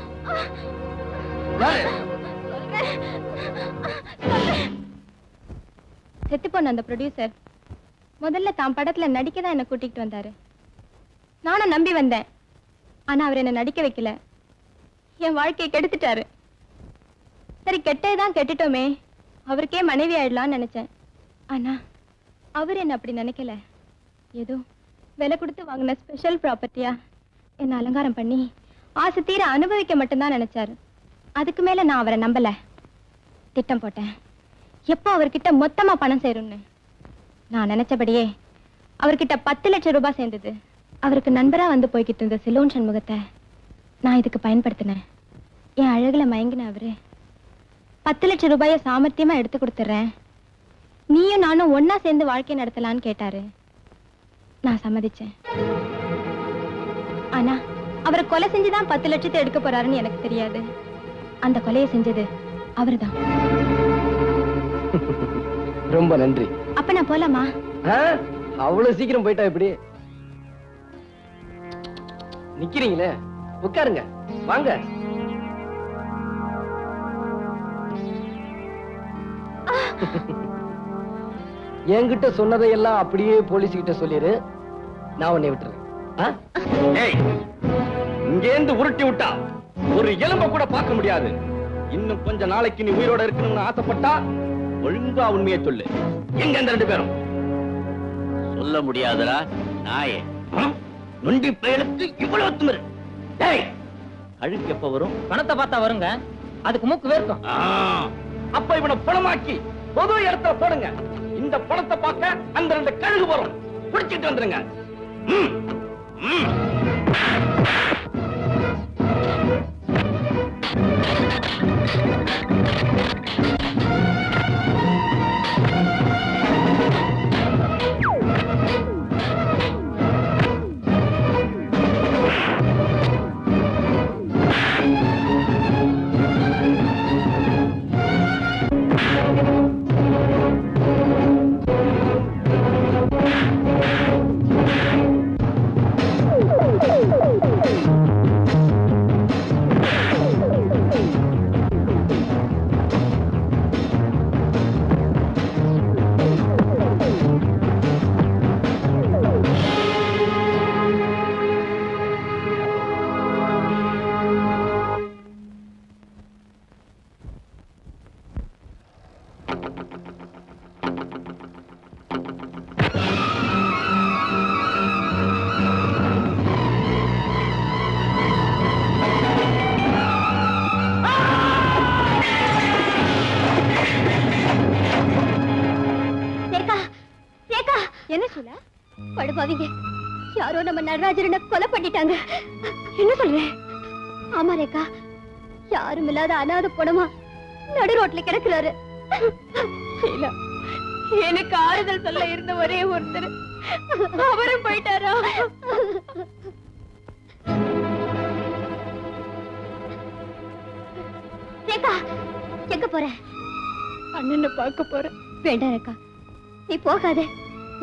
செத்து போன அந்த ப்ரொடியூசர் முதல்ல தான் படத்துல நடிக்க தான் என்ன கூட்டிட்டு வந்தாரு. நானும் நம்பி வந்தேன். ஆனா அவர் என்ன நடிக்க வைக்கல, என் வாழ்க்கையை கெடுத்துட்டாரு. சரி, கெட்டதான் கெட்டுட்டோமே, அவருக்கே மனைவி ஆயிடலாம்னு நினைச்சேன். ஆனா அவர் என்ன அப்படி நினைக்கல. ஏதோ விலை கொடுத்து வாங்கின ஸ்பெஷல் ப்ராப்பர்ட்டியா என்ன அலங்காரம் பண்ணி ஆசை தீர அனுபவிக்க மட்டும்தான் நினைச்சாரு. அதுக்கு மேல நான் அவரை நம்பல. திட்டம் போட்டேன், எப்போ அவர்கிட்ட மொத்தமா பணம் சேரும்னு. நான் நினைச்சபடியே அவர்கிட்ட 10 லட்சம் ரூபாய் சேர்ந்தது. அவருக்கு நண்பரா வந்து போய்கிட்டு இருந்த சிலோன் சண்முகத்தை நான் இதுக்கு பயன்படுத்தினேன். என் அழகுல மயங்கின அவரு 10 லட்சம் ரூபாயை சாமர்த்தியமா எடுத்து கொடுத்துறேன், நீயும் நானும் ஒன்னா சேர்ந்து வாழ்க்கை நடத்தலான்னு கேட்டாரு. நான் சம்மதிச்சேன். ஆனா அவரை கொலை செஞ்சுதான் 10 லட்சத்தை எடுக்க போறாருன்னு எனக்கு தெரியாது. அந்த கொலையை செஞ்சது அவர்தான். ரொம்ப நன்றி. அப்ப நான் போலாமா? அவ்வளவு சீக்கிரம் போயிட்டா எப்படி? நிக்கிறீங்களே, உட்காருங்க, வாங்க. என்கிட்ட சொன்னதையெல்லாம் அப்படியே போலீஸ் கிட்ட சொல்லிரு, நான் உன்னை விட்டுறேன். இங்கேந்து உருட்டி விட்டா ஒரு எலும்ப கூட பார்க்க முடியாது. இன்னும் கொஞ்ச நாளைக்கு நீ உயிரோட இருக்கணும்னு ஆசைப்பட்டா ஒழுங்கா உண்மையை சொல்லு. எங்க இந்த 2 பேரும்? சொல்ல முடியாதுடா நாயே. நொண்டி பயலுக்கு இவ்வளவு திமிரு. டேய், அழுக்கு எப்ப வரும்? பணத்தை பார்த்தா வருங்க, அதுக்கு மூக்கு வேர்க்கும். அப்ப இவனை பணமாக்கி பொது இடத்துல போடுங்க. இந்த பணத்தை பார்க்க அந்த 2 கழுகு வரும், பிடிச்சிட்டு வந்துருங்க. என்ன சொல்ல? படுபாவீங்க, யாரோ நம்ம நடராஜரனை கொலை பண்ணிட்டாங்க. என்ன சொல்றேன்? ஆமா ரேகா, யாரும் இல்லாத அனாதை பணமா நடு ரோட்ல கிடக்குறாரு. எனக்கு ஆறுதல் சொல்ல இருந்த ஒரே ஒருத்தர் அவரும் போயிட்டாரா? ரேகா, எங்க போற? அண்ணனை பார்க்க போறேன். வேண்டாம் ரேகா, நீ போகாத.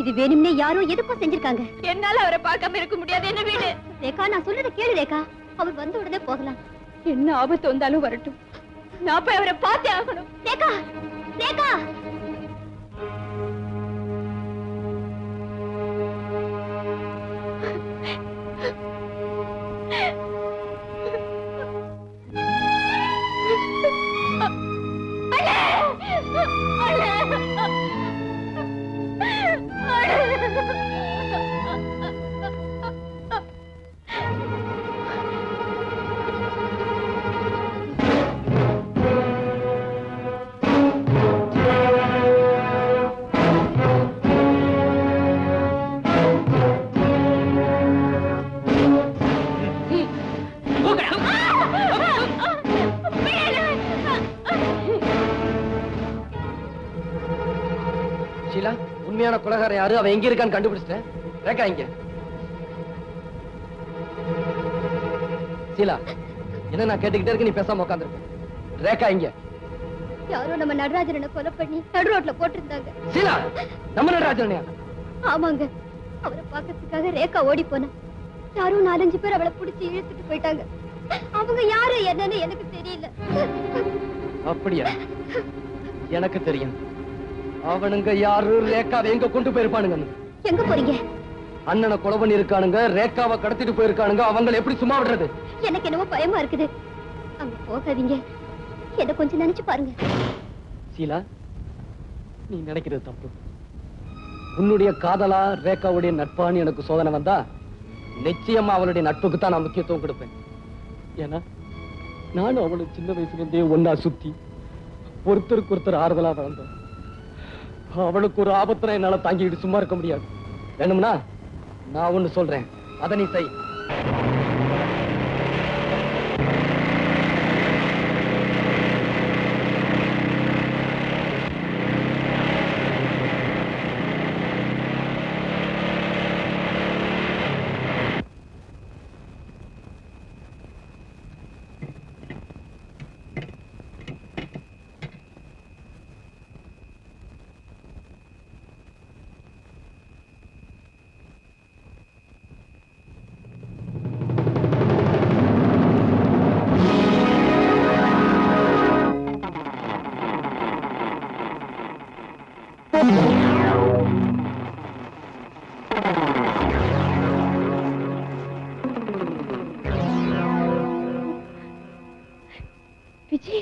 இது வேணும்னே யாரோ எதுக்கும் செஞ்சிருக்காங்க. என்னால அவரை பார்க்காம இருக்க முடியாது. என்ன வீடு ரேகா, நான் சொல்றத கேளு ரேகா. அவர் வந்த உடனே போகலாம். என்ன ஆபத்து வந்தாலும் வரட்டும், நான் போய் அவரை பார்த்தே ஆகணும். ரேகா, ரேகா. ஷீலா, உண்மையான கொலைகாரன் யாரு, அவன் எங்க இருக்கான்னு கண்டுபிடிச்சிட்டேன். ரேகா இங்க. ஷீலா, என்ன நான் கேட்டுக்கிட்டே இருக்கு, நீ பேசாம உட்காந்துருக்க. ரேகா இங்க. யாரோ நம்ம நடராஜனை கொலை பண்ணி நடு ரோட்ல போட்டிருந்தாங்க. சீலா, நம்ம நடராஜனையா? ஆமாங்க. அவரை பார்க்கறதுக்காக ரேகா ஓடி போனா யாரும் 4-5 பேர் அவளை பிடிச்சி இழுத்துட்டு போயிட்டாங்க. அவங்க யாரு என்னன்னு எனக்கு தெரியல. அப்படியா? எனக்கு தெரியும். அவனுங்க யாரு, ரேகாவை எங்க கொண்டு போயிருப்பானுங்க? எங்க போறீங்க? அண்ணனை கொலை பண்ணி இருக்கானுங்க, ரேகாவை கடத்திட்டு போயிருக்கானுங்க. அவங்களை எப்படி சும்மா விடுறது? எனக்கு என்னவோ பயமா இருக்குது. அங்க போகாதீங்க. என்ன கொஞ்சம் நினைச்சு பாருங்க. சீலா, நீ நினைக்கிறது தப்பு. உன்னுடைய காதலா ரேகாவுடைய நட்பான்னு எனக்கு சோதனை வந்தா நிச்சயமா அவளுடைய நட்புக்கு தான் நான் முக்கியத்துவம் கொடுப்பேன். ஏன்னா நானும் அவளும் சின்ன வயசுல இருந்தே ஒன்னா சுத்தி ஒருத்தருக்கு ஒருத்தர் ஆறுதலா வளர்ந்தோம். அவளுக்கு ஒரு ஆபத்துல என்னால தாங்கிட்டு சும்மா இருக்க முடியாது. வேணும்னா நான் ஒண்ணு சொல்றேன், அதை நீ செய். விஜய்,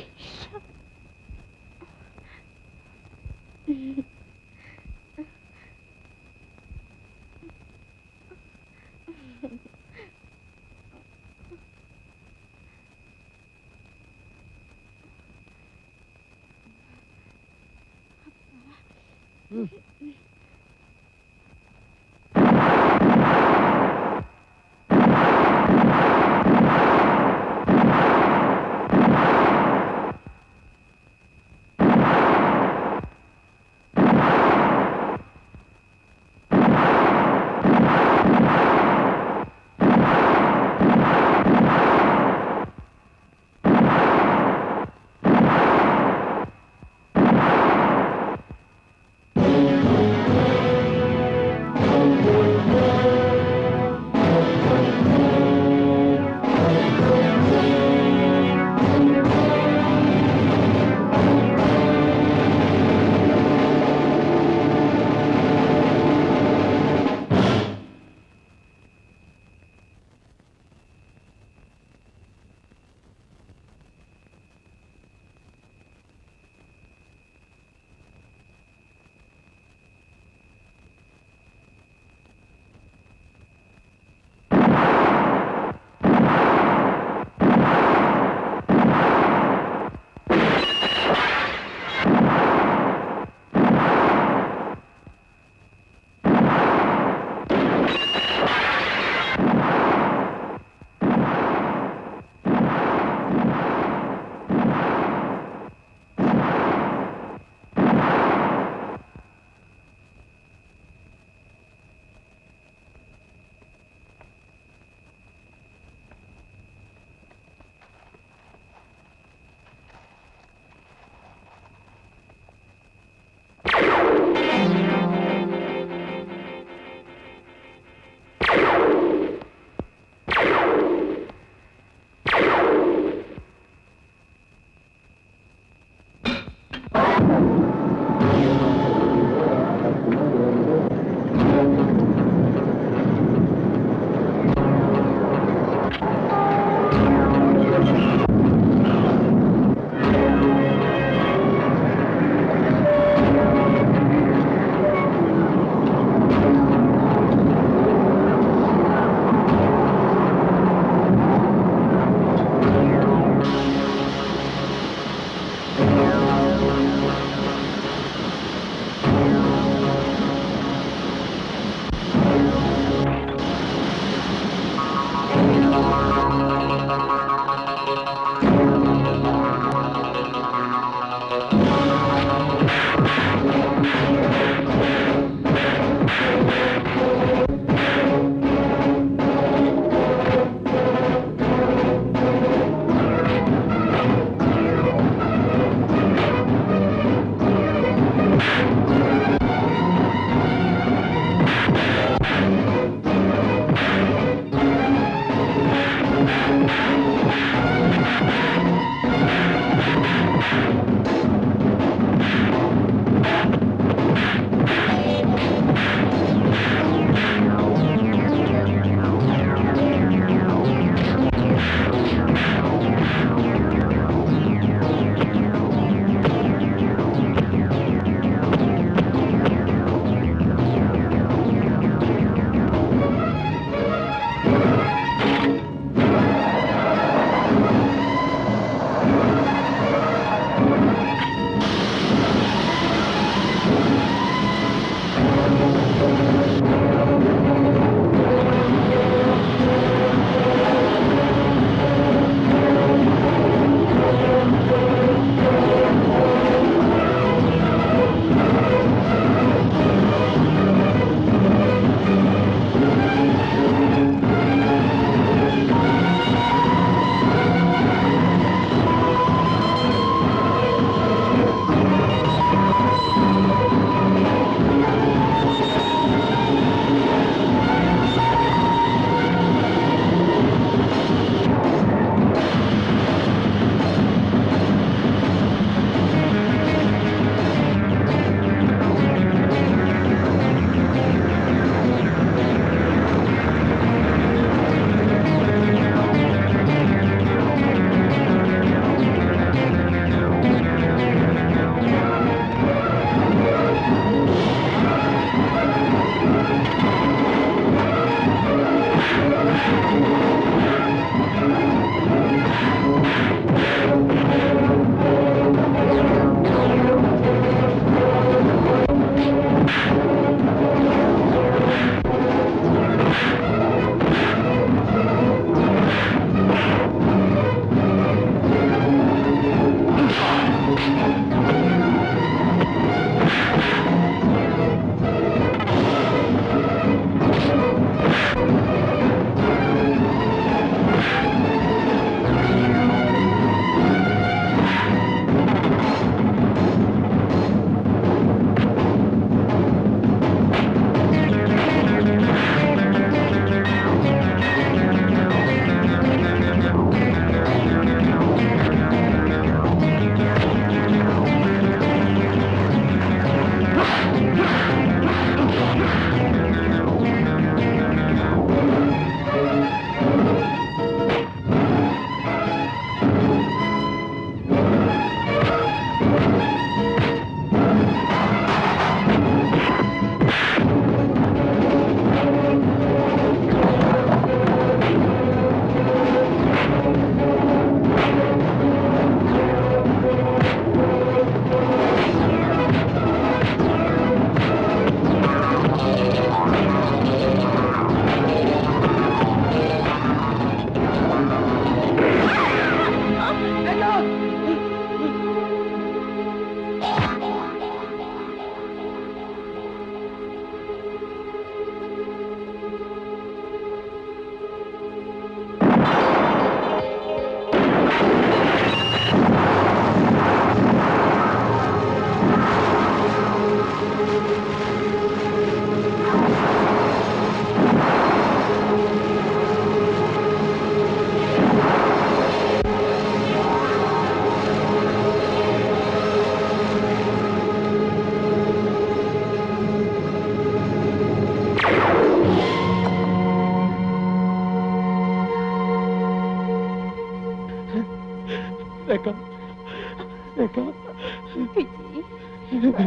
ரேகா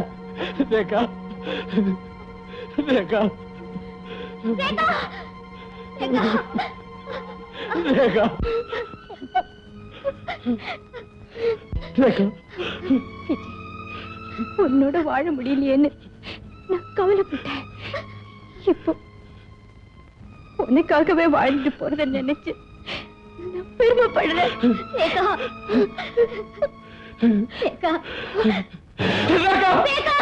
ரேகா ரேகா ரேகா ரேகா ரேகா உன்னோட வாழ முடியலையேன்னு நான் கவலைப்பட்டேன். இப்போ உனக்காகவே வாழ்ந்துட்டு போறத நினைச்சு நான் பெருமைப்படுறேன். ரேகா ரேகா ரேகா